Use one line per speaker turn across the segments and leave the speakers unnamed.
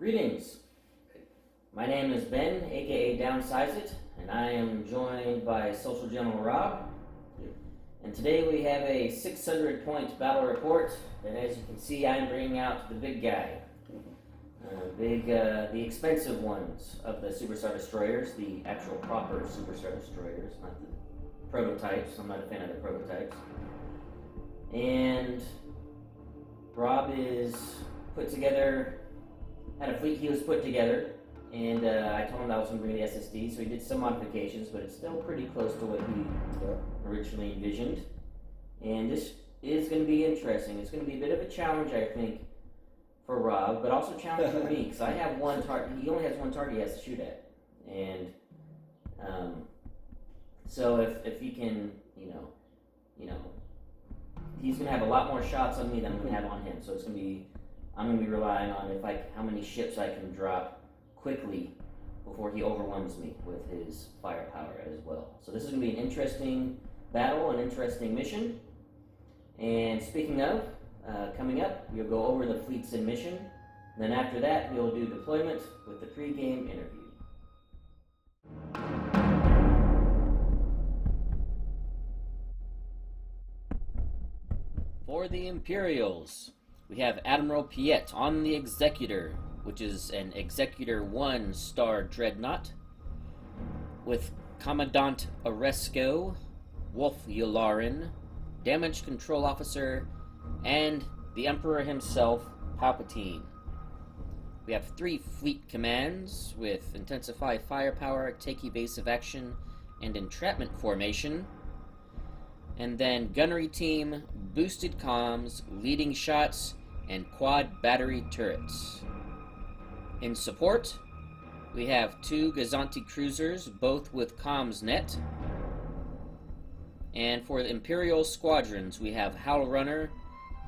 Greetings. My name is Ben, aka Downsize It, and I am joined by Social General Rob. And today we have a 600 point battle report, and as you can see, I'm bringing out the big guy. The expensive ones of the Superstar Destroyers, the actual proper Superstar Destroyers, not the prototypes. I'm not a fan of the prototypes. And Rob is had a fleet he was put together, and I told him that I was going to bring the SSD, so he did some modifications, but it's still pretty close to what he originally envisioned. And this is going to be interesting. It's going to be a bit of a challenge, I think, for Rob, but also a challenge for me, because I have one target. He only has one target he has to shoot at, and so if he can, he's going to have a lot more shots on me than I'm going to have on him. So I'm going to be relying on how many ships I can drop quickly before he overwhelms me with his firepower as well. So this is going to be an interesting battle, an interesting mission. And speaking of, coming up, we'll go over the fleets in mission. And then after that, we'll do deployment with the pre-game interview. For the Imperials, we have Admiral Piett on the Executor, which is an Executor 1-star dreadnought, with Commandant Oresco, Wolf Yularin, Damage Control Officer, and the Emperor himself, Palpatine. We have 3 fleet commands with Intensify Firepower, Take Evasive Action, and Entrapment Formation. And then Gunnery Team, Boosted Comms, Leading Shots, and Quad Battery Turrets. In support, we have 2 Gazanti Cruisers, both with Comms Net. And for the Imperial Squadrons, we have Howl Runner,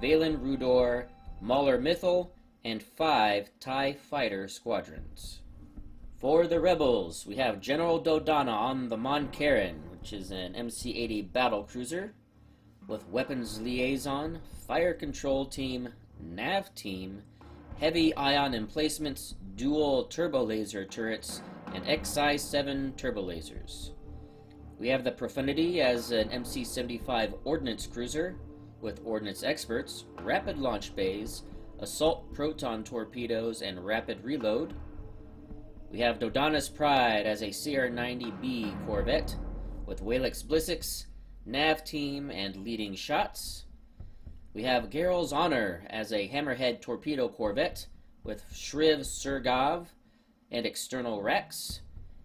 Valen Rudor, Mauler Mythal, and 5 TIE Fighter Squadrons. For the Rebels, we have General Dodonna on the Mon Caron, which is an MC-80 battle cruiser, with Weapons Liaison, Fire Control Team, Nav Team, Heavy Ion Emplacements, Dual Turbo Laser Turrets, and XI-7 Turbo Lasers. We have the Profundity as an MC-75 Ordnance Cruiser, with Ordnance Experts, Rapid Launch Bays, Assault Proton Torpedoes, and Rapid Reload. We have Dodonna's Pride as a CR-90B Corvette, with Walex Blissix, Nav Team, and Leading Shots. We have Geral's Honor as a Hammerhead Torpedo Corvette, with Shriv Surgov and External Racks,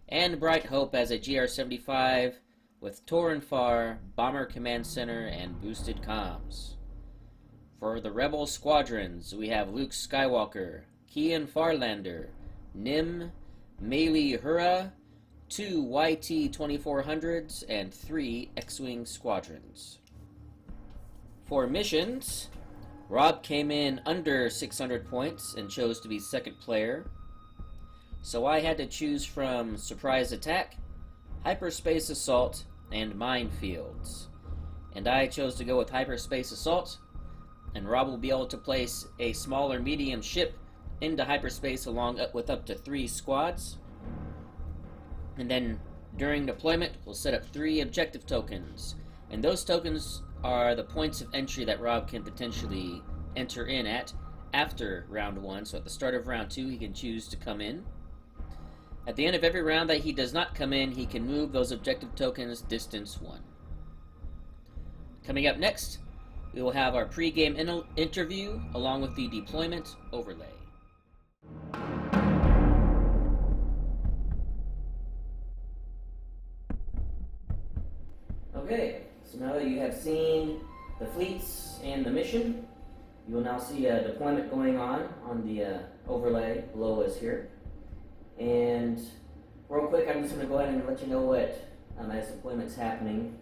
and Bright Hope as a GR-75, with Torin Far, Bomber Command Center, and Boosted Comms. For the Rebel Squadrons, we have Luke Skywalker, Kian Farlander, Nim, Meili Hura, 2 YT-2400s, and 3 X-Wing Squadrons. For missions, Rob came in under 600 points and chose to be second player. So I had to choose from Surprise Attack, Hyperspace Assault, and Minefields. And I chose to go with Hyperspace Assault, and Rob will be able to place a small or medium ship into hyperspace along with up to 3 squads. And then during deployment, we'll set up 3 objective tokens. And those tokens are the points of entry that Rob can potentially enter in at after round 1. So at the start of round 2, he can choose to come in. At the end of every round that he does not come in, he can move those objective tokens distance 1. Coming up next, we will have our pre-game interview along with the deployment overlay. Okay, so now that you have seen the fleets and the mission, you will now see a deployment going on the overlay below us here. And real quick, I'm just going to go ahead and let you know what, as deployment's happening,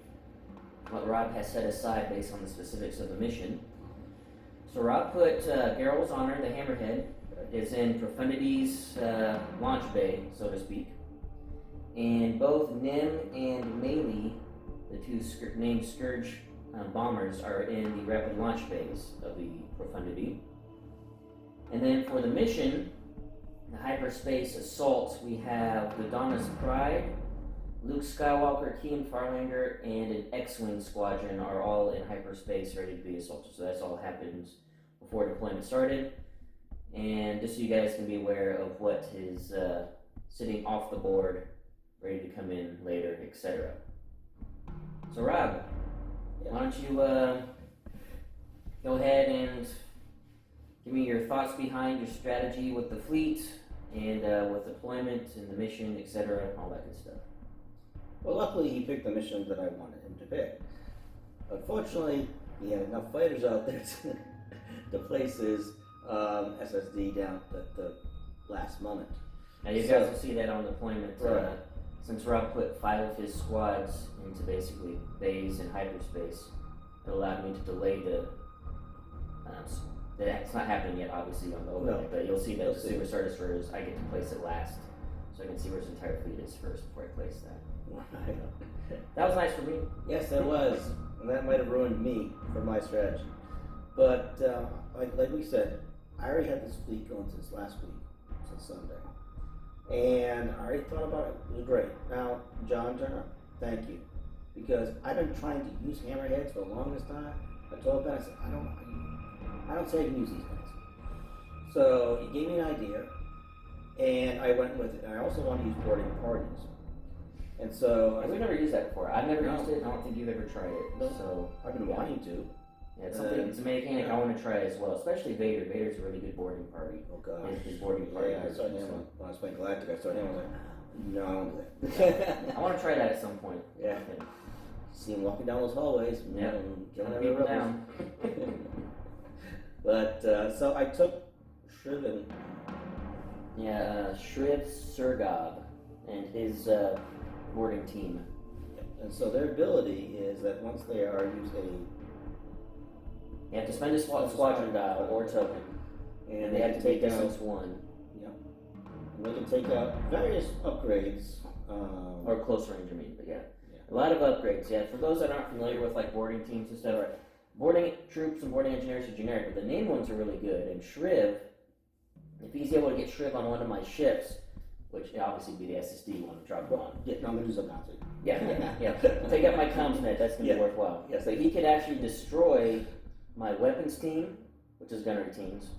what Rob has set aside based on the specifics of the mission. So Rob put Geral's Honor, the Hammerhead, is in Profundity's launch bay, so to speak. And both Nim and Meili, the 2 named Scourge bombers, are in the rapid launch bays of the Profundity. And then for the mission, the hyperspace assault, we have Dodonna's Pride, Luke Skywalker, Keen Farlander, and an X-Wing squadron are all in hyperspace ready to be assaulted. So that's all happens before deployment started. And just so you guys can be aware of what is sitting off the board, ready to come in later, etc. So Rob, why don't you go ahead and give me your thoughts behind your strategy with the fleet and with deployment and the mission, etc., all that good stuff.
Well, luckily he picked the mission that I wanted him to pick. Unfortunately, he had enough fighters out there to place his SSD down at the last moment.
Now you guys will see that on deployment.
Right.
Since Rob put 5 of his squads into basically bays in hyperspace, it allowed me to delay the. It's not happening yet, obviously, on the overlay, but you'll see that the Super Star Destroyers, I get to place it last, so I can see where his entire fleet is first before I place that. That was nice for me.
Yes, that was, and that might have ruined me for my strategy. But like we said, I already had this fleet going since last week, since Sunday, and I already thought about it. It was great. Now, John Turner, thank you, because I've been trying to use hammerheads for the longest time. I told Ben, I said, I don't say I can use these guys. So he gave me an idea, and I went with it. And I also want to use boarding parties. And so
we've never used that before. I've never used it. I don't think you've ever tried it.
No.
So
I've been wanting to.
Yeah, it's something. It's a mechanic I want to try as well. Especially Vader. Vader's a really good boarding party.
Oh god.
His boarding party.
Yeah, I saw him when I was playing Galactic. I saw him. I was like, no, I won't do that.
I want to try that at some point.
Yeah. See him walking down those hallways.
Yeah.
Killing
people down.
But so I took Shriven.
Yeah, Shriv Surgob and his boarding team.
And so their ability is that once they are using
you have to spend a squadron dial or token, and they have to take distance 1.
Yeah. And they can take out various upgrades.
Or close range, I mean, but yeah. A lot of upgrades, yeah. For those that aren't familiar with like boarding teams and stuff, boarding troops and boarding engineers are generic, but the name ones are really good. And Shriv, if he's able to get Shriv on one of my ships, which obviously be the SSD one, drop it on.
Yeah, no, I'm going to do something else.
Yeah. Take out my comms net, that's going to be worthwhile.
Yes.
So he could actually destroy my weapons team, which is gunnery teams,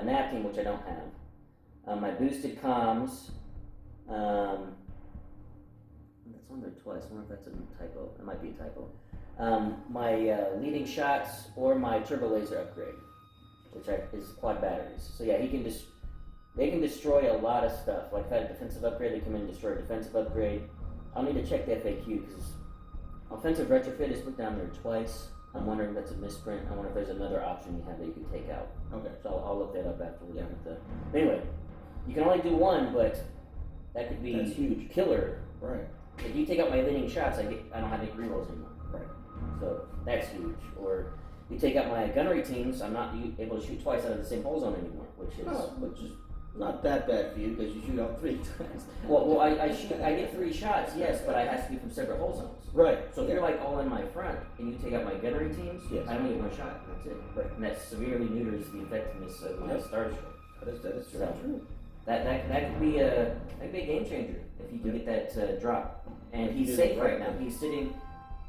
nav team, which I don't have, my boosted comms, that's on there twice. I wonder if that's a typo. It might be a typo. My leading shots or my turbo laser upgrade, which is quad batteries. So yeah, they can destroy a lot of stuff. Like if I had a defensive upgrade, they come in and destroy a defensive upgrade. I'll need to check the FAQ because offensive retrofit is put down there twice. I'm wondering if that's a misprint. I wonder if there's another option you have that you can take out.
Okay.
So I'll look that up after we're done with the. But anyway, you can only do one, but that could be
huge.
Killer.
Right.
If you take out my leading shots, I don't have any rerolls anymore.
Right.
So that's huge. Or you take out my gunnery teams, I'm not able to shoot twice out of the same hole zone anymore, which is
not that bad for you because you shoot out 3 times.
Well, I get 3 shots, yes, but I have to be from separate hole zones.
Right.
So if you're like all in my front and you take out my gunnery teams,
yes.
I only get 1 shot. And that's it.
Right.
And that severely neuters the effectiveness of my Star Destroyer.
That is true.
That could be a game changer if you can get that drop. And he's safe right now. He's sitting.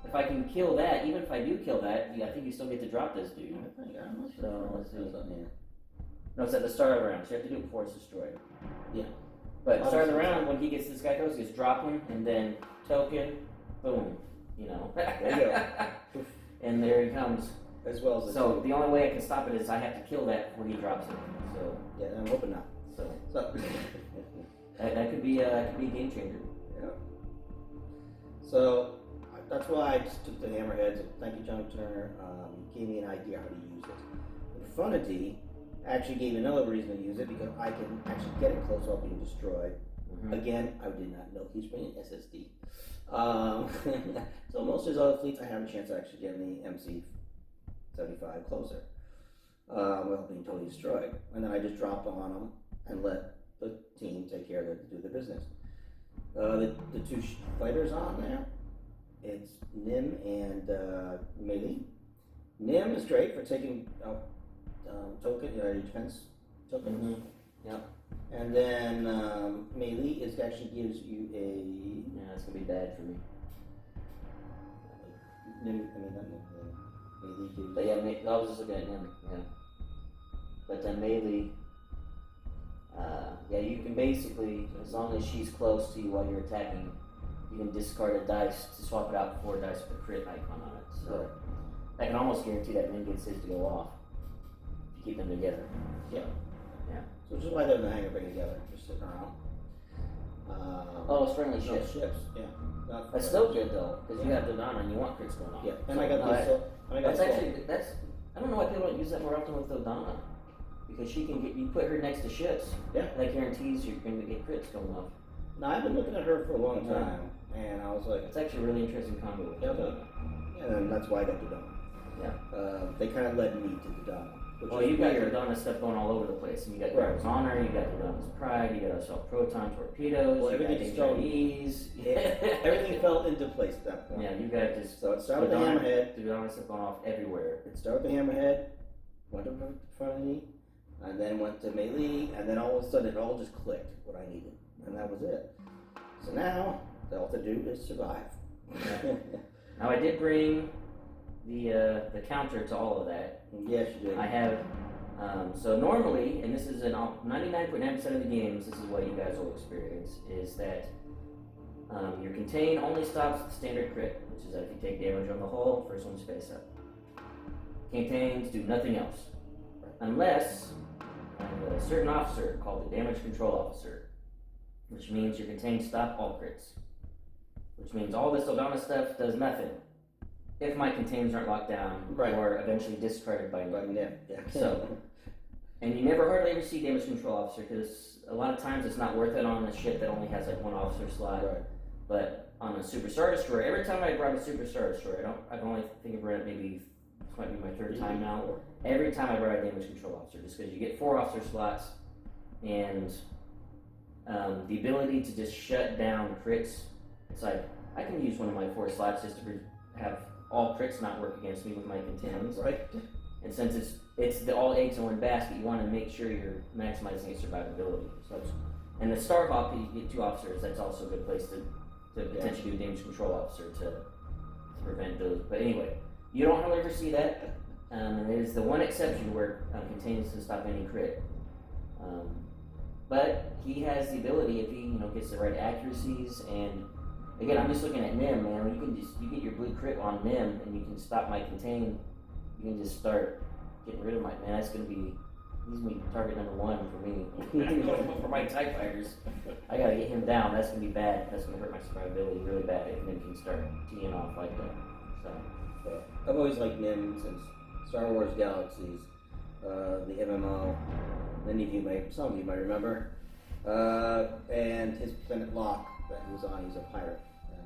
If I can kill that, even if I do kill that, I think you still get to drop this dude. So let's see. No, it's at the start of the round. So you have to do it before it's destroyed.
Yeah.
But start of the round, when he gets this guy goes, he just drop him and then token, boom. You know.
There you go.
And there he comes.
As well as
the only way I can stop it is I have to kill that when he drops it. So
yeah, I'm hoping not.
So that could be a game changer.
Yeah. So that's why I just took the hammerheads. Thank you, John Turner. He gave me an idea how to use it. Infinity actually gave me another reason to use it because I can actually get it close while being destroyed. Mm-hmm. Again, I did not know he's bringing SSD. So most of his other fleets, I have a chance to actually get the MC-75 closer without being totally destroyed. And then I just dropped on them and let the team take care of it to do the business. The 2 fighters on there, it's Nim and Melee. Nim is great for taking out token, defense token.
Mm-hmm. Yep.
And then melee is actually gives you a.
Yeah, that's gonna be bad for me.
Melee gives.
But yeah, I was just looking at him. Yeah. But then melee. Yeah, you can basically, as long as she's close to you while you're attacking, you can discard a dice to swap it out for 4 dice with a crit icon on it. So I can almost guarantee that Min gets his to go off if you keep them together.
Yeah.
Yeah.
So just why they're in the hangar bay together, just sitting around.
Oh, it's friendly
No,
ships.
yeah. Not
That's still good though, because you have Dodonna and you want crits going off.
Yeah, and
So,
I got
no,
this.
That's actually I don't know why people don't use that more often with Dodonna, because she can get you put her next to ships.
Yeah.
That guarantees you're going to get crits going off.
Now I've been looking at her for a long time, and I was like,
It's actually a really interesting combo with Dodonna.
and that's why I got Dodonna.
Yeah.
They kind of led me to Dodonna.
Well, you got your Dodonna stuff going all over the place. And you got Dodonna's Honor, you got Dodonna's Pride, you got Assault Proton Torpedoes,
Well,
you got
everything fell-
HIEs.
Everything fell into place at that point.
Yeah, you got just
So it started with the hammerhead.
Dodonna stuff going off everywhere.
It started with the hammerhead, went up in front of me, and then went to melee, and then all of a sudden it all just clicked what I needed, and that was it. So now all to do is survive.
Now I did bring the counter to all of that.
Yes, you did.
I have, so normally, and this is in 99.9% of the games, this is what you guys will experience, is that your contain only stops at the standard crit, which is that if you take damage on the hull, first one's face up. Contains do nothing else. Unless a certain officer called the damage control officer, which means your contain stop all crits. Which means all this Dodonna stuff does nothing if my contains aren't locked down or eventually discarded by
Nip. Yeah.
So, and you never hardly ever see damage control officer because a lot of times it's not worth it on a ship that only has like one officer slot.
Right.
But on a Super Star Destroyer, every time I brought a Super Star Destroyer, I can only think of it maybe this might be my third time now. Every time I brought a damage control officer, just because you get 4 officer slots and the ability to just shut down crits. It's like I can use one of my 4 slots just to have all crits not work against me with my contains.
Right.
And since it's the all eggs in one basket, you want to make sure you're maximizing its survivability. So, and the Starhawk, you get 2 officers. That's also a good place to potentially do a damage control officer to prevent those. But anyway, you don't ever see that. And it is the one exception where contains can stop any crit. But he has the ability if he gets the right accuracies and. Again, I'm just looking at Nim, man. You get your blue crit on Nim, and you can stop my contain. You can just start getting rid of my man. He's gonna be target number 1 for me. For my TIE fighters, I gotta get him down. That's gonna be bad. That's gonna hurt my survivability really bad if Nim can start teeing off like that. So
I've always liked Nim since Star Wars Galaxies, the MMO. Some of you might remember, and his Planet Lock that he was on. He's a pirate, and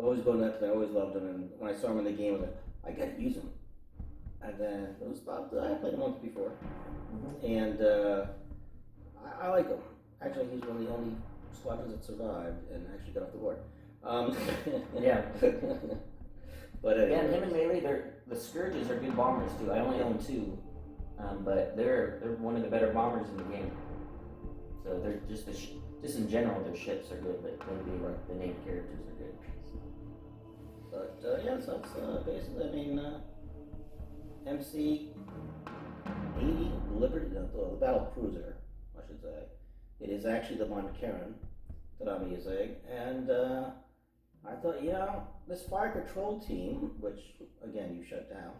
always going nuts. I always loved him, and when I saw him in the game, I was like, I gotta use him. And then it was about I played him once before, and I like him. Actually, he's one of the only squadrons that survived and actually got off the board.
Yeah.
But anyway.
Yeah, and him and melee, the Scourges are good bombers too. I only own 2, but they're one of the better bombers in the game. So they're just in general, their ships are good, but maybe the named characters are good.
But yeah, so that's basically, MC 80 Liberty, the battle cruiser, I should say. It is actually the Von Karen that I'm using, and I thought, this fire control team, which again you shut down.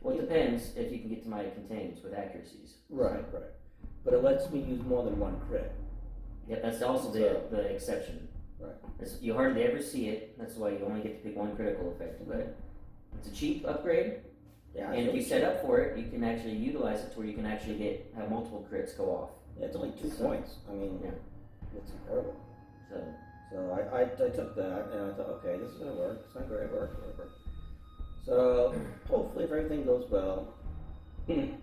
Well, it depends if you can get to my contains with accuracies.
Right. But it lets me use more than 1 crit.
Yeah, that's also the exception.
Right.
You hardly ever see it. That's why you only get to pick 1 critical effect. But it's a cheap upgrade.
Yeah.
And if you set up for it, you can actually utilize it to where you can actually have multiple crits go off.
Yeah, it's only 2 points. I mean, it's incredible. So I took that and I thought, okay, this is gonna work. It's not great work. So hopefully, if everything goes well, right.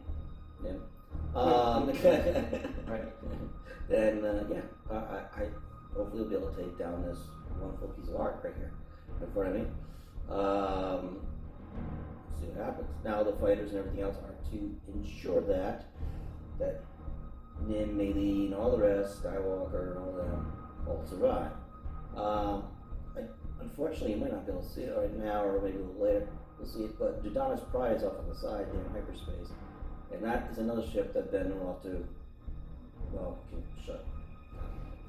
Then I hopefully will be able to take down this wonderful piece of art right here in front of me. See what happens. Now the fighters and everything else are to ensure that Nin, Melee, and all the rest, Skywalker and all them, all survive. Unfortunately, you might not be able to see it right now, or maybe a little later. We'll see it, but Dodonna's Pride is off on the side in hyperspace, and that is another ship that Ben will have to, can shut.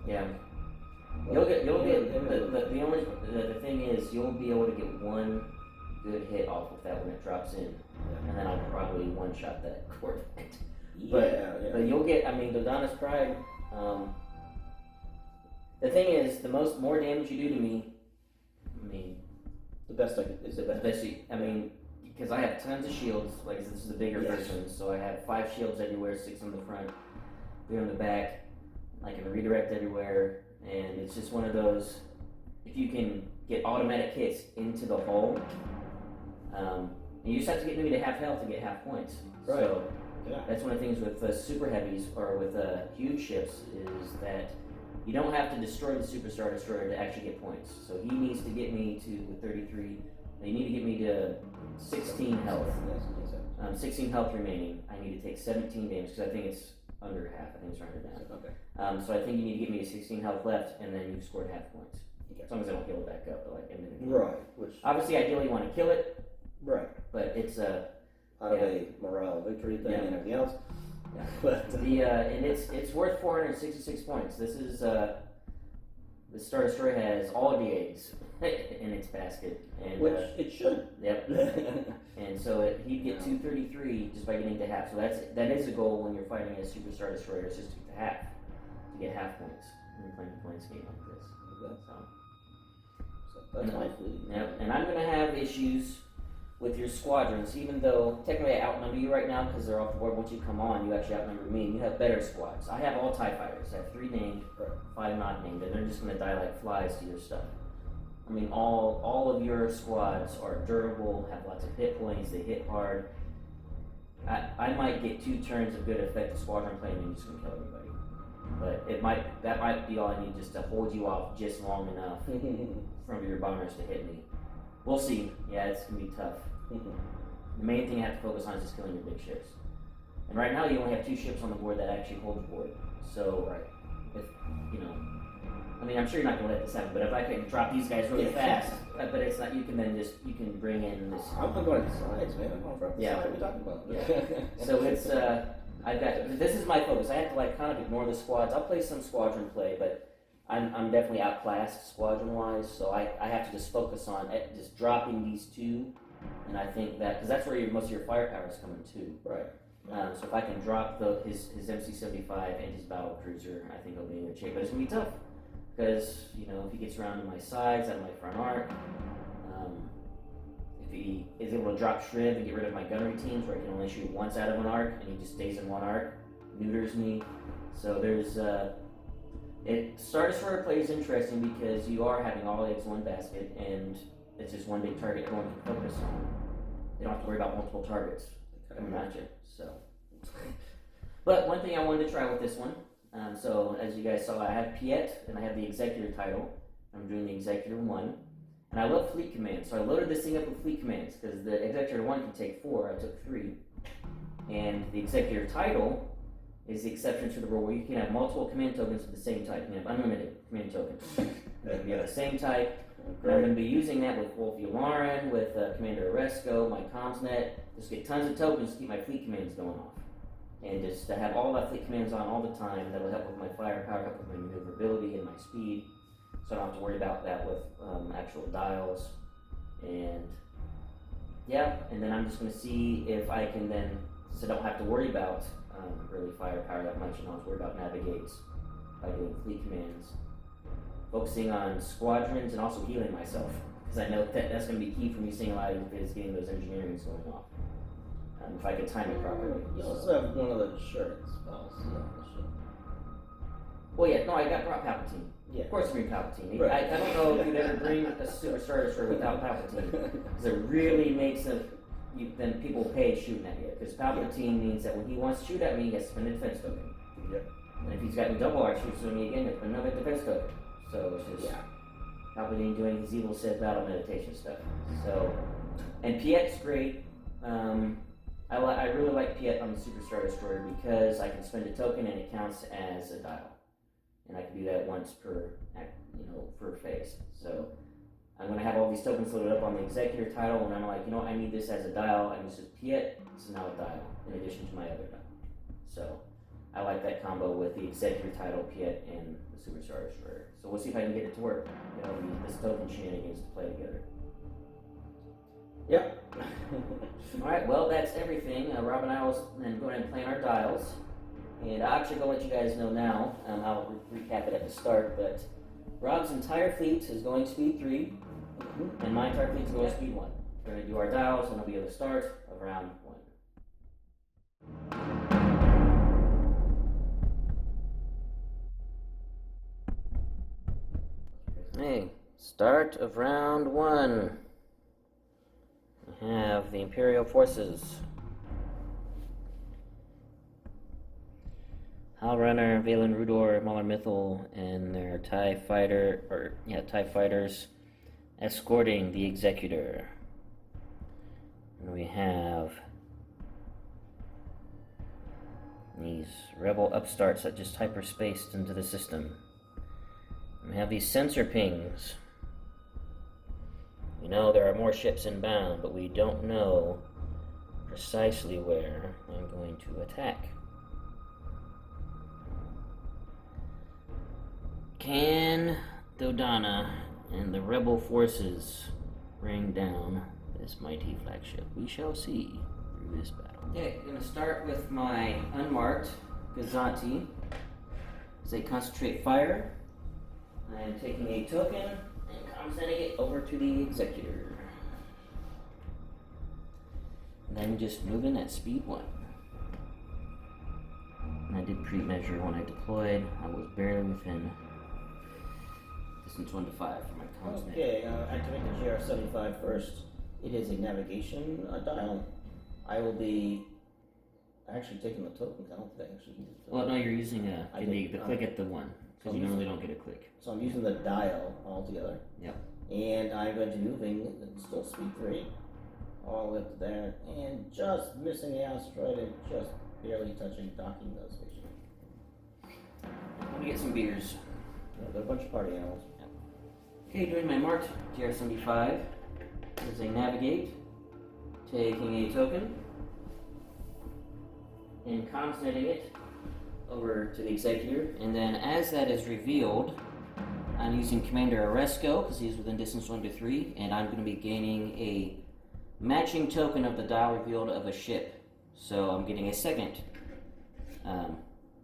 Yeah.
Well,
The thing is, you'll be able to get one good hit off of that when it drops in, and then I'll probably one-shot that Corvette. But you'll get, Dodonna's Pride, the thing is, more damage you do to me,
the best I can, is the best.
Because I have tons of shields, like this is the bigger version, so I have 5 shields everywhere, 6 on the front, 3 on the back, I can redirect everywhere, and it's just one of those, if you can get automatic hits into the hull, you just have to get maybe to half health to get half points.
Right.
So that's one of the things with super heavies or with huge ships is that you don't have to destroy the Superstar Destroyer to actually get points. So he needs to get me to 33. They need to get me to 16 health. 16 health remaining. I need to take 17 damage because I think it's under half. I think it's rounded down.
Okay.
So I think you need to get me to 16 health left, and then you've scored half points. Okay. As long as I don't heal it back up, but like a minute.
Right. Which
obviously, ideally, you want to kill it.
Right.
But it's
out of a morale victory thing and everything else.
Yeah. But and it's worth 466 points. This is the Star Destroyer has all the eggs in its basket, and
which it should.
Yep. And so he'd get 233 just by getting to half. So that is a goal when you're fighting a Super Star Destroyer, is just to get to half, points when you're playing a points game like this.
So that's my fleet.
Yep. And I'm gonna have issues with your squadrons, even though technically I outnumber you right now because they're off the board. Once you come on, you actually outnumber me, and you have better squads. I have all TIE fighters. I have 3 named, 5 not named, and they're just going to die like flies to your stuff. All of your squads are durable, have lots of hit points, they hit hard. I might get 2 turns of good effective squadron playing and just going to kill everybody. But that might be all I need just to hold you off just long enough from your bombers to hit me. We'll see. Yeah, it's going to be tough. The main thing I have to focus on is just killing your big ships. And right now you only have 2 ships on the board that actually hold the board. So, if, I'm sure you're not going to let this happen, but if I can drop these guys really fast, but it's not, you can bring in this.
I'm going to the sides, man. I'm going to the side. What are you talking about?
Yeah. So it's, this is my focus. I have to kind of ignore the squads. I'll play some squadron play, but I'm definitely outclassed squadron-wise, so I have to just focus on just dropping these 2, and I think that, because that's where most of your firepower is coming too.
Right.
So if I can drop his MC-75 and his battle cruiser, I think I'll be in good shape. But it's going to be tough, because, if he gets around to my sides, out of my front arc, if he is able to drop Shriv and get rid of my gunnery teams, where I can only shoot once out of an arc, and he just stays in one arc, neuters me. So there's... Star Destroyer play is interesting because you are having all eggs in one basket, and it's just one big target everyone can focus on. They don't have to worry about multiple targets coming at you. So, but one thing I wanted to try with this one. So as you guys saw, I have Piett and I have the Executor title. I'm doing the Executor 1, and I love fleet commands. So I loaded this thing up with fleet commands because the Executor 1 can take 4. I took 3, and the Executor title is the exception to the rule where you can have multiple command tokens of the same type. You can have unlimited command tokens. You have the same type. And I'm going to be using that with Wolf Yularen, with Commander Oresco, my CommsNet. Just get tons of tokens to keep my fleet commands going off. And just to have all my fleet commands on all the time, that'll help with my firepower, help with my maneuverability and my speed. So I don't have to worry about that with actual dials. And yeah, and then I'm just going to see if I can then, since I don't have to worry about really firepower that much, and I don't have to worry about navigates by doing fleet commands. Focusing on squadrons and also healing myself, because I know that's going to be key for me staying alive is getting those engineerings going off. If I could time it properly.
You also have one of the shirts spells on the ship.
Well, yeah, no, I got brought Palpatine. Yeah. Of course, I bring Palpatine. Right. I don't know if you'd ever bring a Super Star Destroyer without Palpatine, because it really makes then people pay shooting at you, because Palpatine means that when he wants to shoot at me, he has to spend a defense token. Yep. And if he's got me double arc shoots at me again, it's another defense token. So it's just Palpatine doing his evil Sith battle meditation stuff. So, and Piett's great. I really like Piett on the Superstar Destroyer because I can spend a token and it counts as a dial, and I can do that once per per phase. So I'm going to have all these tokens loaded up on the Executor title, and I'm like, I need this as a dial. I use Piett. This is now a dial in addition to my other dial. So I like that combo with the Executor title, Piett, and the Superstar Destroyer. So we'll see if I can get it to work. This token shenanigans to play together.
Yep.
Alright, well, that's everything. Rob and I will then go ahead and plan our dials. And I'm actually going to let you guys know now. I'll recap it at the start, but Rob's entire fleet is going speed 3, and my entire fleet is going speed 1. We're going to do our dials, and it'll be at the start of round 1. Hey, start of round 1. We have the Imperial forces. Howlrunner, Valen Rudor, Mauler Mythal, and their TIE fighters escorting the Executor. And we have these rebel upstarts that just hyperspaced into the system. And we have these sensor pings. We know there are more ships inbound, but we don't know precisely where I'm going to attack. Can Dodonna and the rebel forces bring down this mighty flagship? We shall see through this battle. Okay, I'm going to start with my unmarked Gazanti. As they concentrate fire, I am taking a token and I'm sending it over to the Executor. And then just moving at speed 1. And I did pre-measure when I deployed. I was barely within distance 1 to 5 for my comms.
Okay, activate the GR75 first. It is a navigation dial. I will be actually taking the tokens. I don't think I actually use it.
Well, no, you're using the click at the 1, because you normally don't get a click.
So I'm using the dial altogether.
Yep.
And I'm going to be moving, still speed 3, all the way up to there, and just missing the asteroid and just barely touching docking those station.
Let me get some beers.
Yeah, they're a bunch of party animals.
Yep. Okay, doing my marked GR75. This is a navigate, taking a token, and comms-netting it over to the Executor, and then as that is revealed, I'm using Commander Oresco, because he's within distance 1 to 3, and I'm going to be gaining a matching token of the dial revealed of a ship. So I'm getting a second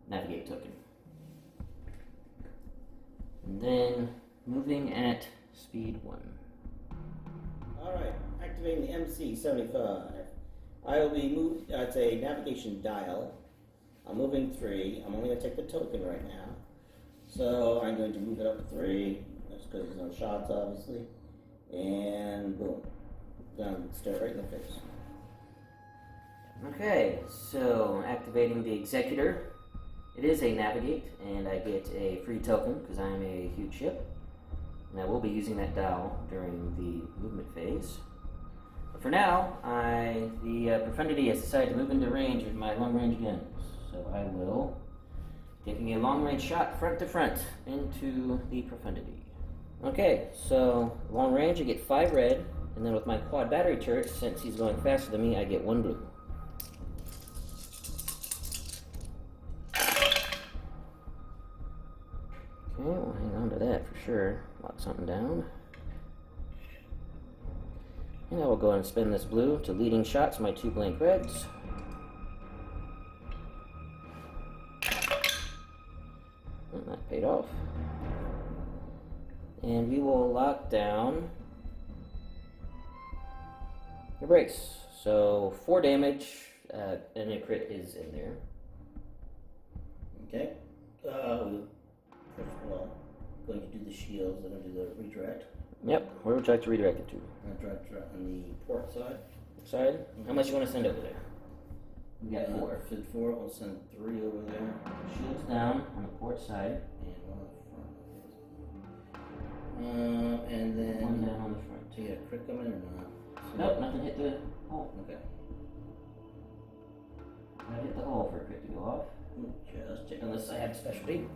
navigate token. And then moving at speed 1.
Alright, activating the MC-75. I will be moved, it's a navigation dial. I'm moving 3. I'm only going to take the token right now. So I'm going to move it up to 3. That's because there's no shots, obviously. And boom. Down, stare right in the face.
Okay, so activating the Executor. It is a navigate, and I get a free token because I am a huge ship. And I will be using that dial during the movement phase. But for now, the Profundity has decided to move into range with my long-range guns. So I will taking a long-range shot front to front into the Profundity. Okay, so long range I get 5 red, and then with my quad battery turret, since he's going faster than me, I get 1 blue. Okay, we'll hang on to that for sure. Lock something down. And I will go ahead and spin this blue to leading shots, my 2 blank reds. And that paid off. And we will lock down your brace. So 4 damage, and a crit is in there.
Okay. First of all, going to do the shields, then I'll do the redirect.
Yep, where would you like to redirect it to?
I'll direct on the port side.
Side? How much you want to send over there? We got 4.
Fit 4, I'll send 3 over there.
Shields down on the port side.
And 1 on the front. And then...
1 down on the front.
Do you get a crit coming or not? So
Nope, nothing hit the hole.
Okay.
I hit the hole for it to go off. Just check unless I have specialty.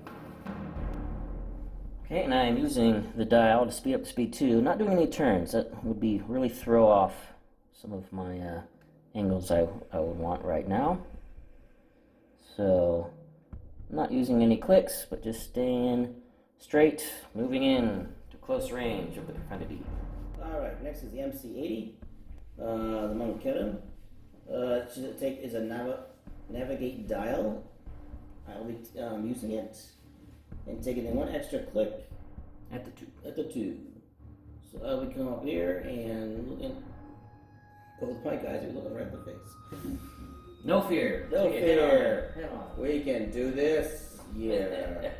Okay, and I'm using the dial to speed up the speed too. Not doing any turns. That would be really throw off some of my angles I would want right now. So, not using any clicks, but just staying straight, moving in to close range of the profundity.
Alright, next is the MC-80, the Monkerin. Is a navigate dial. I'll be using it and taking in one extra click
At the tube.
at the tube. So I would come up here and look in. Both my guys are looking right in the face.
No fear.
No
Take it
fear.
head on.
We can do this. Yeah.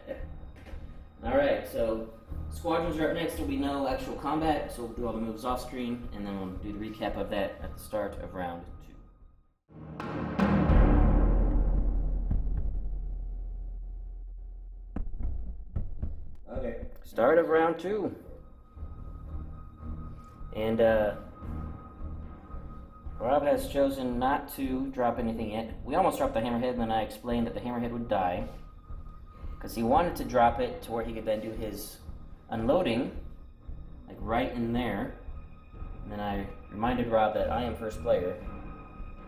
Alright, so squadrons are up next. There'll be no actual combat, so we'll do all the moves off screen, and then we'll do the recap of that at the start of round 2.
Okay.
Start of round 2. And Rob has chosen not to drop anything yet. We almost dropped the hammerhead, and then I explained that the hammerhead would die, because he wanted to drop it to where he could then do his unloading, like right in there. And then I reminded Rob that I am first player,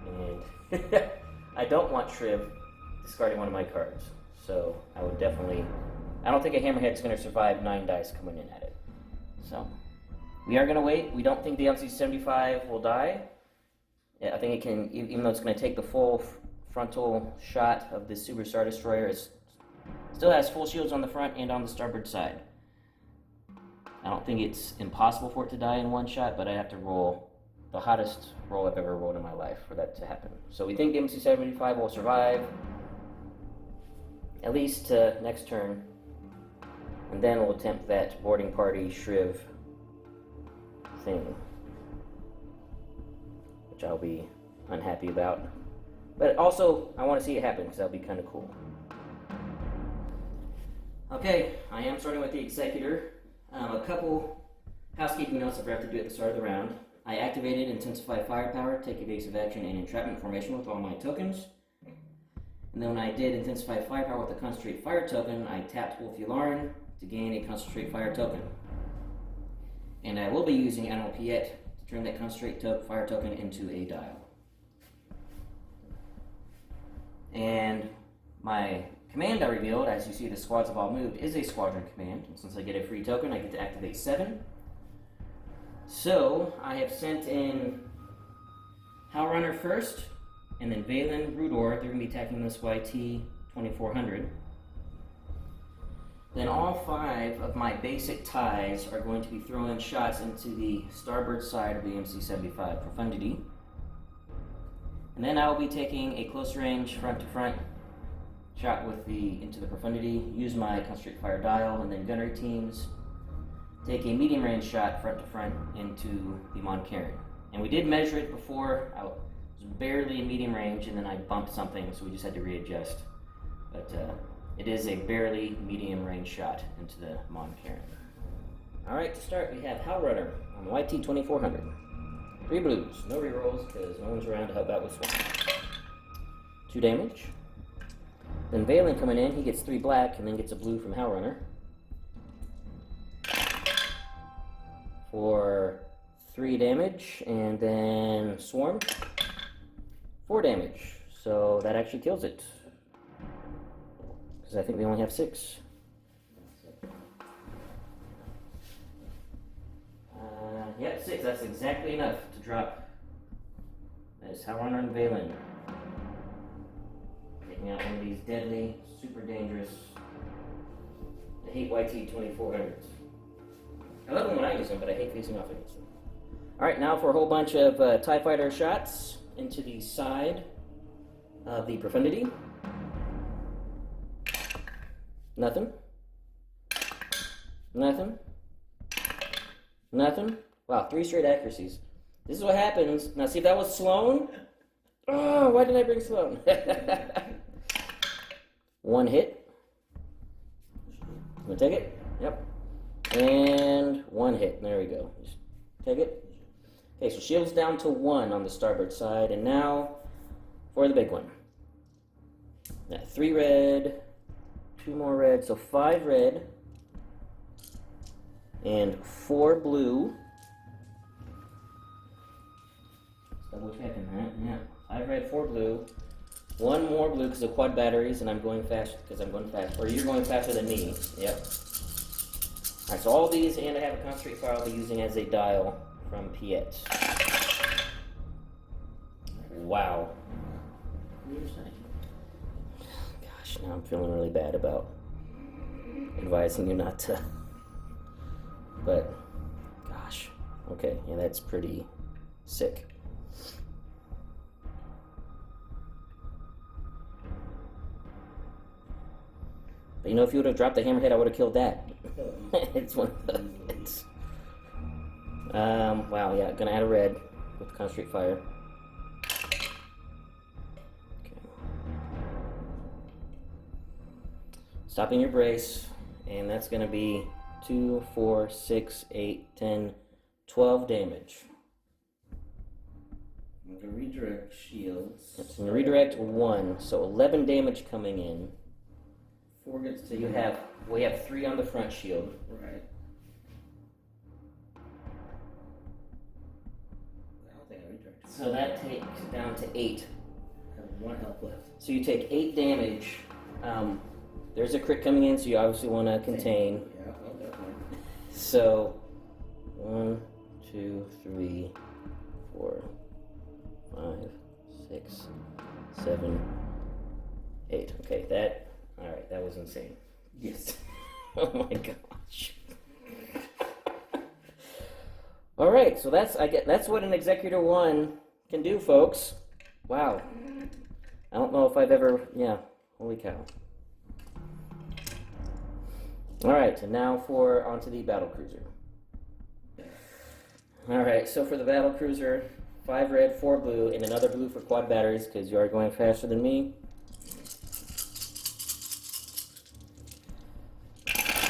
and I don't want Shriv discarding one of my cards. So I would definitely, I don't think a hammerhead's going to survive 9 dice coming in at it. So we are going to wait. We don't think the MC-75 will die. Yeah, I think it can, even though it's going to take the full frontal shot of the Super Star Destroyer, it still has full shields on the front and on the starboard side. I don't think it's impossible for it to die in one shot, but I have to roll the hottest roll I've ever rolled in my life for that to happen. So we think the MC-75 will survive at least next turn, and then we'll attempt that boarding party Shriv thing, which I'll be unhappy about. But also, I want to see it happen because that'll be kind of cool. Okay, I am starting with the Executor. A couple housekeeping notes I forgot to do at the start of the round. I activated Intensify Firepower, take evasive action, and entrapment formation with all my tokens. And then when I did Intensify Firepower with the Concentrate Fire token, I tapped Wolf Yularen to gain a Concentrate Fire token. And I will be using Admiral Piett to turn that Concentrate Fire token into a dial. And my command I revealed, as you see the squads have all moved, is a squadron command. And since I get a free token, I get to activate 7. So I have sent in Howlrunner first, and then Valen, Rudor. They're going to be attacking this YT 2400. Then all 5 of my basic ties are going to be throwing shots into the starboard side of the MC-75 Profundity. And then I will be taking a close range front-to-front shot with into the Profundity, use my Concentrate Fire dial, and then gunnery teams take a medium range shot front-to-front into the Monkerin. And we did measure it before. I was barely in medium range, and then I bumped something, so we just had to readjust. But it is a barely medium range shot into the Monkerin. Alright, to start, we have Howlrunner on YT 2400. 3 blues, no rerolls, because no one's around to help out with swing. 2 damage. Then Valen coming in, he gets 3 black, and then gets a blue from Howlrunner. For 3 damage, and then Swarm. 4 damage, so that actually kills it. Because I think we only have 6. Yep, 6, that's exactly enough to drop. That is Howlrunner and Valen. Taking out one of these deadly, super dangerous, I hate YT 2400s. I love them when I use them, but I hate facing off against them. Alright, now for a whole bunch of TIE Fighter shots into the side of the Profundity. Nothing. Nothing. Nothing. Wow, 3 straight accuracies. This is what happens. Now see if that was Sloan. Oh, why didn't I bring Sloan? 1 hit. Wanna take it? Yep. And 1 hit. There we go. Just take it. Okay, so shields down to 1 on the starboard side, and now for the big one. 3 red, 2 more red, so 5 red, and 4 blue. Let's double checking that. Yeah, 5 red, 4 blue. 1 more blue because of quad batteries, and I'm going fast because I'm going fast. Or you're going faster than me. Yep. Alright, so all these, and I have a concentrate fire I'll be using as a dial from Piett. Wow. Gosh, now I'm feeling really bad about advising you not to. But, gosh. Okay, yeah, that's pretty sick. But you know, if you would have dropped the hammerhead, I would have killed that. It's one of those. Wow, yeah, gonna add a red with concentrate fire. Okay. Stopping your brace, and that's gonna be 2, 4, 6, 8, 10, 12 damage.
I'm gonna redirect shields.
Yep, so I'm gonna redirect 1, so 11 damage coming in.
4 gets
So
taken.
we have 3 on the front shield.
Right. I don't think I redirected.
So that takes it down to 8.
I have 1 health left.
So you take 8 damage. There's a crit coming in, so you obviously want to contain.
Yeah, well, definitely.
So 1, 2, 3, 4, 5, 6, 7, 8. Okay, that. All right, that was insane.
Yes.
Oh my gosh. All right, so that's what an Executor 1 can do, folks. Wow. I don't know if I've ever, yeah, holy cow. All right, and now onto the battle cruiser. All right, so for the battle cruiser, 5 red, 4 blue, and another blue for quad batteries because you are going faster than me.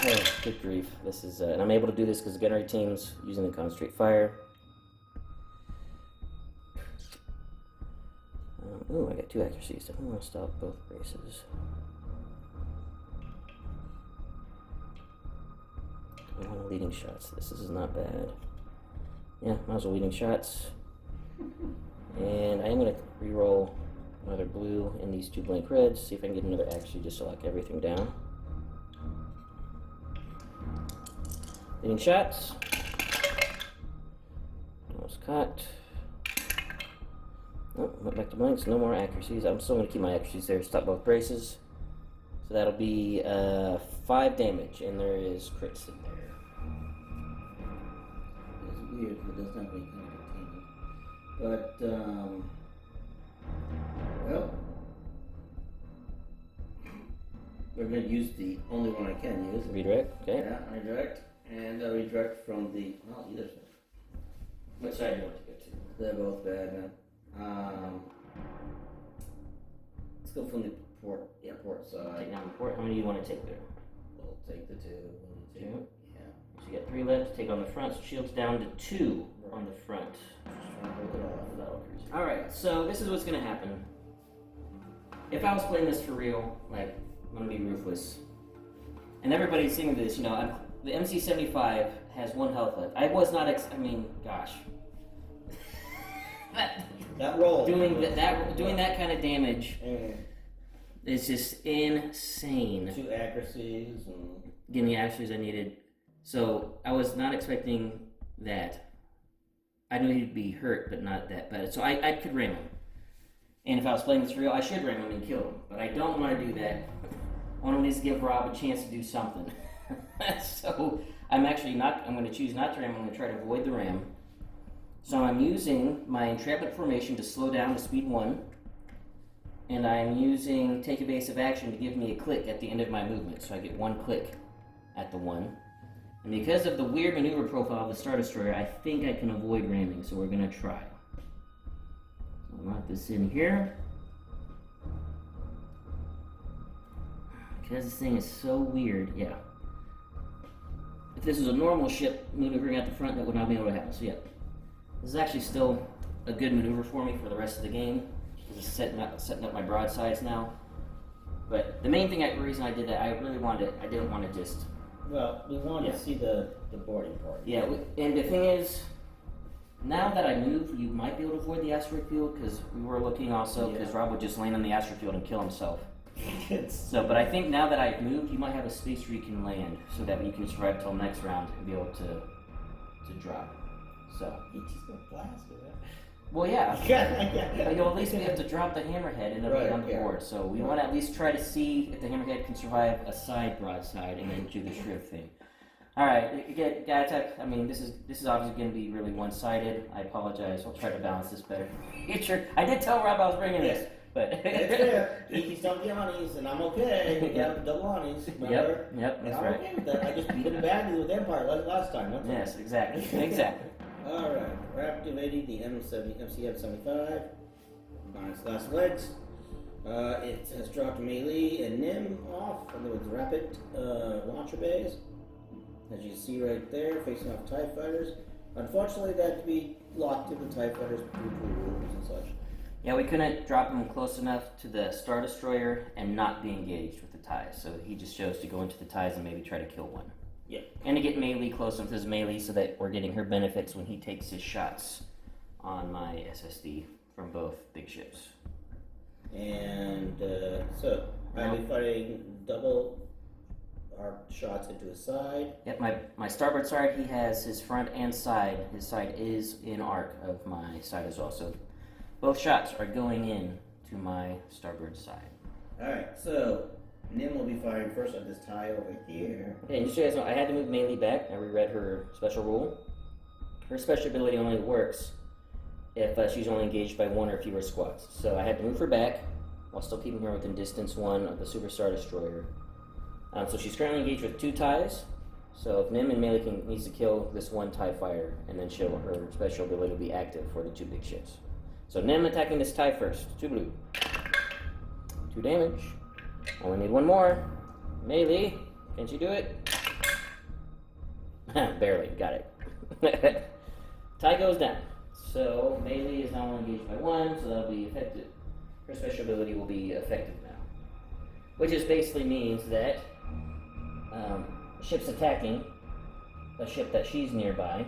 Oh, good grief. This is, and I'm able to do this because the gunnery team's using the concentrate fire. Ooh, I got 2 accuracies. Definitely want to stop both braces. I want leading shots. This is not bad. Yeah, might as well leading shots. And I am going to re-roll another blue in these 2 blank reds. See if I can get another accuracy just to lock everything down. Leading shots. Almost caught. Oh, went back to blanks. No more accuracies. I'm still going to keep my accuracies there. Stop both braces. So that'll be 5 damage, and there is crits in there.
It's weird, but it does not make kind of entertainment. But, well, we're going to use the only one I can use.
Redirect, okay.
Yeah, redirect. And redirect from the, well, either side.
Which side do you want to go to?
They're both bad, man. Let's go from the port side.
Take down the port. How many do you want to take there?
We'll take the 2.
2?
Yeah.
So you got 3 left. Take on the front. So shield's down to 2 on the front.
Just trying to hold it off.
Alright, so this is what's going to happen. If I was playing this for real, like, I'm going to be ruthless. And everybody's seeing this, you know, the MC-75 has 1 health left. I was not, I mean, gosh.
That roll.
Doing that kind of damage
And
is just insane.
2 accuracies and
Getting the accuracies I needed. So I was not expecting that. I knew he'd be hurt, but not that bad. So I could ram him. And if I was playing this for real, I should ram him and kill him. But I don't want to do that. I want to at least give Rob a chance to do something. So I'm going to choose not to ram. I'm going to try to avoid the ram. So I'm using my entrapment formation to slow down to speed 1. And I'm using take evasive action to give me a click at the end of my movement. So I get 1 click at the 1. And because of the weird maneuver profile of the Star Destroyer, I think I can avoid ramming. So we're going to try. So I'll lock this in here. Because this thing is so weird, yeah. If this was a normal ship maneuvering at the front, that would not be able to happen. So yeah, this is actually still a good maneuver for me for the rest of the game. This is setting up my broadsides now. But the main reason I did that, I didn't want to just.
Well, we wanted to see the boarding part.
Yeah, and the thing is, now that I moved, you might be able to avoid the asteroid field because we were looking also because Rob would just land on the asteroid field and kill himself. So, but I think now that I've moved, you might have a space where you can land so that you can survive till next round and be able to drop. So.
You just gonna blast it, right?
Well, yeah.
Yeah.
You'll at least be able to drop the hammerhead and it'll be on the board. So we want to at least try to see if the hammerhead can survive a side broadside and then do the shriv thing. All right, guys. I mean, this is obviously going to be really one-sided. I apologize. I'll try to balance this better. I did tell Rob I was bringing this, but
it's fair. He's done the honeys, and I'm okay. We got double honeys.
Yep, that's right.
Okay with that. I just beat him badly with Empire like last time.
Yes, exactly.
All right, we're activating the MCM-75 on its last legs. It has dropped melee and Nim off from its rapid launcher bays. As you can see right there, facing off TIE fighters. Unfortunately, that could be locked to the TIE fighters due to rules and such.
Yeah, we couldn't drop him close enough to the Star Destroyer and not be engaged with the TIEs, so he just chose to go into the TIEs and maybe try to kill one.
Yeah.
And to get melee close enough to his melee so that we're getting her benefits when he takes his shots on my SSD from both big ships.
And so, I'll be fighting double arc shots into his side.
Yep, my starboard side, he has his front and side. His side is in arc of my side as well. So both shots are going in to my starboard side.
Alright, so Nim will be firing first on this TIE over here.
Okay, and just so you guys know, I had to move melee back. I reread her special rule. Her special ability only works if she's only engaged by one or fewer squads. So I had to move her back while still keeping her within distance 1 of the Super Star Destroyer. So she's currently engaged with 2 TIEs. So if Nim and melee needs to kill this one TIE fighter, and then her special ability will be active for the 2 big ships. So Nim attacking this TIE first. 2 blue. 2 damage. Only need 1 more. Melee. Can she do it? Barely. Got it. TIE goes down. So melee is now only engaged by 1, so that'll be effective. Her special ability will be effective now. Which just basically means that ships attacking a ship that she's nearby,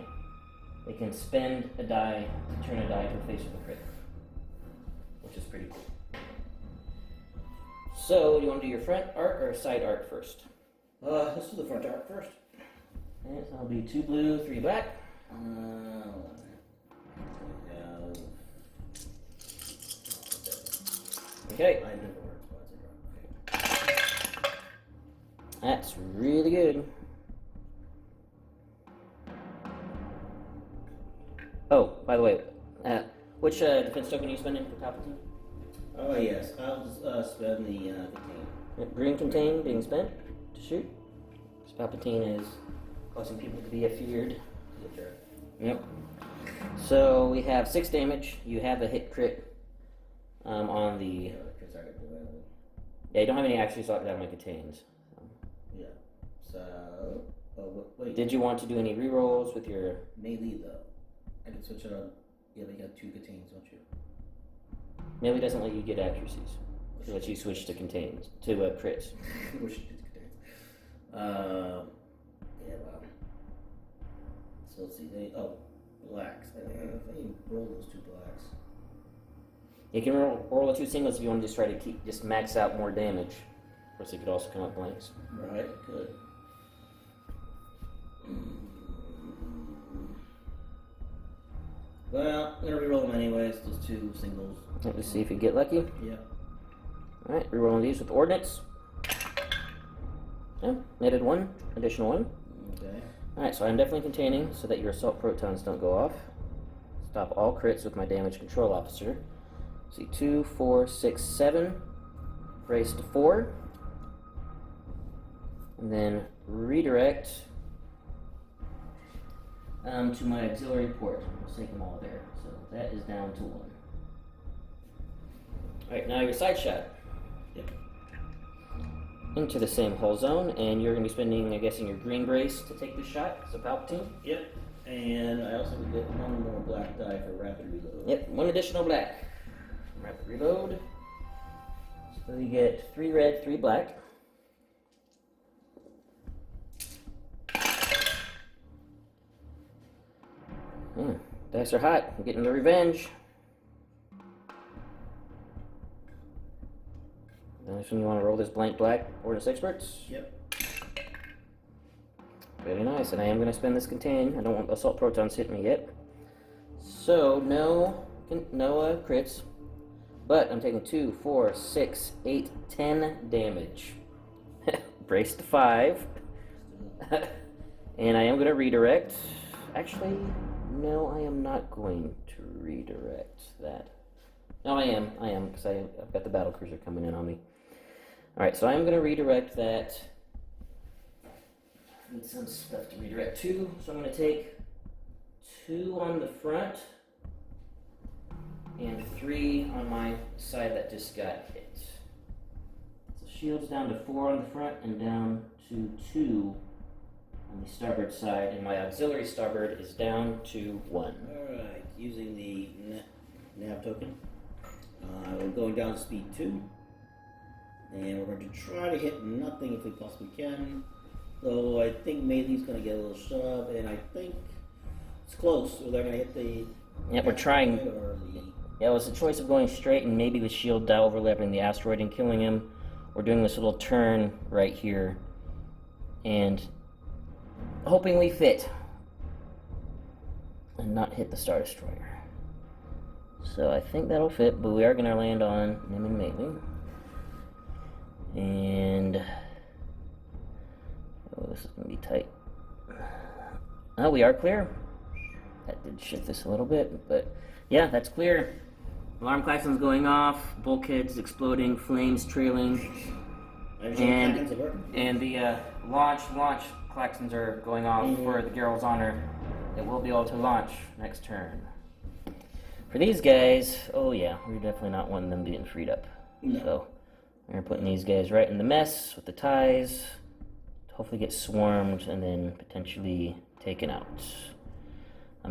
they can spend a die to turn a die to a face with a crit. Which is pretty cool. So, you want to do your front arc or side arc first?
Let's do the front arc first.
Okay, so that'll be 2 blue, 3 black. Okay. That's really good. Oh, by the way, which defense token are you spending for Palpatine?
Oh yes, I'll just spend the contain.
Yep, green contain being spent to shoot. Because Palpatine is causing people to be feared. Yep. So we have 6 damage. You have a hit crit on the. Yeah, you don't have any actually so that my contains.
Yeah. So. Oh, wait.
Did you want to do any rerolls with your
melee though? I can switch it on. Yeah, but you got 2 contains, don't you?
Melee doesn't let you get accuracies. It lets you switch to contains to crits.
Wish it did contains. Yeah. Wow. So let's see. Blacks. I can roll those 2 blacks.
You can roll the 2 singles if you want to just try to just max out more damage. Of course, it could also come out blanks.
Right. Good. Well, I'm gonna reroll them anyways. Those 2 singles.
Let's see if you get lucky.
Yeah.
All right, rerolling these with ordnance. Yeah, netted 1, additional 1.
Okay.
All right, so I'm definitely containing so that your assault protons don't go off. Stop all crits with my damage control officer. See, 2, 4, 6, 7. Brace to 4. And then redirect to my auxiliary port. We'll take them all there. So that is down to 1. Alright, now your side shot.
Yep.
Into the same hull zone, and you're going to be spending, I guess, your green brace to take this shot. So Palpatine.
Yep. And I also would get 1 more black die for rapid reload.
Yep, 1 additional black. Rapid reload. So we get 3 red, 3 black. Dice are hot. I'm getting the revenge. This one, you want to roll this blank black Ordnance Experts?
Yep.
Very nice, and I am going to spend this contain. I don't want assault protons hitting me yet. So, no crits. But I'm taking 2, 4, 6, 8, 10 damage. Brace to 5. And I am going to redirect. Actually, no, I am not going to redirect that. No, I am, because I've got the battle cruiser coming in on me. Alright, so I'm going to redirect that. I need some stuff to redirect to, so I'm going to take 2 on the front and 3 on my side that just got hit. So shield's down to 4 on the front and down to 2 on the starboard side, and my auxiliary starboard is down to 1.
Alright, using the nav token, we're going down to speed 2, and we're going to try to hit nothing if we possibly can, though I think Meili's going to get a little shove, and I think it's close, so they're going to hit the...
Yeah, we're trying. Yeah, it was a choice of going straight and maybe with shield overlapping the asteroid and killing him. We're doing this little turn right here and hoping we fit and not hit the Star Destroyer. So I think that'll fit, but we are going to land on Nim and Meili. And oh, this is going to be tight. Oh, we are clear. That did shift this a little bit, but yeah, that's clear. Alarm klaxons going off, bulkheads exploding, flames trailing, and the launch klaxons are going off for the Geralt's honor. That we'll be able to launch next turn. For these guys, oh yeah, we're definitely not wanting them getting freed up. No. So we're putting these guys right in the mess with the ties to hopefully get swarmed and then potentially taken out.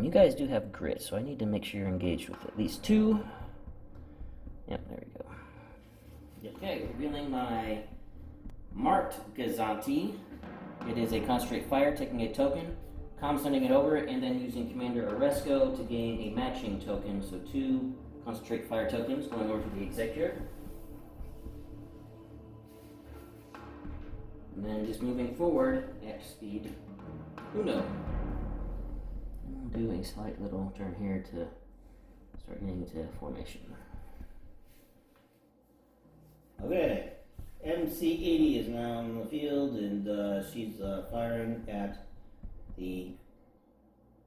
You guys do have grit, so I need to make sure you're engaged with at least 2. Yep, there we go. Okay, revealing my marked Gazanti. It is a concentrate fire, taking a token, sending it over, and then using Commander Oresco to gain a matching token. So 2 concentrate fire tokens going over to the Executor. And then just moving forward at speed Uno. Do a slight little turn here to start getting into formation.
Okay, MC-80 is now in the field, and she's firing at the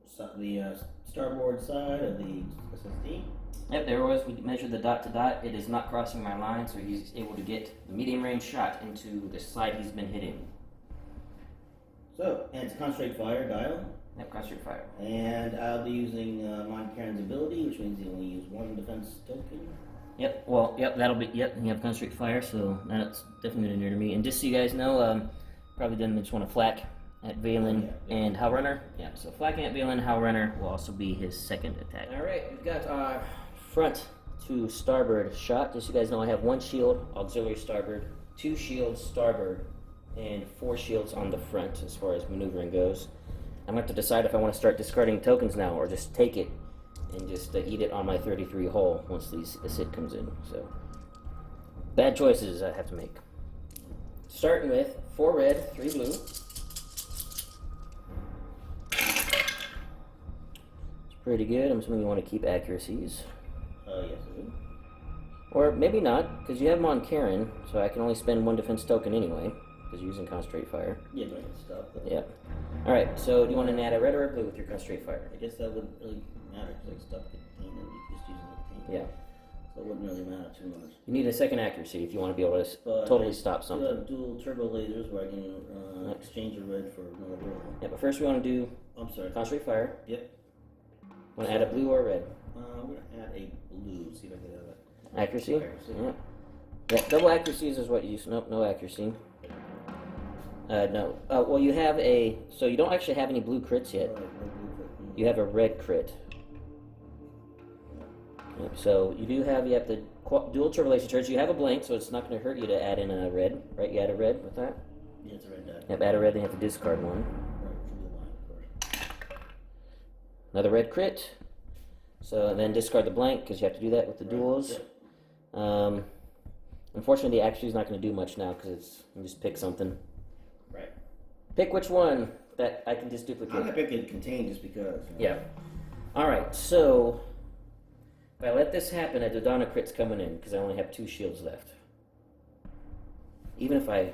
starboard side of the SSD.
Yep, there it was. We measured the dot to dot. It is not crossing my line, so he's able to get the medium range shot into the side he's been hitting.
So, and it's concentrate fire dial.
Yep, concentrate fire.
And I'll be using Mon Karen's ability, which means you only use 1 defense token.
Yep, well, yep, that'll be, yep, you have concentrate fire, so that's definitely near to me. And just so you guys know, probably didn't just want to flak at Valen and Howlrunner. Yeah, so flacking at Valen, Howlrunner will also be his second attack. Alright, we've got our front to starboard shot. Just so you guys know, I have 1 shield, auxiliary starboard, 2 shields starboard, and 4 shields on the front as far as maneuvering goes. I'm going to have to decide if I want to start discarding tokens now or just take it and just eat it on my 33 hull once this hit comes in. So, bad choices I have to make. Starting with 4 red, 3 blue. It's pretty good. I'm assuming you want to keep accuracies.
Yes, I do.
Or maybe not, because you have them on Karen, so I can only spend 1 defense token anyway, because you're using concentrate fire.
Yeah, but I can stop that.
Yep. Alright, so do you want to add a red or a blue with your concentrate fire?
I guess that wouldn't really matter, because I stopped the contain and you just use the contain.
Yeah.
So it wouldn't really matter too much.
You need a second accuracy if you want to be able to totally stop something.
I have dual turbo lasers where I can exchange a red for another blue.
Yeah, but first we want to do concentrate fire.
Yep.
Want to add a blue or a red?
I'm going to add a blue, see if I can have that.
Accuracy? Yeah. Yeah, double accuracies is what you use. Nope, no accuracy. No. Well, you have a... So you don't actually have any blue crits yet. You have a red crit. Yep, so you do have... You have to dual turbulation turrets. You have a blank, so it's not going to hurt you to add in a red, right? You add a red with that?
Yeah, it's a red die.
Yep, add a red, then you have to discard one. Another red crit. So then discard the blank, because you have to do that with the duels. Yep. Unfortunately, the actually is not going to do much now, because you just pick something.
Right.
Pick which one that I can just duplicate.
I'm going to pick it contain just because.
Yeah. Alright, so if I let this happen, a Dodonna crit's coming in, because I only have 2 shields left. Even if I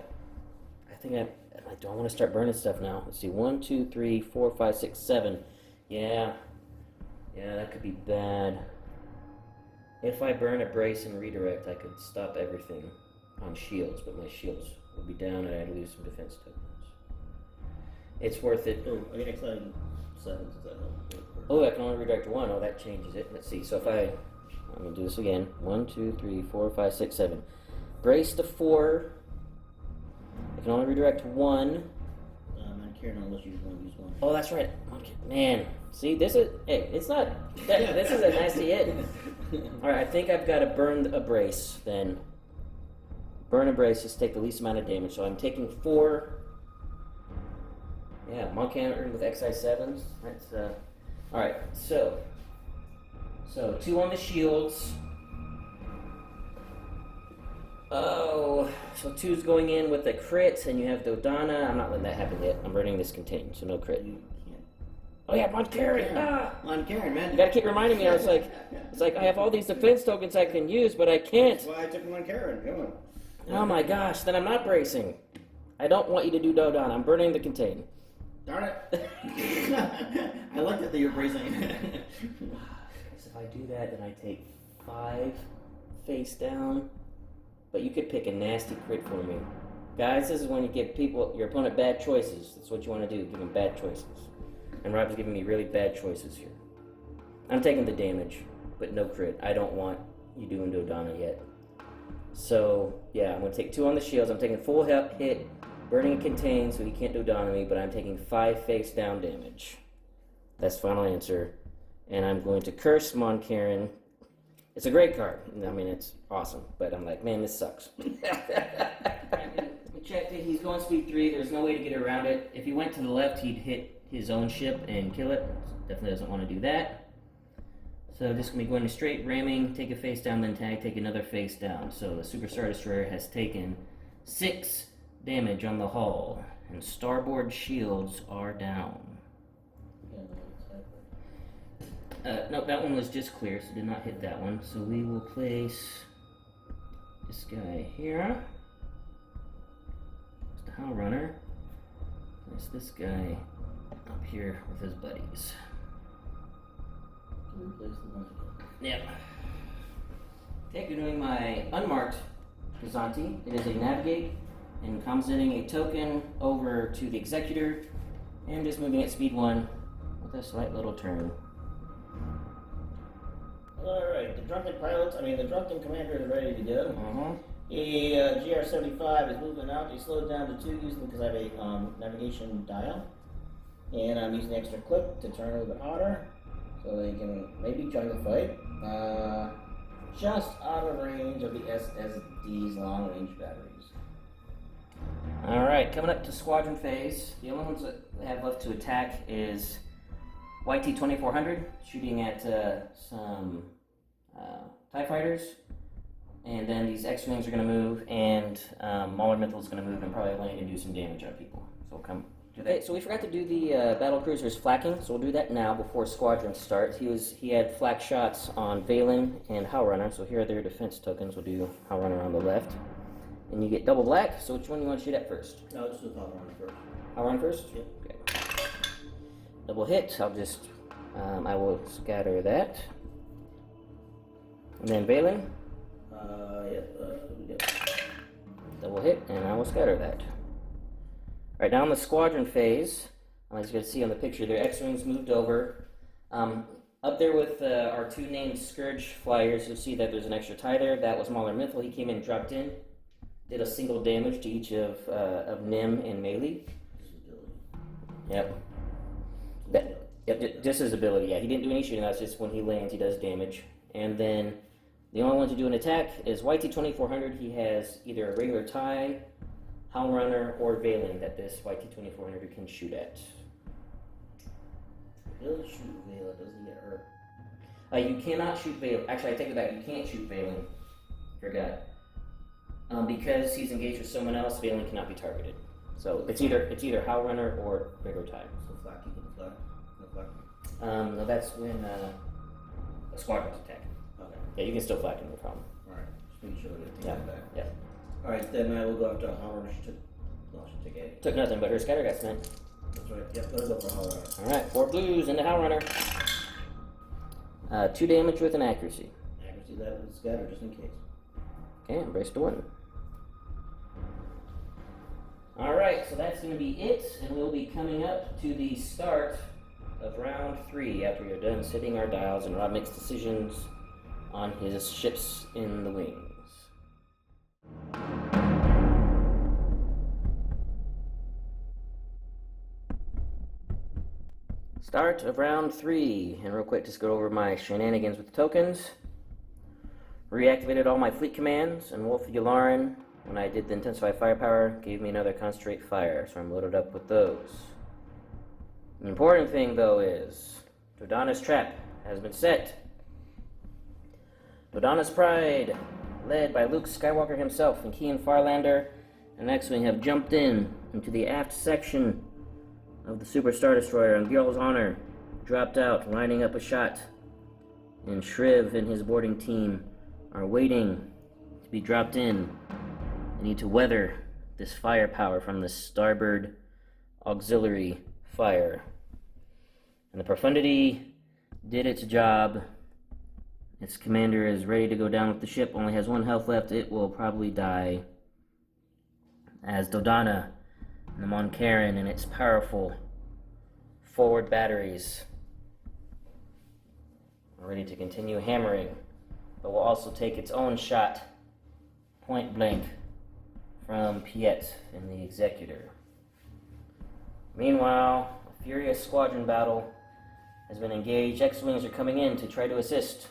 do I want to start burning stuff now? Let's see, 1, 2, 3, 4, 5, 6, 7. Yeah, that could be bad. If I burn a brace and redirect, I could stop everything on shields, but my shields would be down and I'd lose some defense tokens. It's worth it.
Oh, I get excited. 7, does that help?
Oh, I can only redirect 1. Oh, that changes it. Let's see. So if I'm going to do this again. 1, 2, 3, 4, 5, 6, 7. Brace to 4. I can only redirect 1.
I'm Kieran unless you want to use 1.
Oh, that's right. Okay. Man, see, this is, hey, it's not, this is a nasty hit. Alright, I think I've got to burn a brace then. Burn a brace, just take the least amount of damage. So I'm taking 4. Yeah, Monk Cannon with XI 7s. That's, alright, so 2 on the shields. Oh, so 2's going in with a crit, and you have Dodonna. I'm not letting that happen yet. I'm burning this contain, so no crit. Oh yeah, Mon Karen!
Mon Karen, man.
You gotta keep reminding me. It's like I have all these defense tokens I can use, but I can't.
That's why I took Mon Karen. Come on.
Oh my gosh, then I'm not bracing. I don't want you to do Dodonna. I'm burning the contain.
Darn it. I liked it that you're bracing.
Because if I do that, then I take 5 face down. But you could pick a nasty crit for me. Guys, this is when you give your opponent bad choices. That's what you want to do, give them bad choices. And Rob's giving me really bad choices here. I'm taking the damage, but no crit. I don't want you doing Dodonna yet. So, yeah, I'm going to take 2 on the shields. I'm taking full hit, burning and contain, so he can't Dodonna me, but I'm taking 5 face down damage. That's final answer. And I'm going to curse Mon Karen. It's a great card. I mean, it's awesome. But I'm like, man, this sucks. We checked it. He's going speed 3. There's no way to get around it. If he went to the left, he'd hit his own ship and kill it. Definitely doesn't want to do that. So just going to be going to straight ramming, take a face down, then tag, take another face down. So the Super Star Destroyer has taken 6 damage on the hull. And starboard shields are down. No, that one was just clear, so did not hit that one. So we will place this guy here. It's the Howl Runner. Place this guy up here with his buddies. Yep. Okay, we're doing my unmarked Kazanti. It is a navigate and compensating a token over to the Executor and just moving at speed 1 with a slight little turn.
Alright, the drunken commander is ready to go.
Uh-huh.
A GR-75 is moving out. He slowed down to 2 using because I have a navigation dial. And I'm using the extra clip to turn a little bit hotter so they can maybe join the fight. Just out of range of the SSD's long range batteries.
Alright, coming up to squadron phase. The only ones that we have left to attack is YT-2400, shooting at some TIE fighters. And then these X-Wings are going to move, and Mauler Mythal is going to move and probably land and do some damage on people. So we'll come do that. Okay, so we forgot to do the battle cruisers flacking, so we'll do that now before squadrons start. He had flak shots on Valen and Howl Runner, so here are their defense tokens. We'll do Howl Runner on the left. And you get double black, so which one do you want to shoot at first?
No, just do Howl Runner first.
Howl Runner first?
Yep.
Okay. Double hit, I'll just, I will scatter that. And then Valen.
Yep.
Double hit, and I will scatter that. Alright, now in the squadron phase, as you can see on the picture, their X-Wings moved over. Up there with our 2 named Scourge flyers, you'll see that there's an extra tie there. That was Mauler Mythal. He came in, dropped in, did a single damage to each of Nim and Melee. Yep. Just his ability, yeah. He didn't do any shooting, that's just when he lands, he does damage. And then The only one to do an attack is YT-2400. He has either a regular TIE, Howl Runner, or Valen that this YT-2400 can shoot at.
He doesn't shoot Valen, does he get hurt?
You cannot shoot Valen. Actually, I take it back. You can't shoot Valen. Forgot. Because he's engaged with someone else, Valen cannot be targeted. So it's either Howl Runner or regular TIE.
So flak, you can flak? No flak?
No, that's when a squadron's attacking.
Okay.
Yeah, you can still flak him, no problem.
Alright, just making sure we get
Yeah.
back.
Yeah.
Alright, then I will go after Howard. She took 8.
Took nothing, but her scatter got spent.
That's right. Yep, let's go for Howard.
Alright, 4 blues into Howl Runner. 2 damage with an accuracy.
Accuracy that was scatter just in case.
Okay, embrace the 1. Alright, so that's going to be it, and we'll be coming up to the start of round 3 after we're done setting our dials and Rob makes decisions on his ships in the wings. Start of round 3, and real quick, just go over my shenanigans with the tokens. Reactivated all my fleet commands, and Wolf Yularen, when I did the intensify firepower, gave me another concentrate fire, so I'm loaded up with those. The important thing, though, is Dodonna's trap has been set. Dodonna's Pride, led by Luke Skywalker himself and Kean Farlander, and X-Wing have jumped into the aft section of the Super Star Destroyer, and Girl's Honor dropped out, lining up a shot, and Shriv and his boarding team are waiting to be dropped in. They need to weather this firepower from the starboard auxiliary fire. And the Profundity did its job. Its commander is ready to go down with the ship, only has 1 health left. It will probably die as Dodonna and the Mon Carin and its powerful forward batteries are ready to continue hammering, but will also take its own shot point blank from Piett in the Executor. Meanwhile, a furious squadron battle has been engaged. X-Wings are coming in to try to assist,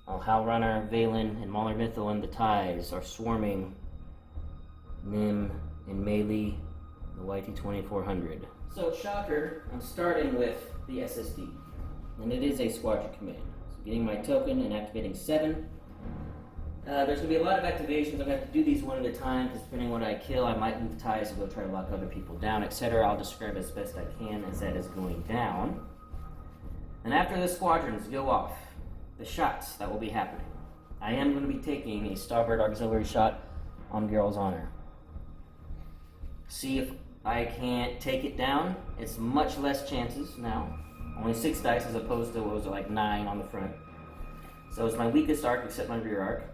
while Howl Runner, Valen, and Mauler Mythil and the TIEs are swarming Nim and Melee, the YT-2400. So, shocker, I'm starting with the SSD, and it is a squadron command. So getting my token and activating 7. There's going to be a lot of activations. I'm going to have to do these one at a time, because depending on what I kill, I might move TIEs and go try to lock other people down, etc. I'll describe as best I can as that is going down. And after the squadrons go off, the shots that will be happening, I am going to be taking a starboard auxiliary shot on Girl's Honor. See if I can't take it down. It's much less chances now. Only 6 dice as opposed to what was it, like 9 on the front. So it's my weakest arc except my rear arc.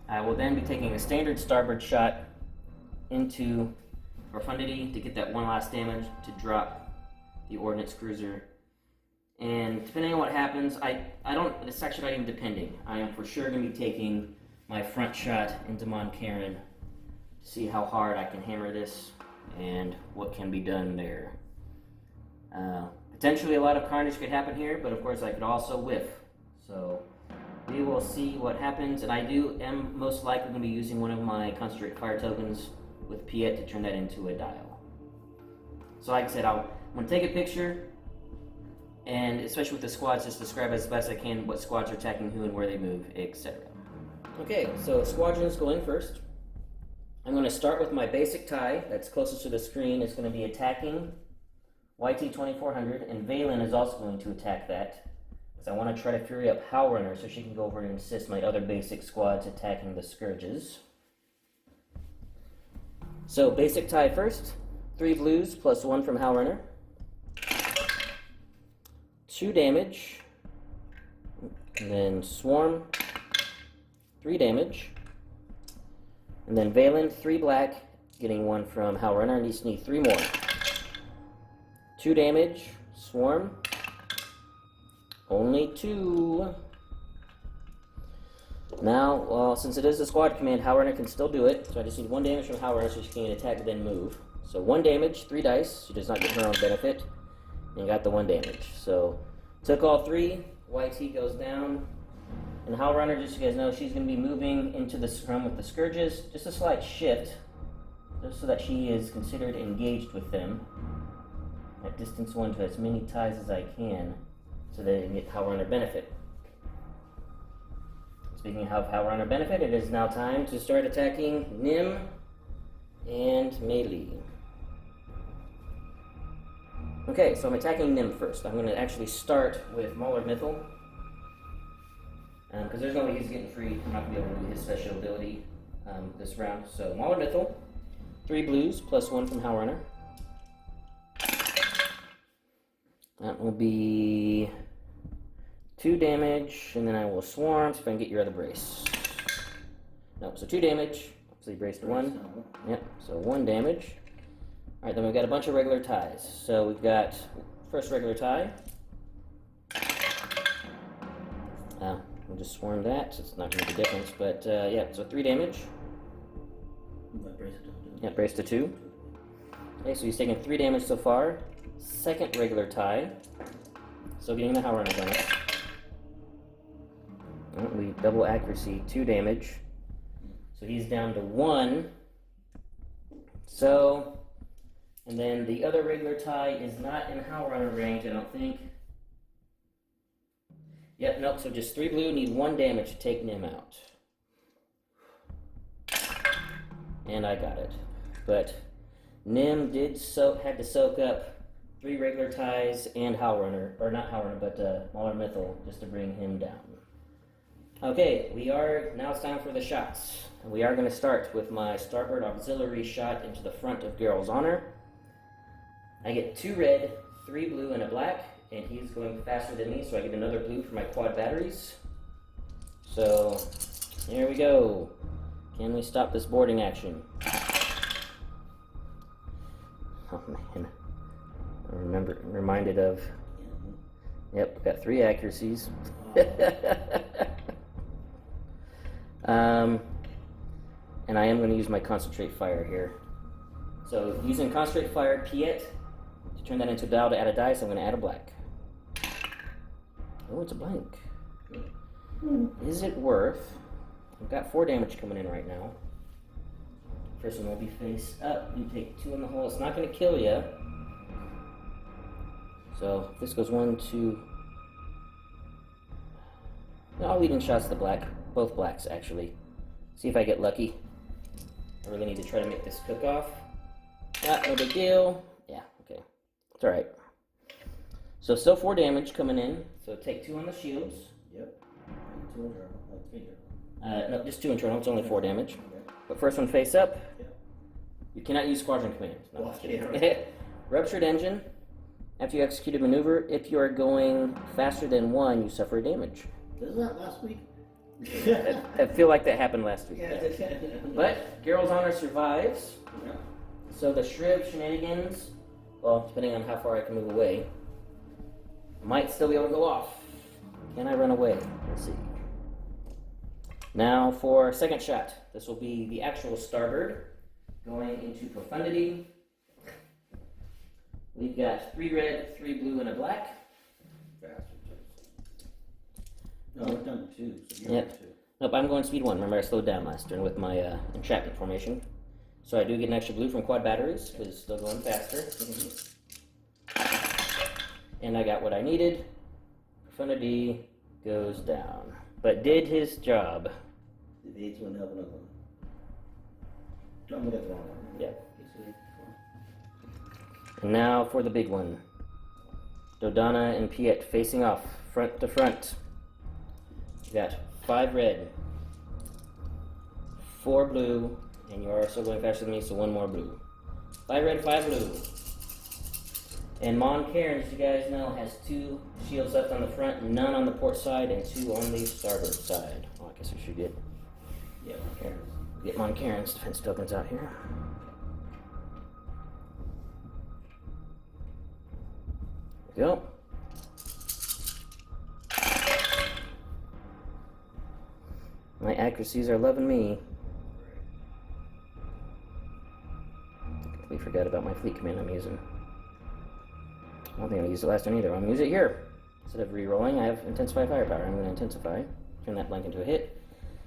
I will then be taking a standard starboard shot into Profundity to get that 1 last damage to drop the Ordnance Cruiser. And depending on what happens, it's actually not even depending. I am for sure going to be taking my front shot into Mon Carin to see how hard I can hammer this and what can be done there. Potentially a lot of carnage could happen here, but of course I could also whiff. So we will see what happens, and I am most likely going to be using one of my concentrate fire tokens with Piett to turn that into a dial. So like I said, I'm going to take a picture, and especially with the squads, just describe as best I can what squads are attacking who and where they move, etc. Okay, so squadrons going first. I'm going to start with my basic TIE that's closest to the screen. It's going to be attacking YT-2400, and Valen is also going to attack that, because I want to try to fury up Howl Runner so she can go over and assist my other basic squads attacking the Scourges. So basic TIE first, 3 blues plus 1 from Howl Runner, 2 damage, and then Swarm, 3 damage, and then Valen, 3 black, getting 1 from Howl Runner, and he just needs 3 more. 2 damage, Swarm, only 2. Now, well, since it is a squad command, Howl Runner can still do it, so I just need 1 damage from Howl Runner so she can attack then move. So 1 damage, 3 dice, she does not get her own benefit, and got the 1 damage. So, took all 3, YT goes down, And Howl Runner, just so you guys know, she's going to be moving into the scrum with the Scourges, just a slight shift, just so that she is considered engaged with them. At distance 1 to as many ties as I can, so that I can get Howl Runner benefit. Speaking of Howl Runner benefit, it is now time to start attacking Nim and Melee. Okay, so I'm attacking Nim first. I'm going to actually start with Mauler Mythal. Because there's no way he's getting free. I'm not going to be able to do his special ability this round. So Mauler Mythal, 3 blues, plus 1 from Howl Runner. That will be 2 damage, and then I will swarm, see if I can get your other brace. No, so 2 damage. So you braced 1. Yep, so 1 damage. Alright, then we've got a bunch of regular ties. So we've got first regular tie. We'll just swarm that, so it's not going to make a difference. But yeah, so 3 damage. Yeah, brace to 2. Okay, so he's taking 3 damage so far. Second regular tie. So getting the Howl Runner bonus. We double accuracy, 2 damage. So he's down to 1. So, and then the other regular tie is not in Howl Runner range, I don't think. Yep, nope, so just 3 blue, need 1 damage to take Nim out. And I got it. But Nim had to soak up 3 regular ties and Howl Runner, or not Howl Runner, but Mauler Mythal, just to bring him down. Okay, now it's time for the shots. And we are going to start with my starboard auxiliary shot into the front of Geralt's Honor. I get 2 red, 3 blue, and a black, and he's going faster than me, so I get another blue for my quad batteries. So, here we go. Can we stop this boarding action? Oh man, I'm reminded of, yep, got 3 accuracies. And I am going to use my Concentrate Fire here. So using Concentrate Fire, Piett, to turn that into a dial to add a dice, I'm going to add a black. Oh, it's a blank. Is it worth? I've got 4 damage coming in right now. First one will be face up. You take 2 in the hole. It's not going to kill you. So if this goes 1, 2. No, I'll lead in shots to the black. Both blacks, actually. See if I get lucky. I really need to try to make this cook off. No big deal. Yeah, okay. It's alright. So still 4 damage coming in. So take 2 on the shields.
Yep. 2 internal. 3 internal.
No, just 2 internal. It's only 4 damage. Okay. But first one face up.
Yep.
You cannot use squadron commands. No,
Well,
just kidding.
yeah, right.
Ruptured engine. After you execute a maneuver, if you are going faster than 1, you suffer damage.
Isn't that last week?
I feel like that happened last week.
Yeah.
But Geralt's Honor survives.
Yeah.
So the Shriv shenanigans, well, depending on how far I can move away, might still be able to go off. Can I run away? Let's see. Now for second shot. This will be the actual starboard going into profundity. We've got 3 red, 3 blue, and a black.
No, we've done 2. So you're
Yep.
on 2.
Nope, I'm going speed 1. Remember, I slowed down last turn with my entrapment formation. So I do get an extra blue from quad batteries, because it's still going faster. And I got what I needed. Profundity goes down. But did his job.
Did the 8th one help another one? I'm looking at the wrong one.
Yep. And now for the big one. Dodonna and Piett facing off, front to front. You got 5 red, 4 blue, and you are also going faster than me, so 1 more blue. 5 red, 5 blue. And Mon Cairn, as you guys know, has 2 shields left on the front, none on the port side, and 2 on the starboard side. Oh, I guess we should get Mon Cairn's defense tokens out here. There we go. My accuracies are loving me. We forgot about my fleet command I'm using. I don't think I used it last turn either. I'm going to use it here. Instead of re-rolling, I have Intensify Firepower. I'm going to Intensify. turn that blank into a hit.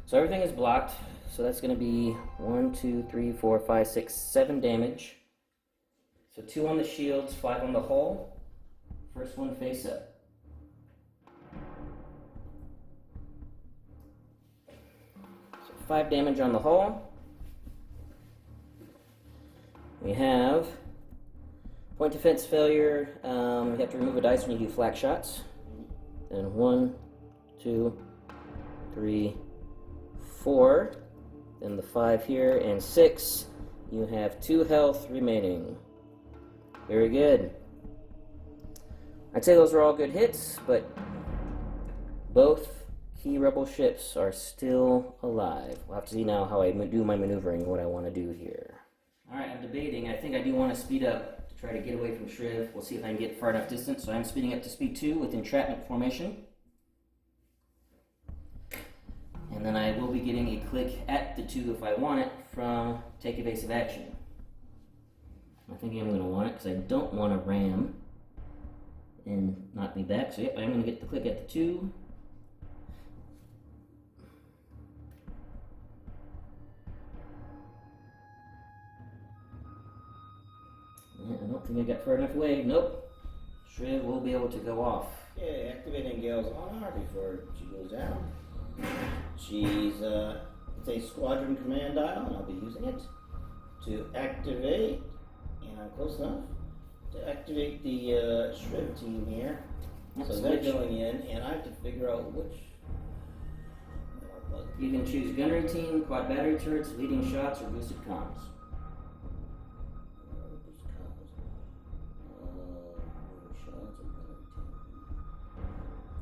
So everything is blocked. So that's going to be 1, 2, 3, 4, 5, 6, 7 damage. So 2 on the shields, 5 on the hull. First one face up. So 5 damage on the hull. We have point defense failure. You have to remove a dice when you do flak shots. Then 1, 2, 3, 4. Then the 5 here, and 6. You have 2 health remaining. Very good. I'd say those are all good hits, but both key rebel ships are still alive. We'll have to see now how I do my maneuvering, what I want to do here. Alright, I'm debating. I think I do want to speed up to try to get away from Shriv. We'll see if I can get far enough distance. So I'm speeding up to speed 2 with entrapment formation. And then I will be getting a click at the 2 if I want it from take evasive action. I'm thinking I'm going to want it because I don't want to ram and knock me back. So yep, I'm going to get the click at the 2. Yeah, I don't think I got far enough away. Nope. Shriv will be able to go off.
Yeah, activating Gale's honor before she goes down. She's it's a squadron command dial, and I'll be using it to activate. And I'm close enough to activate the Shriv team here. So they're going in, and I have to figure out which.
You can choose gunnery team, quad battery turrets, leading shots, or boosted comms.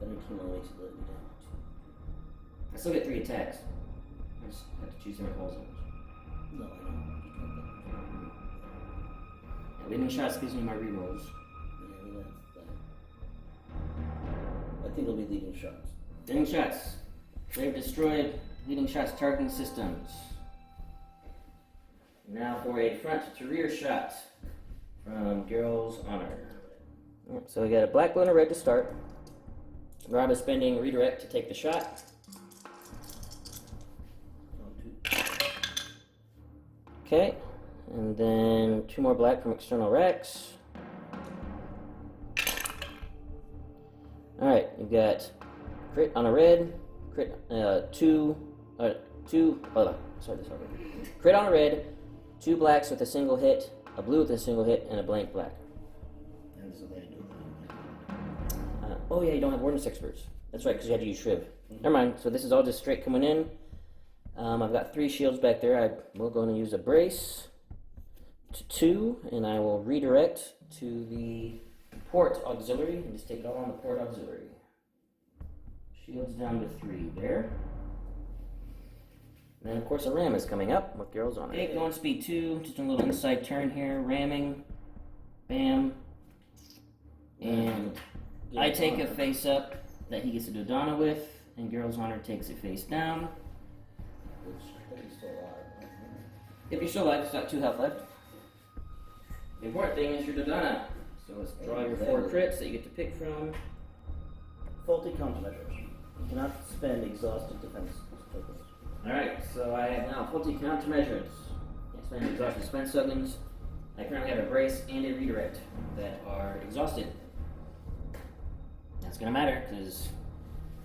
Gunnery team only makes it let me down.
I still get 3 attacks. I just have to choose different rolls.
No, I don't.
Leading shots gives me my rerolls.
Yeah, that's that. I think it'll be leading shots.
Leading shots. They've destroyed leading shots targeting systems. Now for a front to rear shot from Geralt's Honor. So we got a black, blue, and a red to start. Rob is spending redirect to take the shot. Okay, and then 2 more black from external Rex. Alright, you've got crit on a red, crit, crit on a red, 2 blacks with a single hit, a blue with a single hit, and a blank black.
And so they do
Oh yeah, you don't have Warden's Experts. That's right, because you had to use Shriv. Never mind, so this is all just straight coming in. I've got 3 shields back there. I will go and use a brace to 2, and I will redirect to the port auxiliary, and just take it all on the port auxiliary. Shields down to 3 there. And then of course a ram is coming up with Geralt's Honor. Okay, going speed 2, just a little inside turn here, ramming, bam, and I take a face up that he gets a Dodonna with, and Geralt's Honor takes it face down.
Which I think he's still alive.
If you're still alive, it's got 2 health left. The important thing is your Dodonna. So let's draw your 4 crits that you get to pick from.
Faulty countermeasures. You cannot spend exhausted defense tokens.
Alright, so I have now faulty countermeasures. Can't spend exhausted defense tokens. I currently have a brace and a redirect that are exhausted. That's gonna matter, because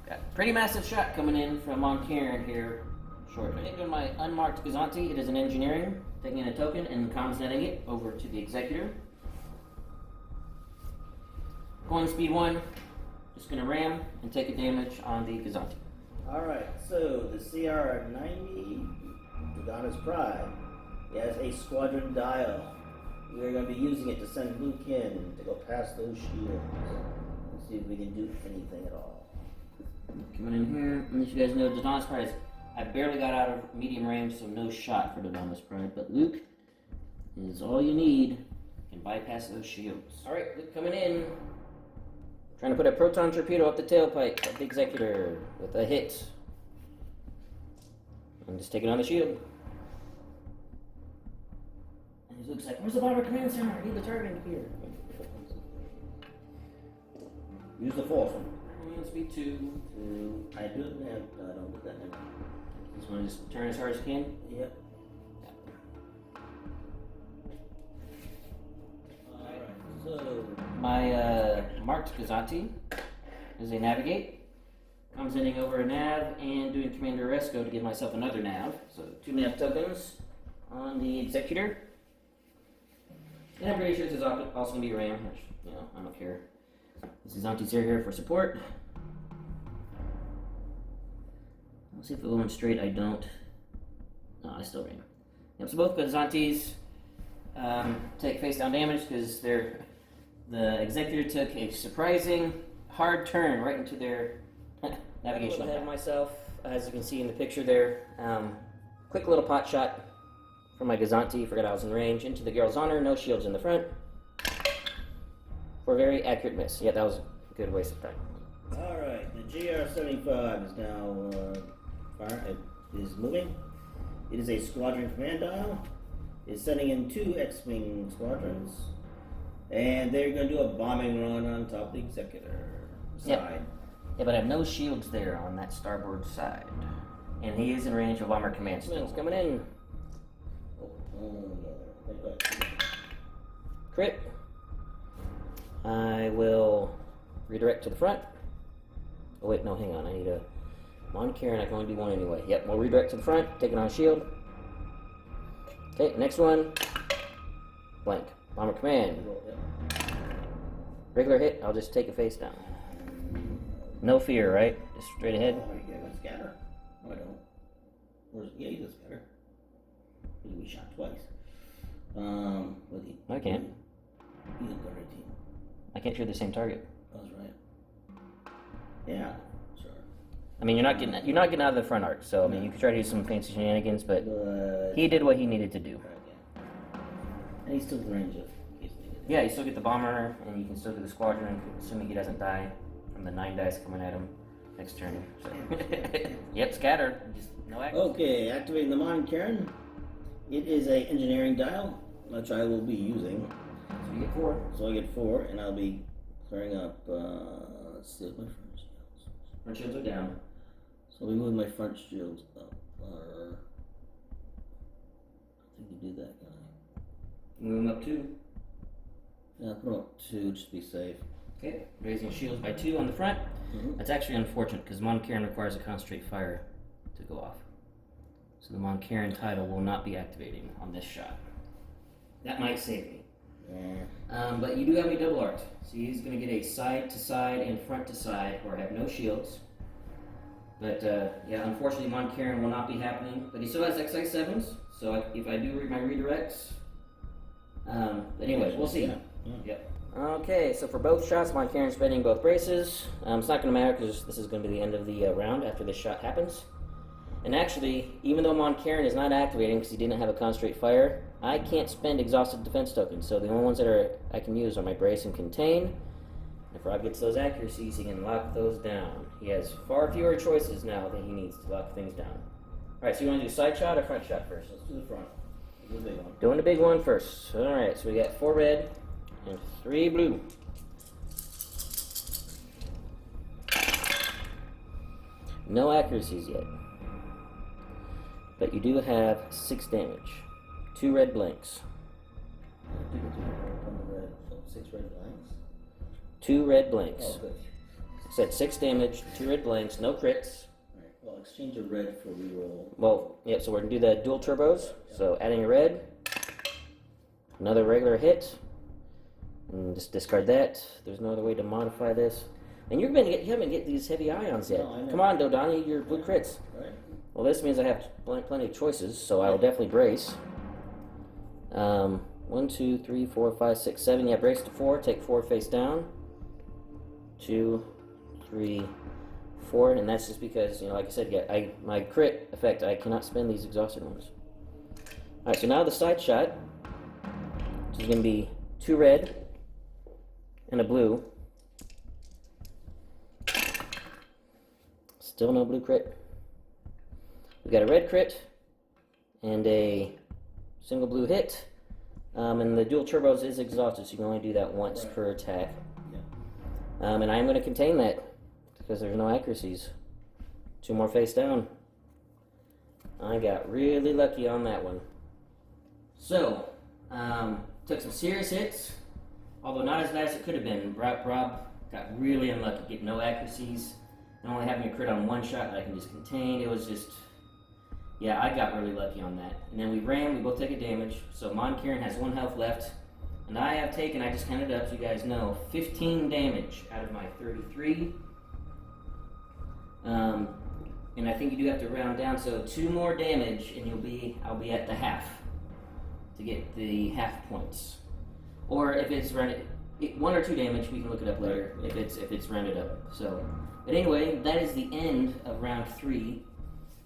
got a pretty massive shot coming in from Monkaren here shortly. Taking my unmarked Gazanti, it is an engineering, taking in a token and comms netting it over to the Executor. Going speed 1, just gonna ram and take a damage on the Gazanti.
Alright, so the CR-90, Dodonna's Pride, has a squadron dial. We're going to be using it to send Luke in to go past those shields and see if we can do anything at all.
Coming in here, and as you guys know, Dodonna's Pride, I barely got out of medium range, so no shot for Dodonna's Pride, but Luke is all you need and bypass those shields. Alright, Luke coming in. Trying to put a proton torpedo up the tailpipe of the Executor with a hit. I'm just taking on the shield. And Luke's like, where's the bomber command center? I need the target here.
Use the force one.
Speed 2.
I do have, don't put that in.
Just want to just turn as hard as you can?
Yep. Alright, so.
My marked Gazanti is a navigate. I'm sending over a nav and doing Commander Resco to give myself another nav. So 2 nav tokens on the Executor. And I'm pretty sure this is also going to be a ram, which, you know, I don't care. This is Gazanti's here for support. Let's see if the one straight I don't. No, I still ram. Yep, so both Gazantis take face down damage because the Executor took a surprising hard turn right into their navigation. I have myself, as you can see in the picture there, quick little pot shot from my Gazanti, forgot I was in range, into the Girl's Honor, no shields in the front, for a very accurate miss. Yeah, that was a good waste of time.
Alright, the GR-75 is now, is moving. It is a squadron command dial. It's sending in 2 X-Wing squadrons. And they're going to do a bombing run on top of the Executor side.
Yep. Yeah, but I have no shields there on that starboard side. And he is in range of Bomber Command still. He's coming in. Crit. I will redirect to the front. Oh wait, no, hang on. I need a Mon Cairn. I can only do one anyway. Yep, we'll redirect to the front, taking on a shield. Okay, next one. Blank. Bomber Command. Regular hit, I'll just take a face down. No fear, right? Just straight ahead.
Oh, you got a scatter. No, I don't. Yeah, you got a scatter. We shot twice.
I can't.
You didn't go right team.
I can't shoot the same target.
That was right. Yeah, sure.
I mean, you're not getting out of the front arc, so I mean, you could try to do some fancy shenanigans, but he did what he needed to do.
Right, yeah. And he's still in range of.
Yeah, you still get the bomber, and you can still get the squadron, assuming he doesn't die from the 9 dice coming at him next turn. So. Yep, scatter. Just no action.
Okay, activating the Mon Cairn. It is a engineering dial, which I will be using.
So you get 4.
So I get 4, and I'll be clearing up. Let's see what my front shields.
Front shields are down.
So I'll be moving my front shields up. I think you do that, guy.
Move him up 2.
Yeah, put him up 2 just to be safe.
Okay, raising shields by 2 on the front. That's actually unfortunate because Mon Cairn requires a concentrate fire to go off. So the Mon Cairn title will not be activating on this shot. That might save me.
Yeah.
But you do have me double arced. So he's going to get a side to side and front to side where I have no shields. But yeah, unfortunately Mon Cairn will not be happening. But he still has XI7s, so if I do read my redirects. But anyways, we'll see.
Yeah.
Yep. Okay, so for both shots, Mon Cairn's spending both braces. It's not going to matter because this is going to be the end of the round after this shot happens. And actually, even though Mon Cairn is not activating because he didn't have a concentrate fire, I can't spend exhausted defense tokens. So the only ones that I can use are my brace and contain. And if Rob gets those accuracies, he can lock those down. He has far fewer choices now than he needs to lock things down. Alright, so you want to do side shot or front shot first?
Let's do the front. Do the big one.
Doing the big one first. Alright, so we got 4 red and 3 blue. No accuracies yet. But you do have 6 damage. 2 red blanks.
6 red blanks?
2 red blanks.
Oh, good.
Said 6 damage, 2 red blanks, no crits.
Alright, well, exchange a red for reroll.
Well, yep, so we're going to do the dual turbos. So adding a red. Another regular hit. And just discard that. There's no other way to modify this. And you haven't get these heavy ions yet.
No, I know.
Come on, Dodonna, your blue crits.
Right.
Well, this means I have plenty of choices, so I will definitely brace. 1, 2, 3, 4, 5, 6, 7. Yeah, brace to 4. Take 4 face down. 2, 3, 4. And that's just because, you know, like I said, yeah, my crit effect, I cannot spend these exhausted ones. Alright, so now the side shot, which is going to be 2 red and a blue. Still no blue crit. We got a red crit and a single blue hit. And the dual turbos is exhausted, so you can only do that once per attack.
Yeah.
And I'm going to contain that because there's no accuracies. 2 more face down. I got really lucky on that one. So, took some serious hits, although not as bad as it could have been. Rob got really unlucky, getting no accuracies, and only having a crit on 1 shot that I can just contain. It was just, yeah, I got really lucky on that. And then we ran, we both take a damage, so Mon Cairn has 1 health left, and I have taken, I just counted up so you guys know, 15 damage out of my 33. And I think you do have to round down, so 2 more damage and I'll be at the half to get the half points. Or if it's rounded, 1 or 2 damage, we can look it up later if it's rounded up. So, but anyway, that is the end of round 3.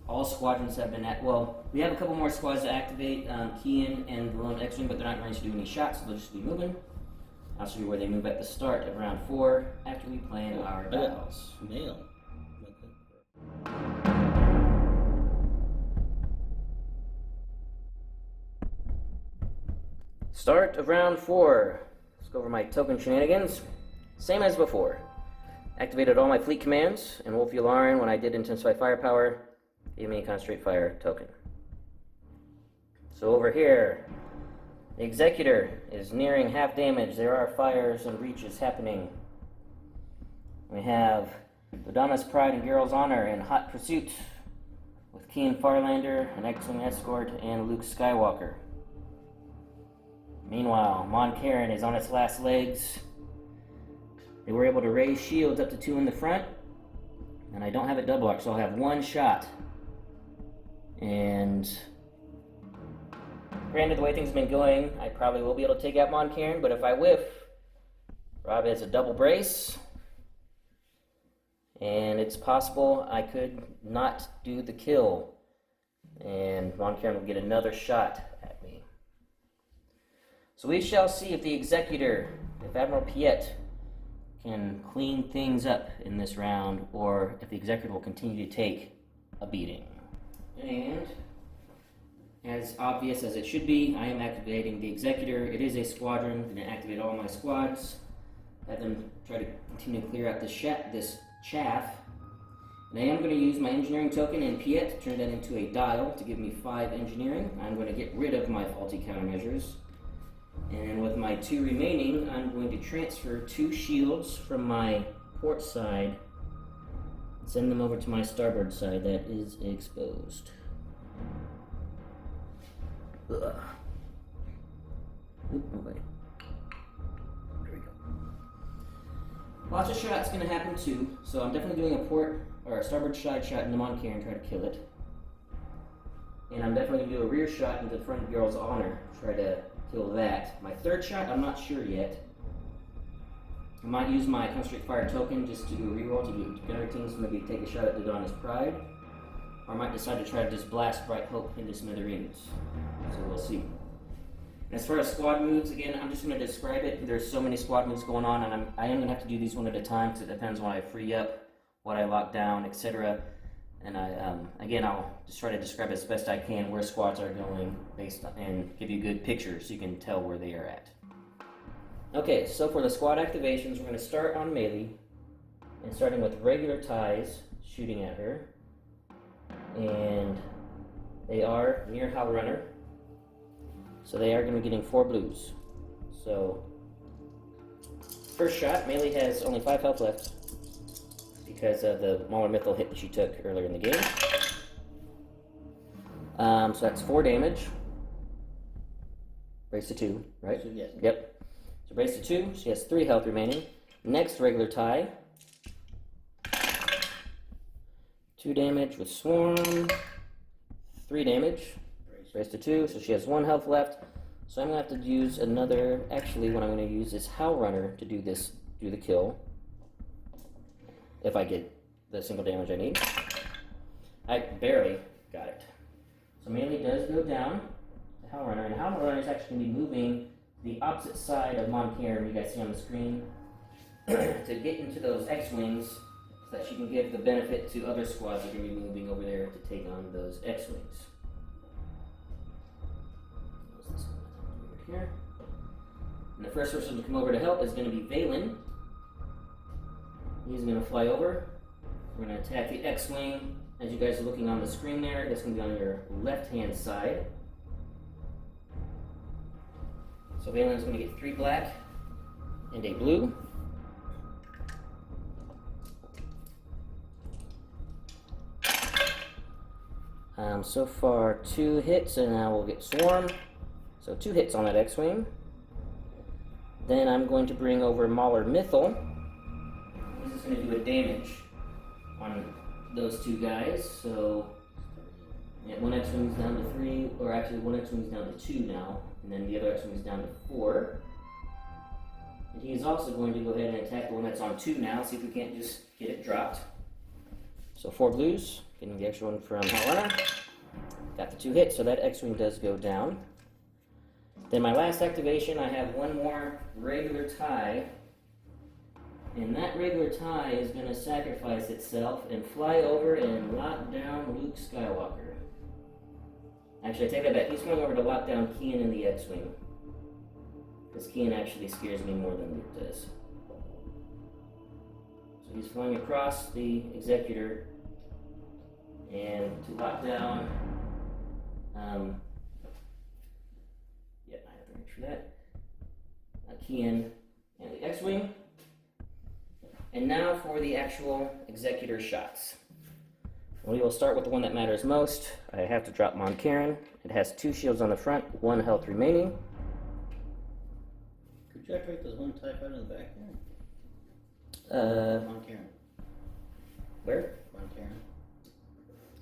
All squadrons have been well, we have a couple more squads to activate, Kian and the lone X-Wing, but they're not going to do any shots, so they'll just be moving. I'll show you where they move at the start of round 4 after we plan our dials.
Nail.
Start of round 4. Let's go over my token shenanigans. Same as before. Activated all my fleet commands, and Wolf Yularen, when I did intensify firepower, gave me a concentrate fire token. So over here, the Executor is nearing half damage. There are fires and breaches happening. We have Dodonna's Pride and Geralt's Honor in hot pursuit with Keen Farlander, an X-Wing escort, and Luke Skywalker. Meanwhile, Mon Cairn is on its last legs. They were able to raise shields up to 2 in the front, and I don't have it double arc, so I'll have 1 shot. And granted, the way things have been going, I probably will be able to take out Mon Cairn, but if I whiff, Rob has a double brace, and it's possible I could not do the kill, and Mon Cairn will get another shot at me. So we shall see if the Executor, if Admiral Piett, can clean things up in this round, or if the Executor will continue to take a beating. And as obvious as it should be, I am activating the Executor. It is a squadron. I'm going to activate all my squads. Have them try to continue to clear out this chaff. And I am going to use my engineering token in Piett to turn that into a dial to give me 5 engineering. I'm going to get rid of my faulty countermeasures. And with my 2 remaining, I'm going to transfer 2 shields from my port side, send them over to my starboard side that is exposed. Ugh. Oop, okay. There we go. Lots of shots going to happen too, so I'm definitely doing a port or a starboard side shot into Mon Cairn and try to kill it. And I'm definitely going to do a rear shot into the front of Geralt's Honor, try to kill that. My 3rd shot, I'm not sure yet. I might use my concentrate fire token just to do a reroll to do gunner teams, maybe take a shot at Dodonna's Pride. Or I might decide to try to just blast Bright Hope into smithereens. So we'll see. As far as squad moves, again, I'm just going to describe it. There's so many squad moves going on, and I am going to have to do these one at a time because it depends when I free up, what I lock down, etc. And again, I'll just try to describe as best I can where squads are going based on, and give you good pictures so you can tell where they are at. Okay, so for the squad activations, we're going to start on melee, and starting with regular ties, shooting at her. And they are near Howl Runner, so they are going to be getting 4 blues. So, first shot, melee has only 5 health left because of the Mauler Mythal hit that she took earlier in the game. So that's 4 damage. Brace to 2, right?
Yes.
Yep. So brace to 2, she has 3 health remaining. Next regular tie. 2 damage with Swarm. 3 damage. Brace to 2, so she has 1 health left. So I'm going to have to use another, actually what I'm going to use is Howl Runner to do the kill. If I get the single damage I need. I barely got it. So melee does go down to Howl Runner, and Howl Runner is actually going to be moving the opposite side of Mon Cairn, you guys see on the screen, to get into those X-Wings so that she can give the benefit to other squads that are going to be moving over there to take on those X-Wings. Here. And the first person to come over to help is going to be Valen. He's going to fly over, We're going to attack the X-Wing. As you guys are looking on the screen there, that's going to be on your left-hand side. So Valen's going to get 3 black and a blue. So far 2 hits, and now we'll get Swarm. So 2 hits on that X-Wing. Then I'm going to bring over Mauler Mythal. This is going to do a damage on those 2 guys. So yeah, one X-Wing's down to 3, or actually one X-Wing's down to 2 now, and then the other X-Wing's down to 4. And he is also going to go ahead and attack the one that's on 2 now, see if we can't just get it dropped. So 4 blues, getting the extra one from Dodonna. Got the 2 hits, so that X-Wing does go down. Then my last activation, I have one more regular tie. And that regular tie is going to sacrifice itself and fly over and lock down Luke Skywalker. Actually, I take that back. He's going over to lock down Kian in the X-Wing. Because Kian actually scares me more than Luke does. So he's flying across the Executor and to lock down. Yeah, I have to reach for that. Kian and the X-Wing. And now for the actual Executor shots. We will start with the one that matters most. I have to drop Mon Carin. It has 2 shields on the front, 1 health remaining.
Could you activate this one TIE fighter in the back there? Mon Carin.
Where?
Mon Carin.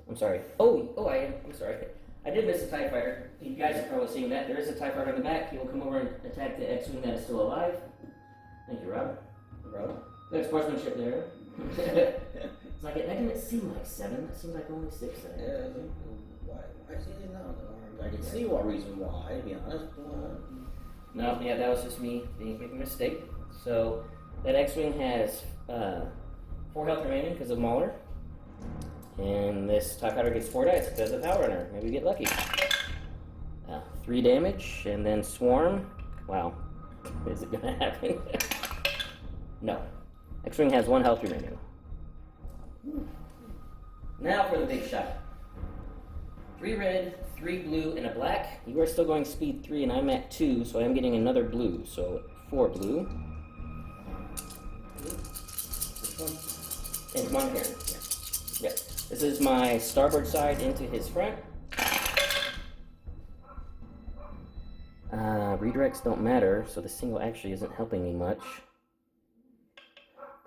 I'm sorry. I'm sorry. I did miss a TIE fighter. You guys are probably seeing that. There is a TIE fighter in the back. He will come over and attack the X-Wing that is still alive. Thank you, Rob.
Rob?
Good sportsmanship there. It's like, that didn't seem like 7. That seemed like only 6 there.
Yeah, why is he not? I can see one reason why, to be honest.
No, yeah, that was just me making a mistake. So, that X-Wing has 4 health remaining because of Mauler. And this TIE fighter gets 4 dice because of Power Runner. Maybe we get lucky. 3 damage, and then Swarm. Wow. Is it going to happen? No. X-Wing has 1 health remaining. Now for the big shot. 3 red, 3 blue, and a black. You are still going speed 3, and I'm at 2, so I am getting another blue. So 4 blue. Which one? And Mon Carin. Yeah. This is my starboard side into his front. Redirects don't matter, so the single actually isn't helping me much.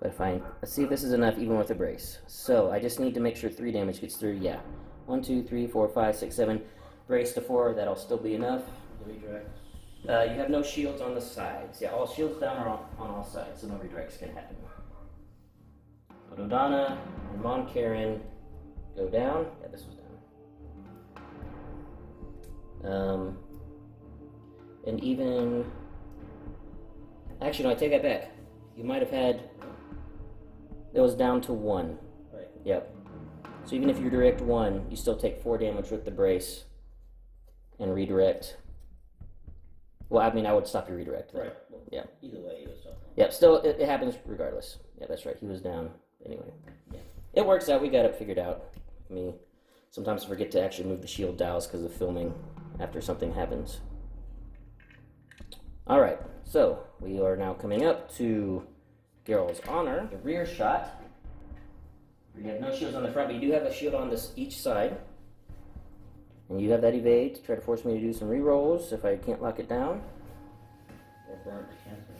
But let's see if this is enough even with a brace. So I just need to make sure 3 damage gets through. Yeah. 1, 2, 3, 4, 5, 6, 7. Brace to 4, that'll still be enough. You have no shields on the sides. Yeah, all shields down are on all sides, so no redirects can happen. So Dodonna and Mon Carin go down. Yeah, this was down. And even... Actually, no, I take that back. You might have had... It was down to 1.
Right.
Yep. So even if you direct 1, you still take 4 damage with the brace and redirect. Well, I mean, I would stop your redirect.
Right. Well,
yeah.
Either way, it was something.
Yep, still, it happens regardless. Yeah, that's right. He was down anyway. Yeah. It works out. We got it figured out. Me, sometimes I forget to actually move the shield dials because of filming after something happens. All right, so we are now coming up to Geralt's Honor, the rear shot. You have no shields on the front, but you do have a shield on each side. And you have that evade to try to force me to do some rerolls if I can't lock it down.
Or burn to cancel.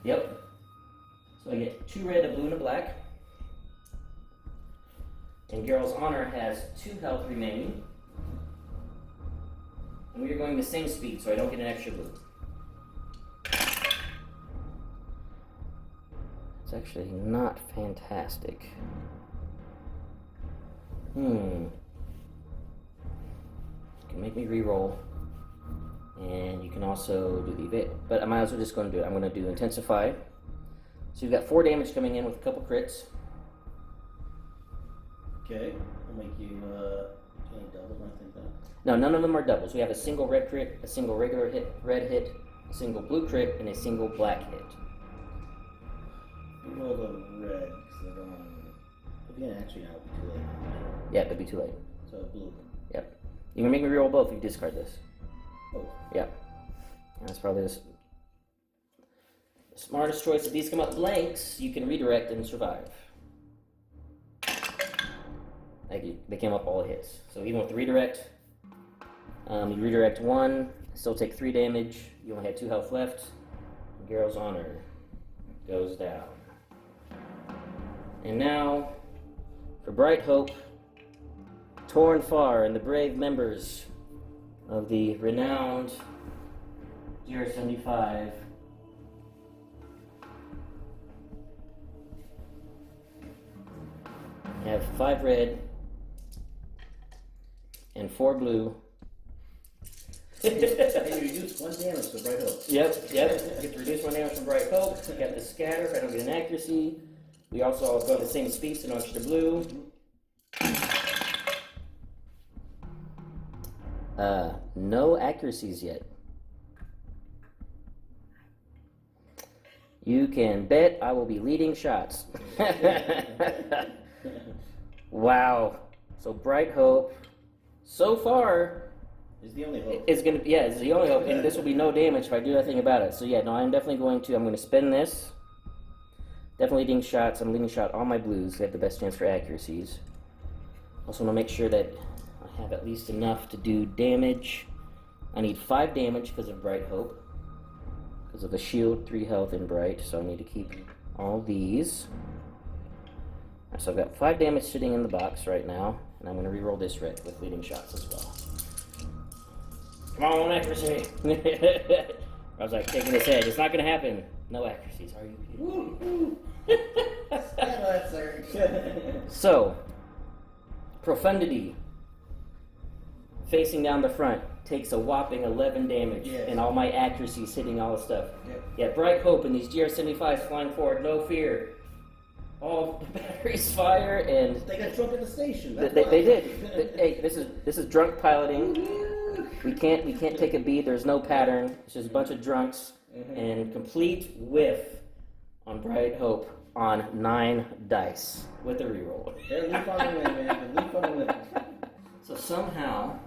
Yep. So I get 2 red, a blue, and a black. And Geralt's Honor has 2 health remaining. And we are going the same speed, so I don't get an extra blue. It's actually not fantastic. You can make me re-roll. And you can also do the evade. But I might as well just go and do it. I'm going to do Intensify. So you've got 4 damage coming in with a couple crits.
Okay. I'll make you any doubles, I think that.
No, none of them are doubles. We have a single red crit, a single regular hit, red hit, a single blue crit, and a single black hit.
Roll the red, because I don't want to... Yeah, actually, now it'd be too late.
Yeah, it'd be too late.
So blue.
Yep. You can make me reroll both if you discard this.
Oh.
Yep. That's probably the smartest choice. If these come up blanks, you can redirect and survive. Thank you. They came up all hits. So even with the redirect, you redirect 1, still take 3 damage. You only have 2 health left. Geralt's honor goes down. And now, for Bright Hope, torn far, and the brave members of the renowned GR75 have 5 red and 4 blue.
And you reduce 1 damage for Bright Hope.
Yep. Get to reduce 1 damage from Bright Hope. We got the scatter if I don't get an accuracy. We also go at the same speed, so no extra blue. No accuracies yet. You can bet I will be leading shots. Wow. So Bright Hope, so far,
Is the only hope.
it's gonna be, yeah, it's the only hope, and this will be no damage if I do nothing about it. So yeah, no, I'm definitely going to spend this. Definitely leading shots. I'm leading shot all my blues. They have the best chance for accuracies. Also want to make sure that I have at least enough to do damage. I need 5 damage because of Bright Hope. Because of the shield, 3 health, and Bright. So I need to keep all these. Right, so I've got 5 damage sitting in the box right now. And I'm going to reroll this red with leading shots as well. Come on, accuracy! I was like taking his head. It's not going to happen. No accuracies. Are you kidding? So, Profundity, facing down the front, takes a whopping 11 damage, and all my accuracies hitting all the stuff. Yeah, Bright Hope and these GR75s flying forward, no fear. All the batteries fire, and
They got drunk at the station.
they did. Hey, this is drunk piloting. We can't take a beat. There's no pattern. It's just a bunch of drunks, and complete whiff on Bright Hope on 9 dice with a reroll.
They're leap on the win, man. They're leap on the win.
So somehow,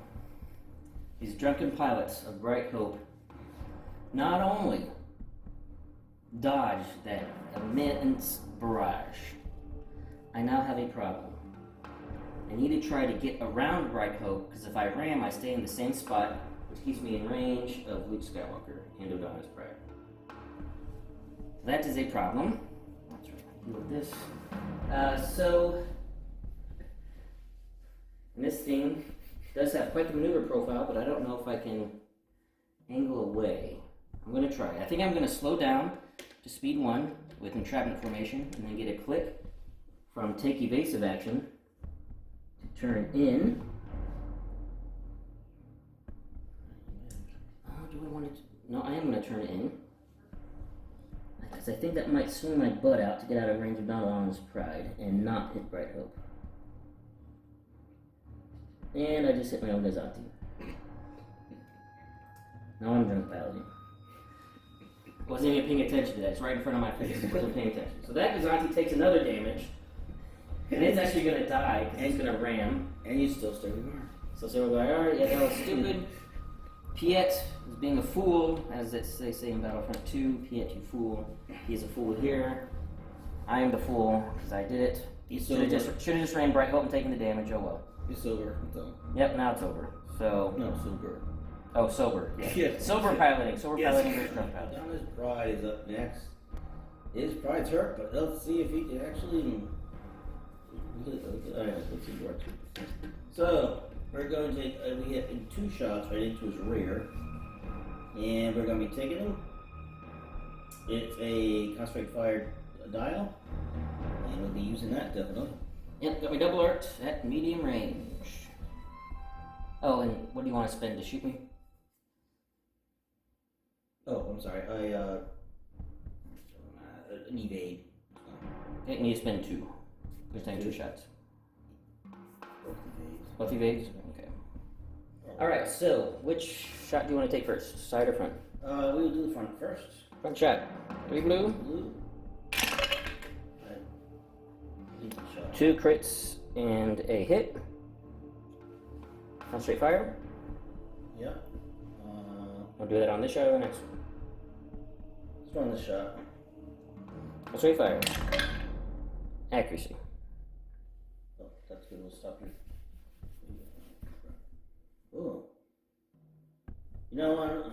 these drunken pilots of Bright Hope not only dodge that immense barrage, I now have a problem. I need to try to get around Bright Hope, because if I ram, I stay in the same spot, which keeps me in range of Luke Skywalker and Dodonna's pride. That is a problem. Let's try to deal with this. And this thing does have quite the maneuver profile, but I don't know if I can angle away. I'm going to try. I think I'm going to slow down to speed 1 with entrapment formation, and then get a click from take evasive action to turn in. Oh, do I want to? No, I am going to turn in. Because I think that might swing my butt out to get out of range of Dodonna's pride and not hit Bright Hope. And I just hit my own Gazanti. Now I'm drunk piloting. Wasn't even paying attention to that. It's right in front of my face. Wasn't paying attention. So that Gazanti takes another damage. And it's actually going to die because he's going to ram.
And you still stay with her.
So say, alright, yeah, that was stupid. Piett is being a fool, as they say in Battlefront 2. Piett, you fool. He's a fool here. I am the fool because I did it. Should have just ran Bright Hope and taken the damage. Oh well.
You're sober.
Yep, now it's over. So
No, sober.
oh, sober. Yeah.
Yeah.
Sober piloting. Sober piloting versus drunk piloting.
Donna's pride is up next. His pride's hurt, but let's see if he can actually. Alright, let's see where to. So we're going to take. We hit in 2 shots right into his rear, and we're going to be taking him. It's a concentrate fire dial, and we'll be using that definitely.
Yep, got me double arced at medium range. Oh, and what do you want to spend to shoot me?
Oh, I'm sorry. An evade.
Okay, you need to spend 2. Just take 2 shots.
Both evades.
Both evades? Okay. Alright, so which shot do you want to take first? Side or front?
We'll do the front first.
Front shot. 3 blue.
Blue.
2 crits and a hit. Concentrate fire.
Yeah.
I'll do that on this shot or the next one.
Let's run this shot.
Concentrate fire. Accuracy.
Oh, that's good. We'll stop you. Oh. You know,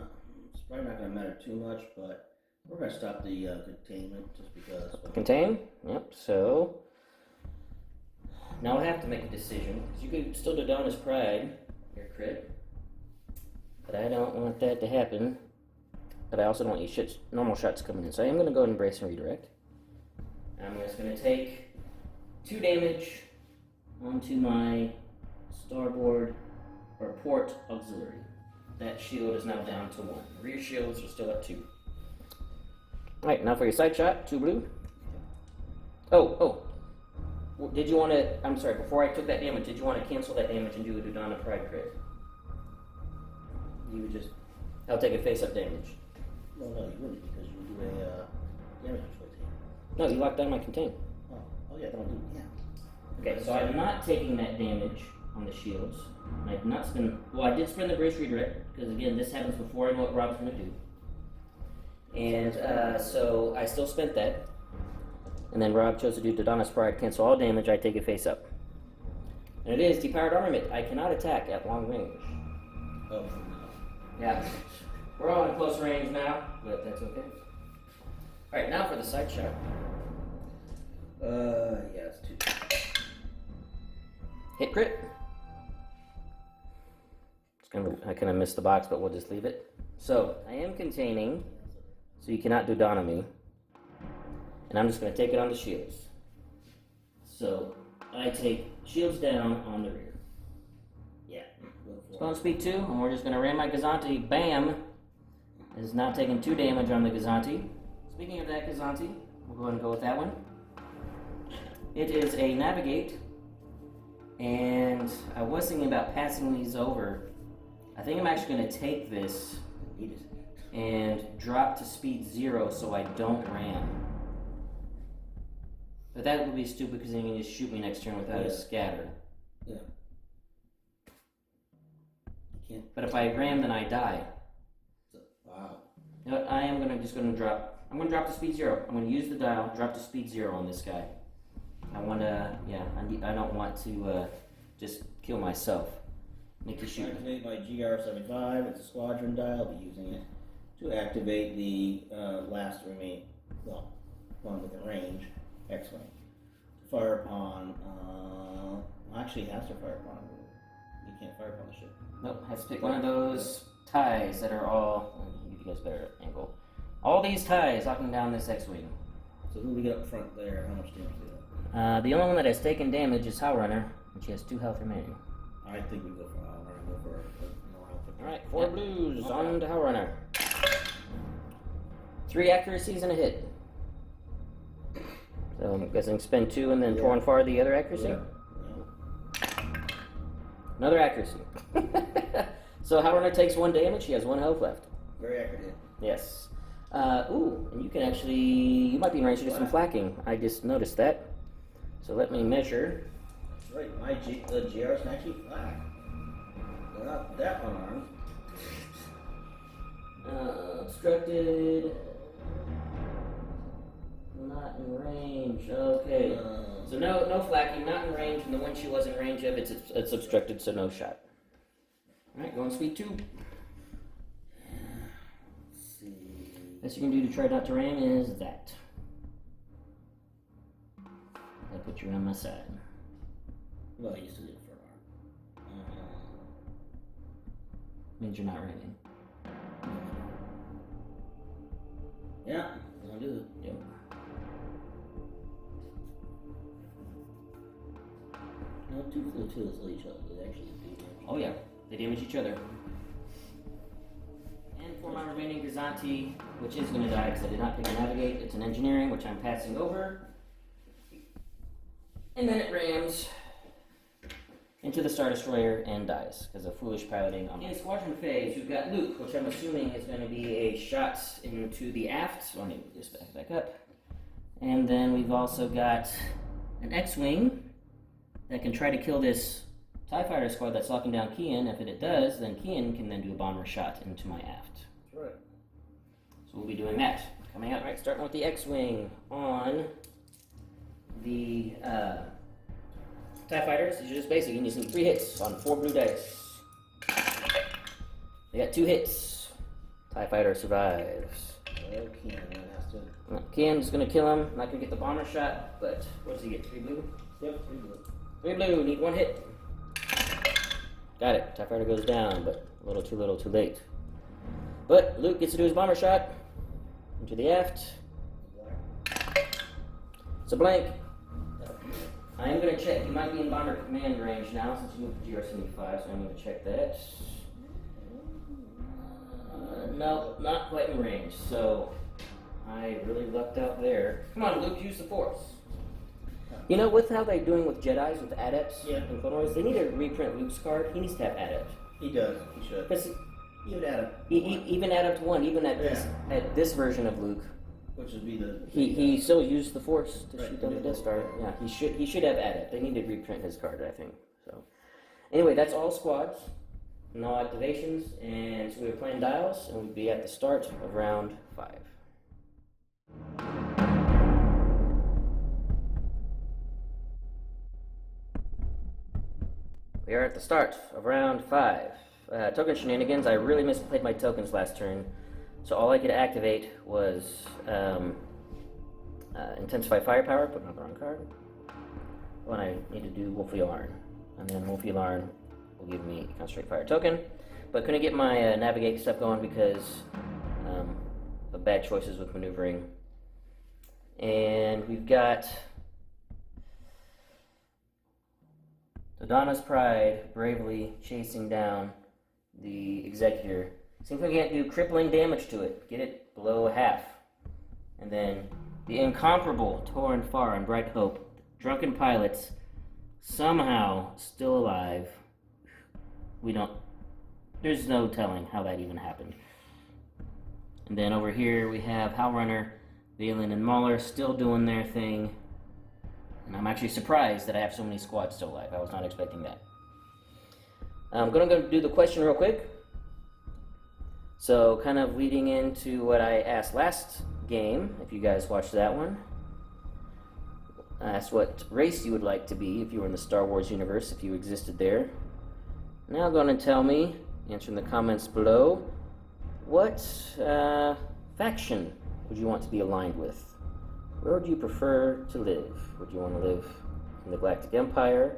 it's probably not going to matter too much, but we're going to stop the containment just because.
Contain? Yep, so. Now I have to make a decision. Because you could still Dodonna's Pride, your crit. But I don't want that to happen. But I also don't want you normal shots coming in. So I am going to go ahead and brace and redirect. I'm just going to take 2 damage onto my starboard or port auxiliary. That shield is now down to 1. Rear shields are still at 2. Alright, now for your side shot, 2 blue. Oh. Did you want to, I'm sorry, before I took that damage, did you want to cancel that damage and do a Dodonna Pride crit?
You would just.
I'll take a face-up damage.
No, you wouldn't because you would do a damage rotation.
No, you locked down my contain.
Oh yeah, don't do. Yeah.
Okay, so I'm not taking that damage on the shields. I did not spend. Well, I did spend the brace redirect because again, this happens before I know what Rob's going to do. And so I still spent that. And then Rob chose to do Dodonna's Pride, cancel all damage. I take it face up. And it is depowered armament. I cannot attack at long range.
Oh.
Yeah. We're all in close range now, but that's okay. Alright, now for the side shot.
Yeah, it's 2.
Hit crit. I kind of missed the box, but we'll just leave it. So, I am containing, so you cannot Dodonna me. And I'm just going to take it on the shields. So, I take shields down on the rear. Yeah. Let's go on speed 2, and we're just going to ram my Gazanti. Bam! It is now taking 2 damage on the Gazanti. Speaking of that Gazanti, we'll go ahead and go with that one. It is a Navigate, and I was thinking about passing these over. I think I'm actually going to take this and drop to speed 0 so I don't ram. But that would be stupid because then you can just shoot me next turn without a scatter.
Yeah. You can't.
But if I ram, then I die.
Wow.
You know what, I'm going to drop. I'm going to drop to speed 0. I'm going to use the dial, drop to speed 0 on this guy. I want to, I don't want to just kill myself. Make you shoot.
Activate my GR75. It's a squadron dial. I'll be using it to activate the last remaining, one within range, X-Wing. To fire upon, actually it has to fire upon, you can't fire upon the ship.
Nope, has to pick one of those ties that are all, I'll give you guys a better angle. All these ties locking down this X-Wing.
So who do we get up front there? How much damage do they
The only one that has taken damage is Howl Runner, and she has 2 health remaining.
I think we go for Howl Runner. Go for no health.
Alright, 4 blues, on to Howl Runner. 3 accuracies and a hit. So I'm guessing spend 2 and then pour and fire the other accuracy?
Yeah.
Another accuracy. So Howl Runner takes 1 damage, she has 1 health left.
Very accurate.
Yes. And you can actually, you might be in range to do some flacking. I just noticed that. So let me measure.
That's right, the GRs can actually flack. They're not that unarmed.
Obstructed. Not in range. Okay. So no flacking, not in range, and the one she was in range of, it's obstructed, so no shot. Alright, going speed 2. Best you can do to try not to ram is that. I'll put you on my side.
Well, I used to do it for an arm.
Means you're not ramming.
Yeah, I'll do it.
Yep.
No, 2 flotillas each other. They actually do damage.
Oh yeah, they damage each other. And for my remaining Gazanti, which is going to die because I did not pick a Navigate, it's an Engineering, which I'm passing over. And then it rams into the Star Destroyer and dies because of foolish piloting. In Squadron Phase, we've got Luke, which I'm assuming is going to be a shot into the aft. So let me move this back up. And then we've also got an X-Wing, that can try to kill this TIE fighter squad that's locking down Kian. If it does, then Kian can then do a bomber shot into my aft.
That's right.
So we'll be doing that. Coming out, right, starting with the X-Wing on the TIE fighters. These are just basic. You just need 3 hits on 4 blue dice. They got 2 hits. TIE fighter survives. Kian's gonna kill him. Not gonna get the bomber shot, but what does he get? 3 blue?
Yep, 3 blue.
3 blue, need 1 hit. Got it. TIE fighter goes down, but a little, too late. But Luke gets to do his bomber shot into the aft. It's a blank. I am going to check. He might be in bomber command range now since you moved to GR75, so I'm going to check that. No, not quite in range, so I really lucked out there. Come on, Luke, use the Force. You know, with how they're doing with Jedis, with Adepts and Clone Wars, they need to reprint Luke's card. He needs to have Adept.
He does. He should. Even Adept.
Even Adept 1, even at this version of Luke.
Which would be the...
He still used the Force to shoot down the Death Star. Yeah, he should have Adept. They need to reprint his card, I think. So, anyway, that's all squads. No activations, and so we were playing dials, and we'd be at the start of round 5. We are at the start of round 5. Token shenanigans. I really misplayed my tokens last turn, so all I could activate was intensify firepower, put on the wrong card. When I need to do Wolfie Alarm, and then Wolfie Alarm will give me a concentrate fire token, but couldn't get my navigate stuff going because of bad choices with maneuvering. And we've got Dodonna's Pride bravely chasing down the Executor. Seems like we can't do crippling damage to it. Get it below half. And then the incomparable Torn Far and Bright Hope, drunken pilots, somehow still alive. There's no telling how that even happened. And then over here we have Howlrunner, Valen, and Mauler still doing their thing. And I'm actually surprised that I have so many squads still alive. I was not expecting that. I'm going to go do the question real quick. So, kind of leading into what I asked last game, if you guys watched that one. I asked what race you would like to be if you were in the Star Wars universe, if you existed there. Now going to tell me, answer in the comments below, what faction would you want to be aligned with? Where would you prefer to live? Would you want to live in the Galactic Empire?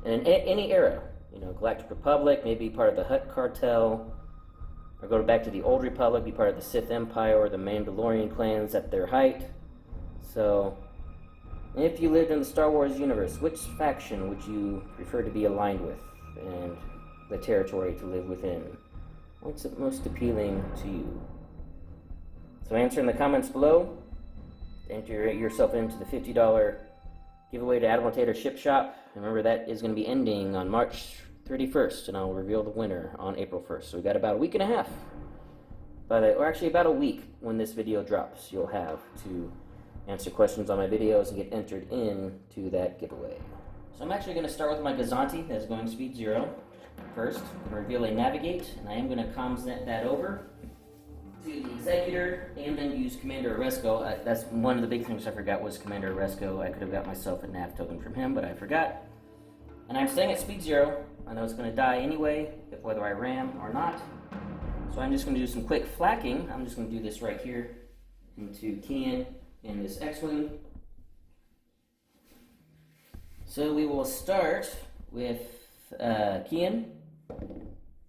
And in any era, you know, Galactic Republic, maybe part of the Hutt Cartel, or go back to the Old Republic, be part of the Sith Empire or the Mandalorian clans at their height. So, if you lived in the Star Wars universe, which faction would you prefer to be aligned with and the territory to live within? What's most appealing to you? So answer in the comments below. Enter yourself into the $50 giveaway to Admiral Tater Ship Shop. Remember, that is going to be ending on March 31st, and I'll reveal the winner on April 1st. So we got about a week and a half, or actually about a week when this video drops, you'll have to answer questions on my videos and get entered into that giveaway. So I'm actually going to start with my Gazanti that's going speed 0 first. I'm going to reveal a Navigate, and I am going to comsnet that over to the Executor, and then use Commander Oresco. That's one of the big things I forgot was Commander Oresco. I could have got myself a nav token from him, but I forgot. And I'm staying at speed 0. I know it's going to die anyway, whether I ram or not. So I'm just going to do some quick flacking. I'm just going to do this right here into Kian and this X-Wing. So we will start with Kian,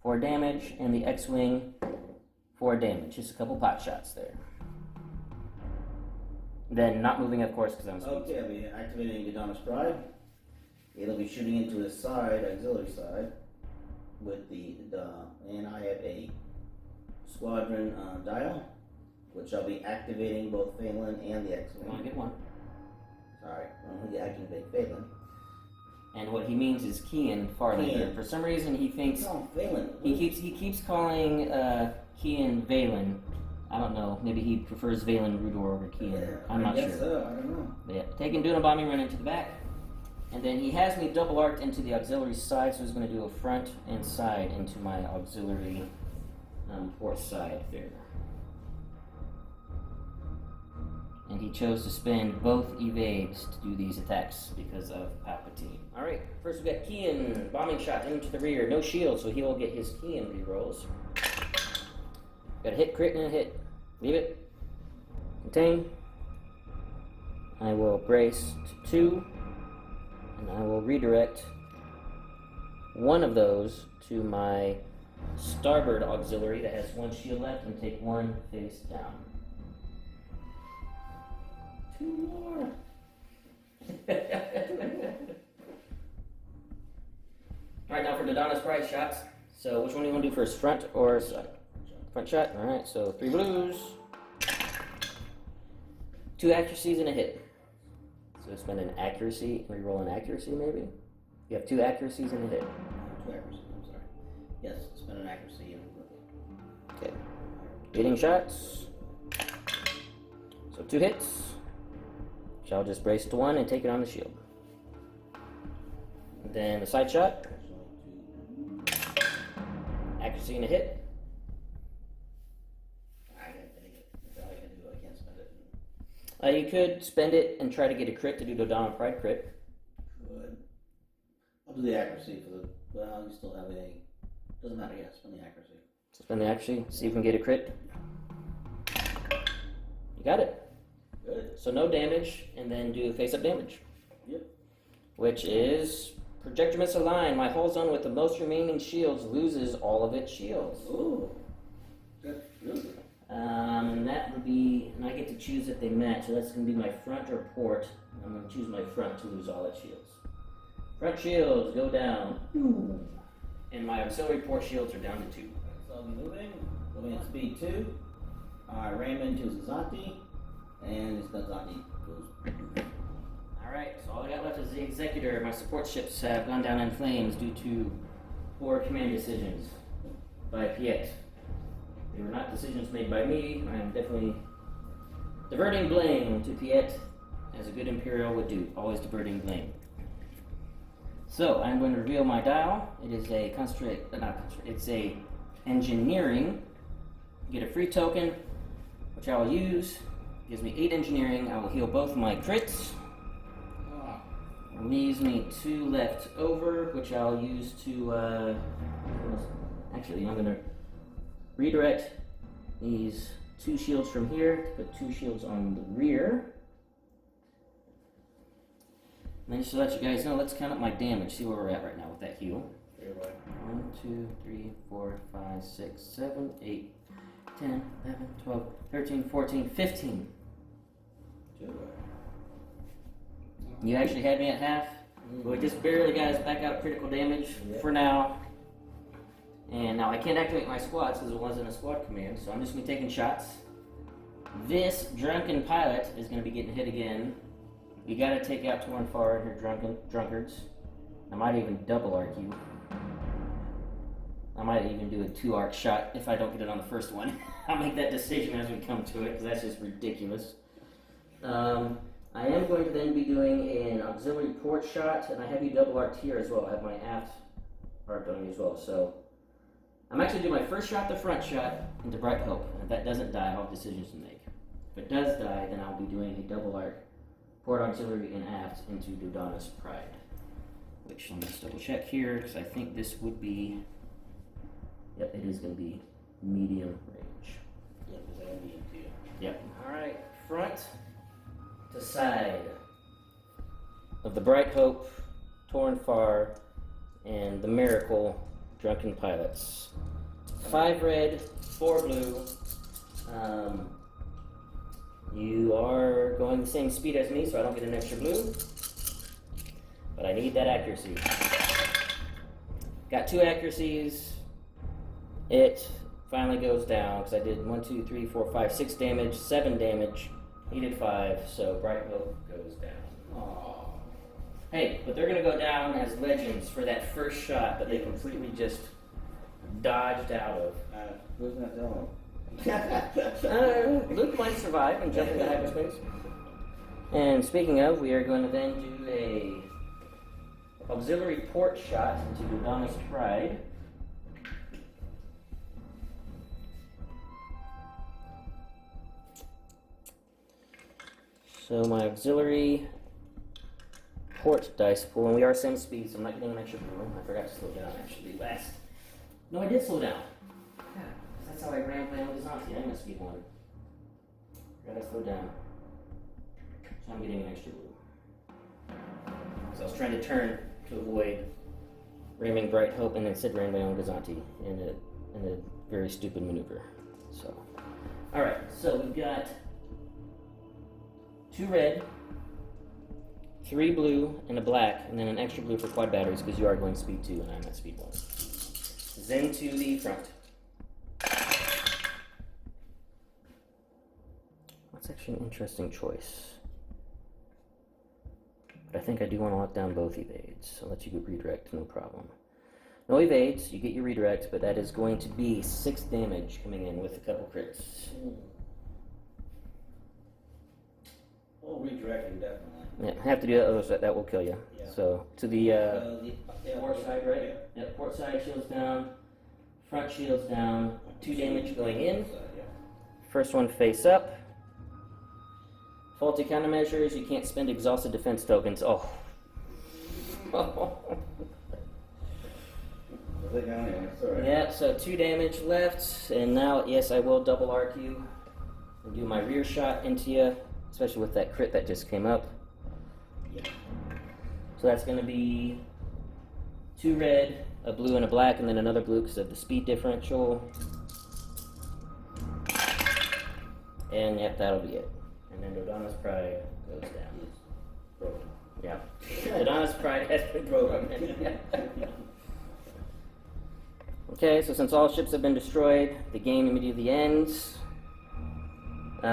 4 damage, and the X-Wing, 4 damage. Just a couple pot shots there. Then not moving, of course, because I'm speed.
Okay, I'll be activating Dodonna's Pride. It'll be shooting into his side, auxiliary side, with the and I have a squadron dial, which I'll be activating both Phelan and the X-Wing.
I want to get one.
Sorry, I'm going to activate Phelan.
And what he means is Kian Farlander. For some reason, he thinks
No, Phelan.
he keeps calling Kian Valen. I don't know. Maybe he prefers Valen Rudor over Kian. I'm not sure.
So, I don't know.
But yeah, taking doing a bombing run into the back. And then he has me double arced into the auxiliary side, so he's going to do a front and side into my auxiliary port side there. And he chose to spend both evades to do these attacks because of Palpatine. Alright, first we got Kian, bombing shot into the rear, no shield, so he will get his Kian rerolls. Got a hit, crit, and a hit. Leave it. Contain. I will brace to 2, and I will redirect one of those to my starboard auxiliary that has 1 shield left and take 1 face down. 2 more. Alright, now for Dodonna's prize shots. So which one do you want to do first, front or side? Front shot. Alright, so 3 blues. 2 accuracies and a hit. So spend an accuracy, reroll an accuracy maybe? You have 2 accuracies and a hit.
2 accuracies, I'm sorry. Yes, spend an accuracy and
okay. Hitting shots. So 2 hits. Shall just brace to 1 and take it on the shield. And then the side shot. Accuracy and a hit. You could spend it and try to get a crit to do Dodonna Pride crit.
Good. I'll do the accuracy for the. Well, you still have a. Doesn't matter, yeah, spend the accuracy.
So spend the accuracy, see if we can get a crit. You got it.
Good.
So no damage, and then do face up damage.
Yep.
Which is project your missile line. My hull zone with the most remaining shields loses all of its shields.
Ooh. That's really good.
And that would be, and I get to choose if they match, so that's going to be my front or port. I'm going to choose my front to lose all its shields. Front shields go down. Ooh. And my auxiliary port shields are down to 2.
So I'll be moving at speed 2. I ram into Zazanti, and Zazanti goes.
Alright, so all I got left is the Executor. My support ships have gone down in flames due to poor command decisions by Piett. They were not decisions made by me. I am definitely diverting blame to Piett, as a good Imperial would do, always diverting blame. So I'm going to reveal my dial. It is a it's a engineering. You get a free token, which I will use. It gives me 8 engineering. I will heal both my crits. It leaves me 2 left over, which I'll use to actually I'm going to redirect these 2 shields from here, put 2 shields on the rear. And then just to let you guys know, let's count up my damage, see where we're at right now with that heal. 1, 2, 3, 4, 5, 6, 7, 8, 10, 11, 12, 13, 14, 15. You actually had me at half, but we just barely got us back out critical damage for now. And now I can't activate my squads because it wasn't a squad command, so I'm just going to be taking shots. This drunken pilot is going to be getting hit again. You got to take out Torn Far and her drunkards. I might even double arc you. I might even do a 2-arc shot if I don't get it on the first one. I'll make that decision as we come to it because that's just ridiculous. I am going to then be doing an auxiliary port shot, and I have you double arced here as well. I have my aft arc on you as well, so I'm actually doing my first shot, the front shot, into Bright Hope. And if that doesn't die, I'll have decisions to make. If it does die, then I'll be doing a double arc, port auxiliary and aft into Dodonna's Pride. Which, let me just double check here, because I think this would be, yep, it is going to be medium range.
Yep, because I medium too.
Yep. Alright, front to side of the Bright Hope, Torn Far, and the Miracle Drunken Pilots. 5 red, 4 blue. You are going the same speed as me, so I don't get an extra blue. But I need that accuracy. Got 2 accuracies. It finally goes down because I did 1, 2, 3, 4, 5, 6 damage, 7 damage. He did 5, so Bright Hope goes down. Aww. Hey, but they're going to go down as legends for that first shot that they completely just dodged out of.
Who's not telling?
Luke might survive and jump into hyperspace. And speaking of, we are going to then do a auxiliary port shot into Dodonna's Pride. So my auxiliary port dice pool, and we are same speed, so I'm not getting an extra blue. I forgot to slow down actually last. No, I did slow down. Yeah, that's how I ran playing with Gazanti. I must be one. Forgot to slow down. So I'm getting an extra blue. So I was trying to turn to avoid ramming Bright Hope and instead ran my own Gazanti in a very stupid maneuver. So, alright, so we've got 2 red, 3 blue, and a black, and then an extra blue for quad batteries because you are going speed 2 and I'm at speed 1. Zen to the front. That's actually an interesting choice. But I think I do want to lock down both evades. I'll let you get redirect, no problem. No evades, you get your redirect, but that is going to be 6 damage coming in with a couple crits.
Oh, redirecting, definitely.
Yeah, have to do that, otherwise that will kill you.
Yeah.
So, to the port side, right? Yeah, port side shields down, front shields down, 2 damage going in. First one face up. Faulty countermeasures, you can't spend exhausted defense tokens. Oh. Yeah, so 2 damage left, and now, yes, I will double arc you and do my rear shot into you, especially with that crit that just came up.
Yeah.
So that's going to be 2 red, a blue, and a black, and then another blue because of the speed differential. And yep, that'll be it. And then Dodonna's Pride goes down.
Broken.
Yeah. Dodonna's Pride has been broken. Okay, so since all ships have been destroyed, the game immediately ends. We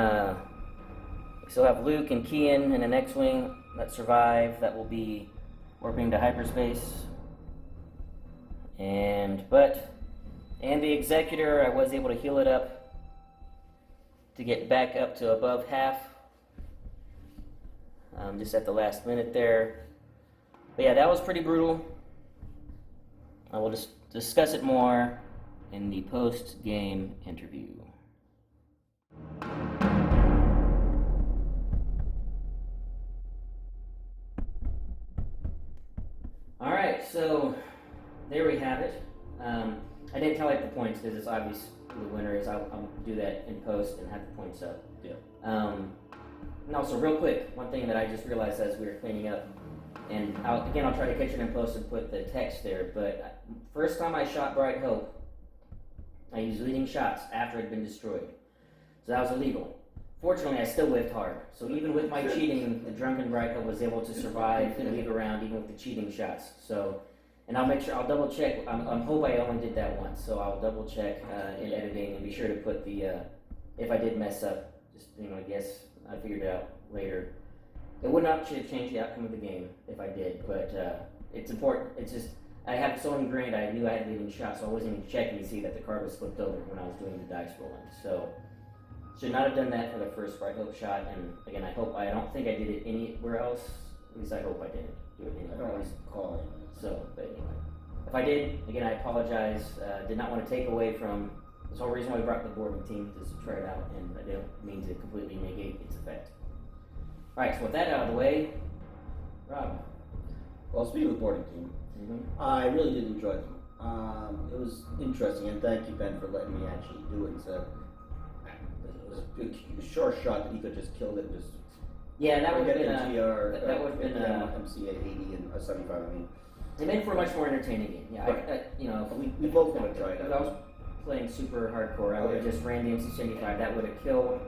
still have Luke and Kian in an X-Wing that survive. That will be warping to hyperspace. And the Executor, I was able to heal it up to get back up to above half. Just at the last minute there. But yeah, that was pretty brutal. I will just discuss it more in the post-game interview. Alright, so there we have it. I didn't tally up the points because it's obvious who the winner is. I'll do that in post and have the points up.
Yeah.
And also, real quick, one thing that I just realized as we were cleaning up, and I'll try to catch it in post and put the text there, but first time I shot Bright Hope, I used leading shots after it had been destroyed. So that was illegal. Fortunately, I still whiffed hard. So even with my cheating, the drunken Bright Hope was able to survive and leave around even with the cheating shots. So, and I'll make sure, I'll double check, I hope I only did that once, so I'll double check in editing and be sure to put the, if I did mess up, just, I guess I figured it out later. It would not change the outcome of the game if I did, but it's important. It's just, I have it so ingrained, I knew I had leading shots, so I wasn't even checking to see that the card was flipped over when I was doing the dice rolling. So, should not have done that for the first Bright Hope shot, and again, I don't think I did it anywhere else. At least I hope I didn't do it anywhere else. So, but anyway. If I did, again, I apologize. Did not want to take away from this whole reason why we brought the boarding team is to try it out, and I don't mean to completely negate its effect. Alright, so with that out of the way, Rob.
Well, speaking of the boarding team, I really did enjoy them. It was interesting, and thank you, Ben, for letting me actually do it. So it was a short shot that he could just kill it. And just
that would have been
that would have been MC at 80 and 75. I mean,
it made for a much more entertaining game. Yeah,
right. We both want to try it.
If I was playing super hardcore, I would have just ran the MC75. That would have killed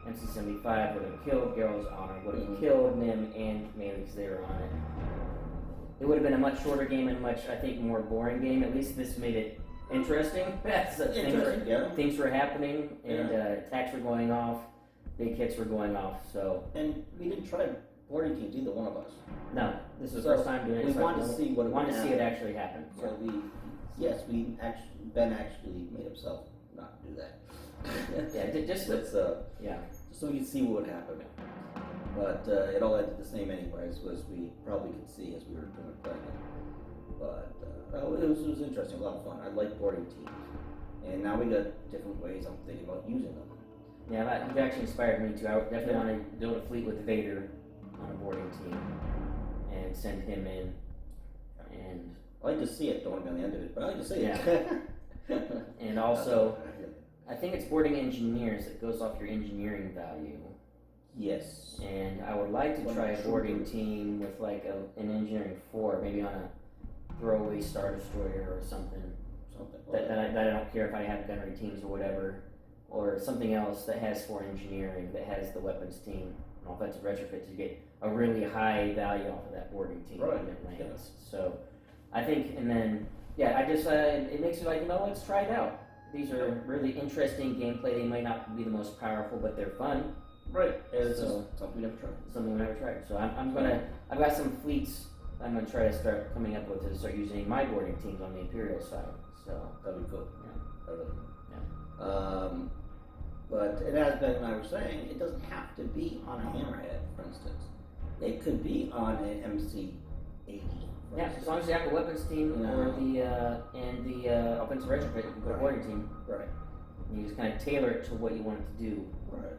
MC75, would have killed Geralt's Honor, would have killed Nim and Melee because they were on it. It would have been a much shorter game and much, I think, more boring game. At least this made it interesting. Things were happening, and attacks were going off, big hits were going off. So,
and we didn't try boarding teams, either one of us.
No, this was the first time doing it.
We wanted to see what
wanted to see it actually happen.
So Ben actually made himself not do that.
just
so we could see what would happen. But it all ended the same anyways, as we probably could see as we were playing it. But it was interesting, a lot of fun. I like boarding teams. And now we got different ways I'm thinking about using them.
Yeah, you've actually inspired me too. I would definitely want to build a fleet with Vader on a boarding team and send him in. And
I like to see it, don't want to be on the end of it, but I like to see it.
And also, I think it's boarding engineers that goes off your engineering value.
Yes.
And I would like to try a boarding team with like an engineering 4, maybe on a throwaway Star Destroyer or something. That I don't care if I have gunnery teams or whatever, or something else that has 4 engineering, that has the weapons team and offensive retrofit to get a really high value off of that boarding team when it lands. Yeah. So I think, and then, I just, it makes me like, let's try it out. These are really interesting gameplay. They might not be the most powerful, but they're fun.
Right. It's something we never tried.
Something we never tried. So I've got some fleets I'm going to try to start coming up with to start using my boarding teams on the Imperial side. So
that'd be cool.
Yeah.
That'd be cool. Yeah. But it has been, I was saying, it doesn't have to be on a Hammerhead, for instance. It could be on an MC-80.
Yeah, as long as you have the weapons team or the offensive retrofit, you can go boarding team.
Right.
And you just kind of tailor it to what you want it to do.
Right.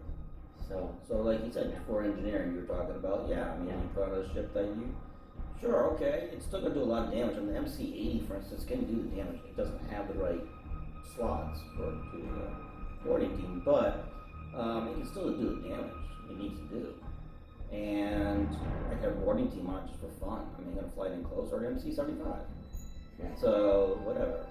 So
like you said, before engineering, you were talking about, you put on a ship that sure, okay, it's still going to do a lot of damage. I mean, the MC-80, for instance, can do the damage. It doesn't have the right slots for boarding team, but it can still do the damage it needs to do. And I have a boarding team on it just for fun. I mean, I'm going to fly it in close or MC-75.
Yeah.
So, whatever.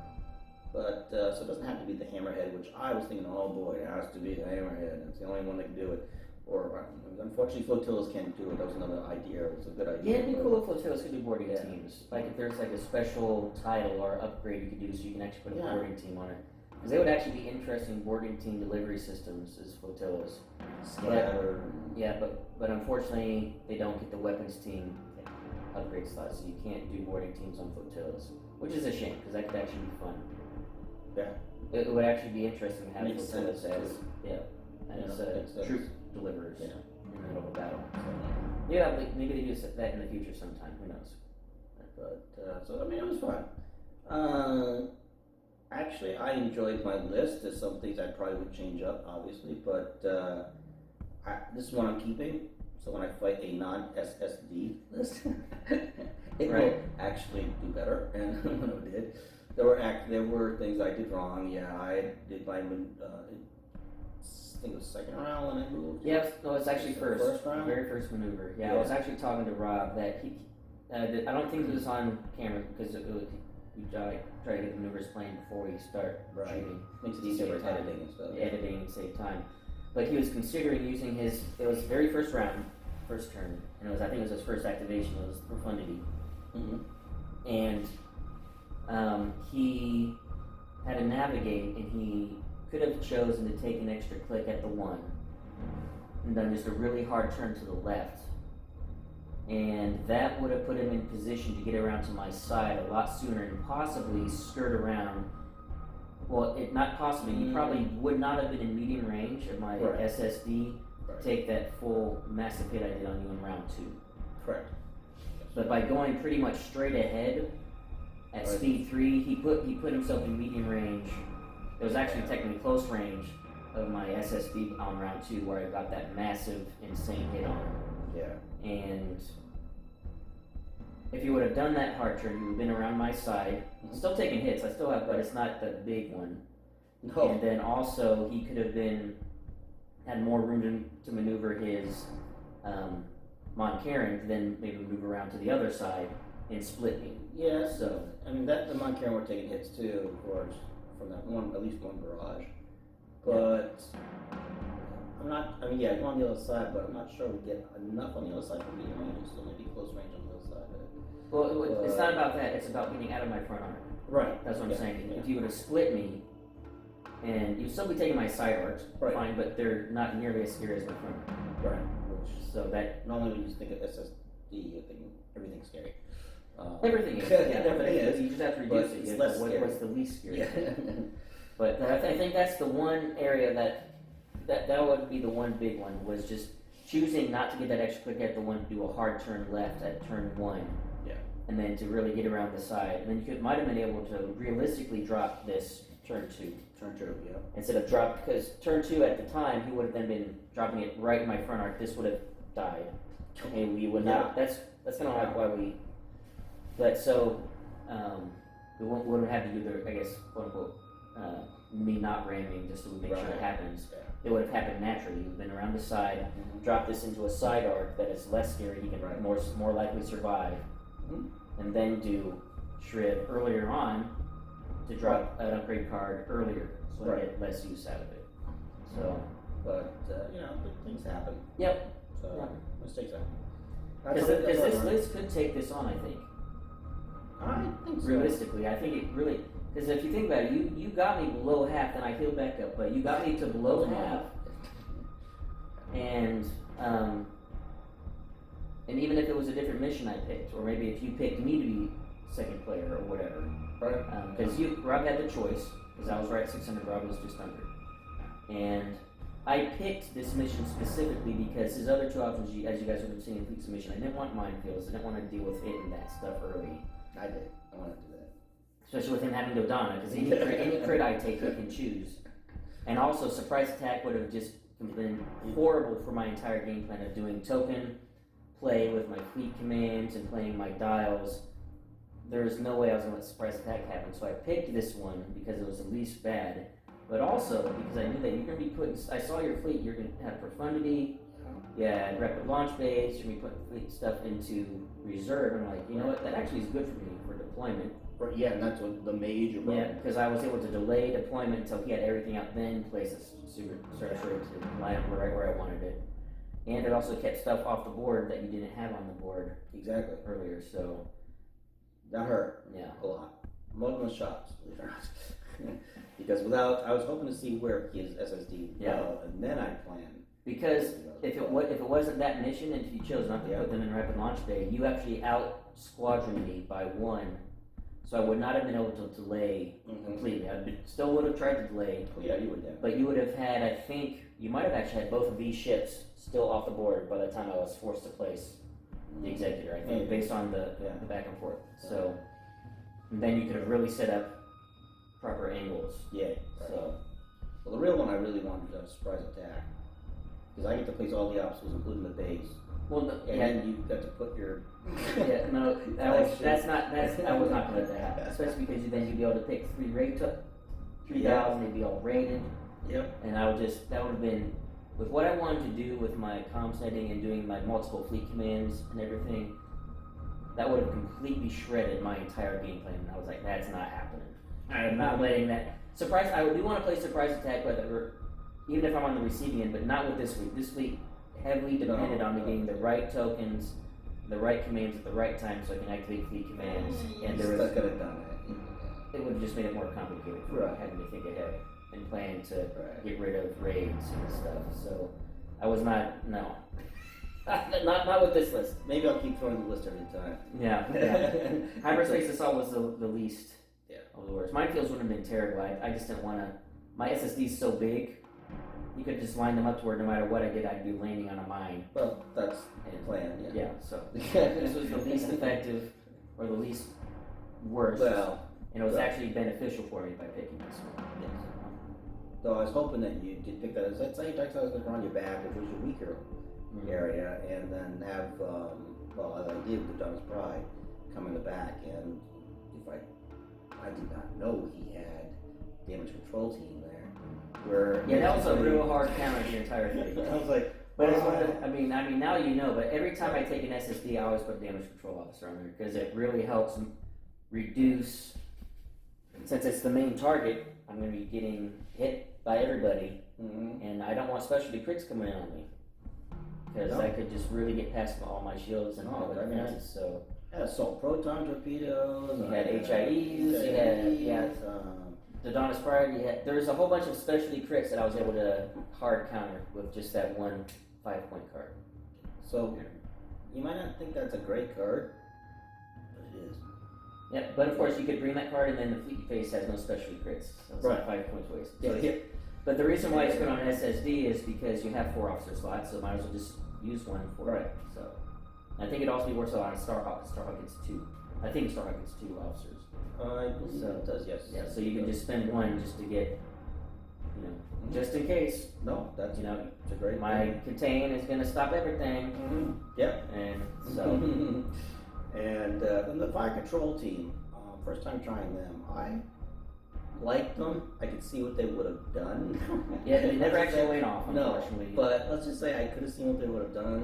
But, so it doesn't have to be the Hammerhead, which I was thinking, oh boy, it has to be the Hammerhead. It's the only one that can do it. Or, unfortunately, flotillas can't do it. That was another idea. It was a good idea.
Yeah, it'd be cool if flotillas could do boarding teams. Like if there's like a special title or upgrade you could do so you can actually put a boarding team on it. Because they would actually be interesting boarding team delivery systems as flotillas.
Scatter.
But unfortunately, they don't get the weapons team upgrade slots, so you can't do boarding teams on flotillas. Which is a shame, because that could actually be fun.
Yeah.
It would actually be interesting to have
Makes
flotillas as troop deliverers
in
the middle of a battle. So, maybe they do that in the future sometime. Who knows?
But so I mean, it was fun. Actually, I enjoyed my list. There's some things I probably would change up, obviously, but this is what I'm keeping. So when I fight a non-SSD list, it will actually do better. And when it did, there were things I did wrong. Yeah, I did my. I think it was second round when I moved.
Yep, no, it's actually first
round?
Very first maneuver. Yeah, I was actually talking to Rob that he, I don't think it was on camera because we try to get the maneuvers playing before we start shooting.
Makes it easier with editing and stuff.
Editing and save time. But he was considering using it was very first round, first turn, and I think it was his first activation, it was Profundity. Mm-hmm. And he had to navigate, and he could have chosen to take an extra click at the 1 and done just a really hard turn to the left, and that would have put him in position to get around to my side a lot sooner and possibly skirt around. Well, not possibly, he probably would not have been in medium range of my SSD to take that full massive hit I did on you in round 2.
Correct.
But by going pretty much straight ahead at speed 3, he put himself in medium range. It was actually technically close range of my SSD on round 2 where I got that massive, insane hit on him.
Yeah.
And if you would have done that hard turn, you would have been around my side. Still taking hits, I still have, but it's not the big one. No. And then also, he could have had more room to maneuver his Mon Cairn, then maybe move around to the other side and split me.
Yeah, so, I mean, the Mon Cairn were taking hits too, of course. From that one, at least one barrage, but I'm not. I mean, go on the other side, but I'm not sure we get enough on the other side for medium range. So maybe close range on the other side.
Well, it's not about that. It's about getting out of my front arm.
Right.
That's what I'm saying. If you would have split me, and you'd still be taking my side arcs, fine, but they're not nearly as scary as my front arm.
Right.
So that
normally when you think of SSD, you think everything's scary.
Everything is. Everything is. You just have to reduce it.
It's less scary.
What's the least scary? Yeah. But I think that's the one area that would be the one big one, was just choosing not to get that extra quick at the one to do a hard turn left at turn 1.
Yeah.
And then to really get around the side. And then you might have been able to realistically drop this turn 2.
Turn 2, yeah.
Instead of drop, because turn 2 at the time, he would have then been dropping it right in my front arc. This would have died. And we would not, that's kind of like why we, but so, we wouldn't have to do the, I guess, quote unquote, me not ramming just to make sure it happens.
Yeah.
It would have happened naturally. You've been around the side, drop this into a side arc that is less scary, he can more likely survive, and then do shred earlier on to drop an upgrade card earlier, so I get less use out of it. So,
but things happen.
Yep.
So mistakes happen.
Because this list could take this on, I think.
I think so.
Realistically, I think it really. Because if you think about it, you got me below half, then I healed back up, but you got me to below half, and even if it was a different mission I picked, or maybe if you picked me to be second player or whatever, because Rob had the choice, because I was right at 600, Rob was just under, and I picked this mission specifically because his other two options, as you guys would have seen in Fleet's mission, I didn't want minefields, I didn't want to deal with hitting that stuff early.
I did. I wanted to do that.
Especially with him having Dodonna, because any crit I take, he can choose. And also, surprise attack would have just been horrible for my entire game plan of doing token play with my fleet commands and playing my dials. There was no way I was going to let surprise attack happen, so I picked this one because it was the least bad. But also, because I knew that you're going to be putting, I saw your fleet, you're going to have profundity, rapid launch base, you're going to be putting fleet stuff into reserve. And I'm like, you know what, that actually is good for me for deployment.
Yeah, and that's what the major problem.
Yeah, because I was able to delay deployment until he had everything out, then place a super starter to line up right where I wanted it. And it also kept stuff off the board that you didn't have on the board earlier, so.
That hurt.
Yeah.
A lot. Multiple shots, believe it or not. Because I was hoping to see where his SSD fell, and then I planned. Because if it wasn't that mission, and if you chose not to put them in rapid launch bay, you actually out-squadroned me by 1. So I would not have been able to delay completely. Still would have tried to delay. Oh, yeah, you would have.
But you would have had, I think, you might have actually had both of these ships still off the board by the time I was forced to place the Executor, I think, based on the back and forth. So, and then you could have really set up proper angles.
Yeah.
So,
well, the real one I really wanted was a surprise attack. Because I get to place all the obstacles, including the base.
Well,
then you got to put your.
I was not going to let that happen. Especially because then you'd be able to pick 3,000, they'd be all rated.
Yep.
And that would have been, with what I wanted to do with my comm setting and doing my multiple fleet commands and everything, that would have completely shredded my entire game plan. And I was like, that's not happening. I'm not letting that. Surprise, I do want to play surprise attack, but even if I'm on the receiving end, but not with this fleet. This fleet heavily depended on me getting the right tokens, the right commands at the right time so I can activate fleet commands. And there was,
could have done it.
It would have just made it more complicated for having to think ahead and plan to get rid of raids and stuff. So I was not with this list.
Maybe I'll keep throwing the list every time.
Yeah. Hyperspace Assault was the least of the worst. Minefields would have been terrible. I just didn't want to. My SSD's so big. You could just line them up to where no matter what I did, I'd be landing on a mine.
Well, that's the plan,
Yeah, so this was the least effective, or the least worst.
Well,
and it was actually beneficial for me by picking this one.
Yes. So I was hoping that you did pick that as, let's say, I was going to run your back, which was your weaker area, and then have, as I did with Donna's Pride, come in the back, and if I did not know he had damage control team there.
That was a real hard counter the entire thing.
I was like,
but it's one of I mean now you know, but every time I take an SSD, I always put damage control officer on there because it really helps reduce. Since it's the main target, I'm going to be getting hit by everybody, and I don't want specialty crits coming in on me because I could just really get past all my shields and all the defenses. So
assault proton torpedoes.
You had HIEs. You had Dodonna's Pride, there's a whole bunch of specialty crits that I was able to hard counter with just that one 5-point card.
So, you might not think that's a great card, but it is.
Yeah, but of course you could bring that card and then the fleet face has no specialty crits. So it's like 5 points wasted. But the reason why it's put on SSD is because you have 4 officer slots, so might as well just use one for
Right.
it. So I think it also works on Starhawk. Starhawk gets 2. I think Starhawk gets 2 officers.
I believe it does, yes.
Yeah, so you can just spend 1 just to get, just in case.
No, that's it's a great
my
thing.
contain is going to stop everything.
Yep.
And so.
And then the fire control team, first time trying them, I liked them. I could see what they would have done.
Yeah, they never actually went off,
No,
unfortunately.
but let's just say I could have seen what they would have done.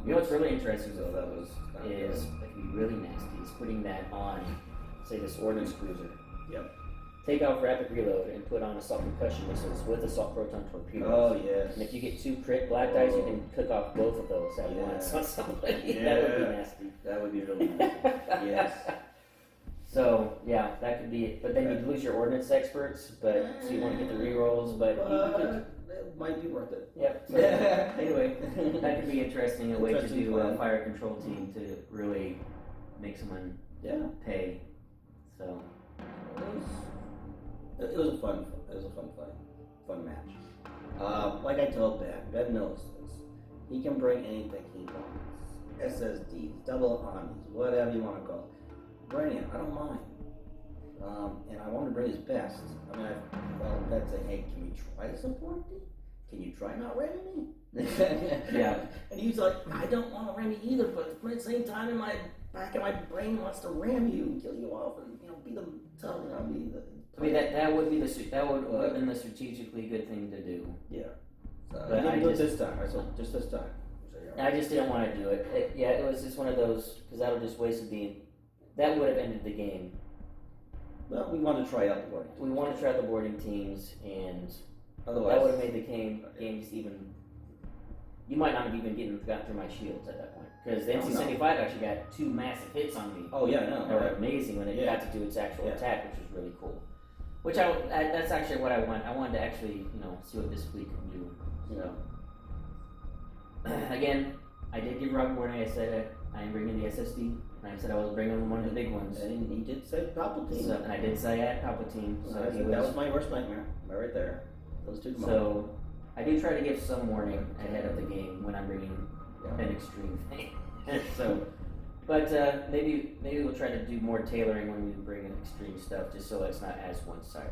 You know what's really interesting though, is that can be really nasty, is putting that on, say, this ordnance cruiser.
Yep.
Take off rapid reload and put on assault concussion missiles with assault proton torpedoes.
Oh, yes.
And if you get 2 crit black dice, you can cook off both of those at once on somebody.
Yeah.
That would be nasty.
That would be really nasty. Yes.
So, yeah, that could be it. But then you'd lose your ordnance experts, but so you want to get the rerolls, but you could.
It might be worth it.
Yep. So, anyway, that could be interesting. A way to do a fire control team to really make someone pay. So
it was a fun fight, fun match. Like I told Ben knows this. He can bring anything he wants. SSDs, double armies, whatever you want to call it. Bring it. I don't mind. And I want to bring his best. I mean, I felt Ben say, "Hey, can we try to support me? Can you try not ramming me?"
Yeah.
And he was like, "I don't want to ram you either, but at the same time, in my back of my brain wants to ram you and kill you off, and be the tough, be the."
I mean, that would be that would have been the strategically good thing to do.
Yeah. So
But
I didn't
I
do it
just-
this time. I said just this time. So,
I just didn't want to do it. It was just one of those, because that would just wasted that would have ended the game.
Well, we wanted to try out the boarding.
We want to try the boarding teams, and
Otherwise,
that would have made the game just even. You might not have even gotten through my shields at that point, because the NC-75 actually got 2 massive hits on me.
Oh yeah, no.
They were amazing when it got to do its actual attack, which was really cool. Which that's actually what I want. I wanted to actually, see what this fleet can do. So, again, I did give Rob warning. I said I am bringing the SSD, and I said I was bringing one of the big ones.
And he did say Palpatine.
So, and I did say at Palpatine. So
that was my worst nightmare. Right there. Those 2 come
So I do try to give some warning ahead of the game when I'm bringing an extreme thing. So, but maybe we'll try to do more tailoring when we bring in extreme stuff, just so it's not as one-sided.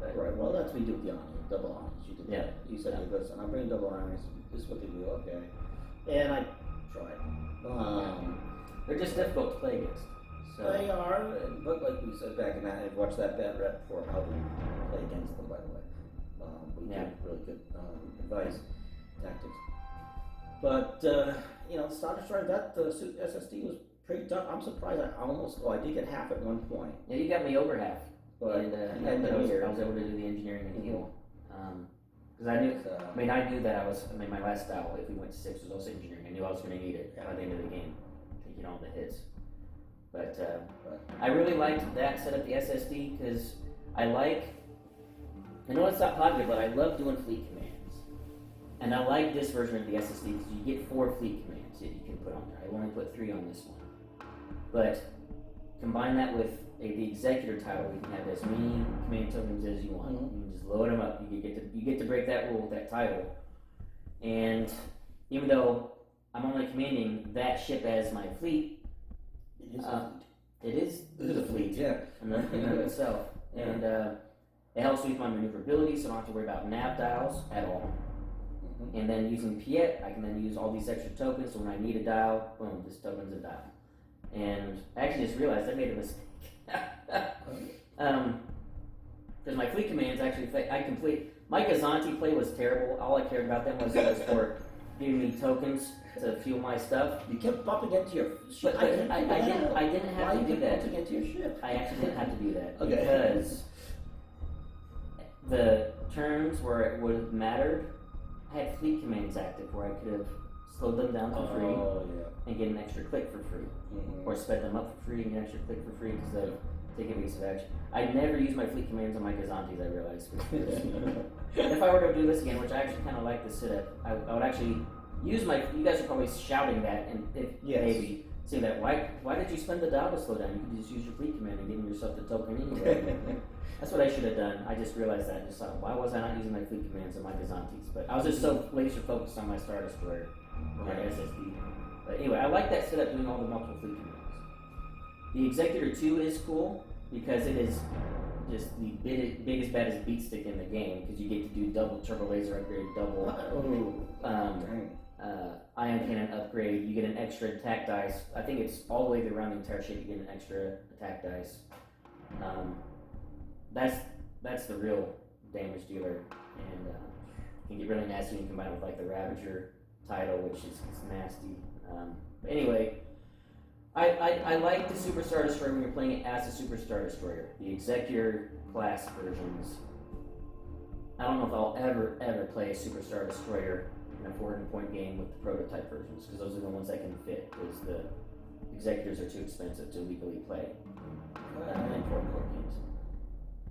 But,
Right. Well, that's what we do with the armies, double armies. You did that. You said, "Listen, I'm bringing double armies. This is what they do." Okay. And I tried.
They're just difficult to play against. So
They are, but like we said back in that, I've watched that Batrep for how to play against them. By the way, we get really good advice, tactics. But Starter Strike, that SSD was pretty tough. I'm surprised. I did get half at one point.
yeah, you got me over half.
But
And I was able to do the engineering and heal. Because I knew, I knew that my last battle, if we went to 6, was also engineering. I knew I was going to need it by the end of the game, taking all the hits. But I really liked that setup, the SSD, because I know it's not popular, but I love doing fleet commands. And I like this version of the SSD because you get 4 fleet commands that you can put on there. I only put 3 on this one. But combine that with the Executor title, you can have as many command tokens as you want. You can just load them up. You get to break that rule with that title. And even though I'm only commanding that ship as my fleet, it is a fleet.
Yeah.
In and of itself. And it helps with my maneuverability, so I don't have to worry about nav dials at all. And then using Piett, I can then use all these extra tokens, so when I need a dial, boom, this token's a dial. And I actually just realized I made a mistake. Because my fleet commands actually, my Gazanti play was terrible. All I cared about them was for giving me tokens to fuel my stuff.
You kept bumping into your ship.
But I didn't have to do that.
Bumping into your ship?
I actually didn't have to do that
Okay.
because the turns where it would have mattered, I had fleet commands active where I could have slowed them down for free and get an extra click for free, or sped them up for free and get an extra click for free because of taking piece of action. I never use my fleet commands on my Gazantis, I realized. If I were to do this again, which I actually kind of like the setup, I would actually use my. You guys are probably shouting that, and maybe say that. Why did you spend the dial to slow down? You could just use your fleet command and give yourself the token anyway. That's what I should have done. I just realized that. And just thought, why was I not using my fleet commands on my Gazantis? But I was just so laser focused on my Star Destroyer. Right. SSD. But anyway, I like that setup doing all the multiple fleet commands. The Executor 2 is cool because it is just the biggest, baddest beat stick in the game because you get to do double turbo laser upgrade, double ion cannon upgrade. You get an extra attack dice. I think it's all the way around the entire ship. You get an extra attack dice. That's the real damage dealer, and can get really nasty when you combine it with like the Ravager title, which is nasty. But anyway, I like the Super Star Destroyer when you're playing it as a Super Star Destroyer. The Executor class versions. I don't know if I'll ever play a Super Star Destroyer in a 400-point game with the prototype versions, because those are the ones that can fit, because the Executors are too expensive to legally play in 400-point games.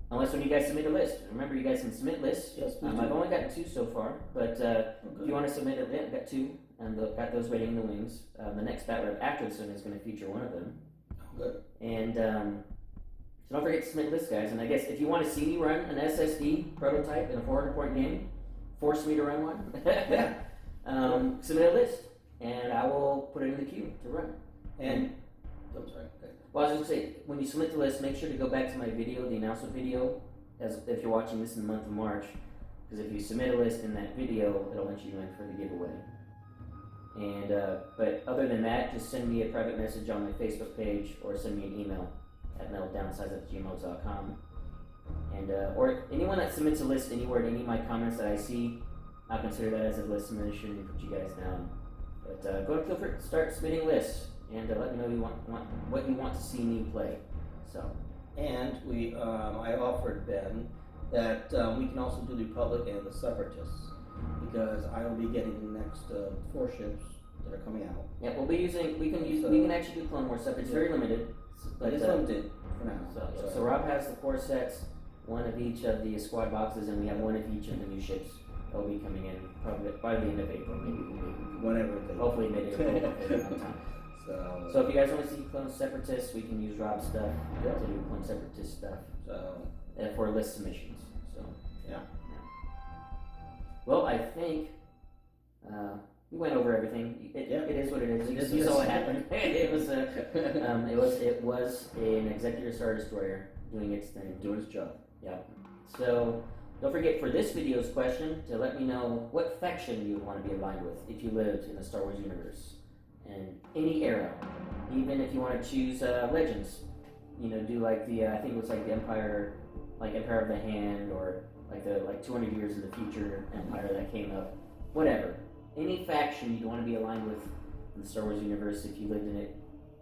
Unless when you guys submit a list. Remember, you guys can submit lists.
Yes,
I've only gotten 2 so far, but if you want to submit a list, I've got 2, and got those waiting in the wings. The next Batrep after this one is going to feature one of them.
Good.
And so don't forget to submit lists, guys. And I guess if you want to see me run an SSD prototype in a 400-point game, force me to run one.
Yeah.
Submit a list, and I will put it in the queue to run.
And I'm sorry. Okay.
Well, I was going to say, when you submit the list, make sure to go back to my video, the announcement video, as if you're watching this in the month of March, because if you submit a list in that video, it'll let you in for the giveaway. And but other than that, just send me a private message on my Facebook page, or send me an email at meltdownsize@gmail.com. And or anyone that submits a list anywhere to any of my comments that I see, I'll consider that as a list submission and put you guys down. But go and feel free to start submitting lists, and let me know what you want to see me play. So.
And I offered Ben that we can also do the Republic and the Separatists, because I will be getting the next 4 ships that are coming out.
Yeah, we'll be using. We can actually do Clone Wars stuff. It's very limited.
But it's limited for now.
So Rob has the 4 sets, 1 of each of the squad boxes, and we have 1 of each of the new ships that will be coming in probably by the end of April, maybe.
Whenever.
Hopefully mid-April. time. So if you guys want to see Clone Separatists, we can use Rob's stuff to do Clone Separatist stuff. So for list submissions. So
yeah.
Well, I think we went over everything. It is what it is. You saw what happened. It was an Executor Star Destroyer doing its thing,
doing its job.
Yeah. So don't forget for this video's question to let me know what faction you would want to be aligned with if you lived in the Star Wars universe in any era. Even if you want to choose Legends, do like the I think it was like the Empire of the Hand, or like the 200 years in the future Empire that came up. Whatever. Any faction you'd want to be aligned with in the Star Wars universe if you lived in it,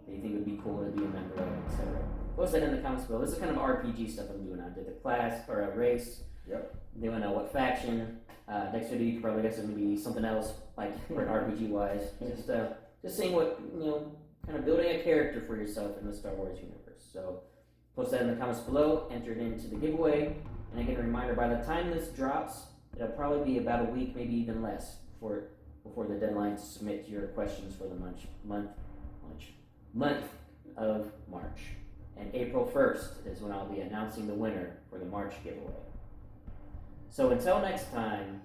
that you think would be cool to be a member of, etc. Post that in the comments below. This is kind of RPG stuff I'm doing. I did the class or a race.
Yep.
They want to know what faction. Next video you could probably guess it would be something else, like for an RPG wise. Just seeing what kind of building a character for yourself in the Star Wars universe. So post that in the comments below. Enter it into the giveaway. And again, a reminder: by the time this drops, it'll probably be about a week, maybe even less, before the deadline to submit your questions for the month of March. And April 1st is when I'll be announcing the winner for the March giveaway. So until next time,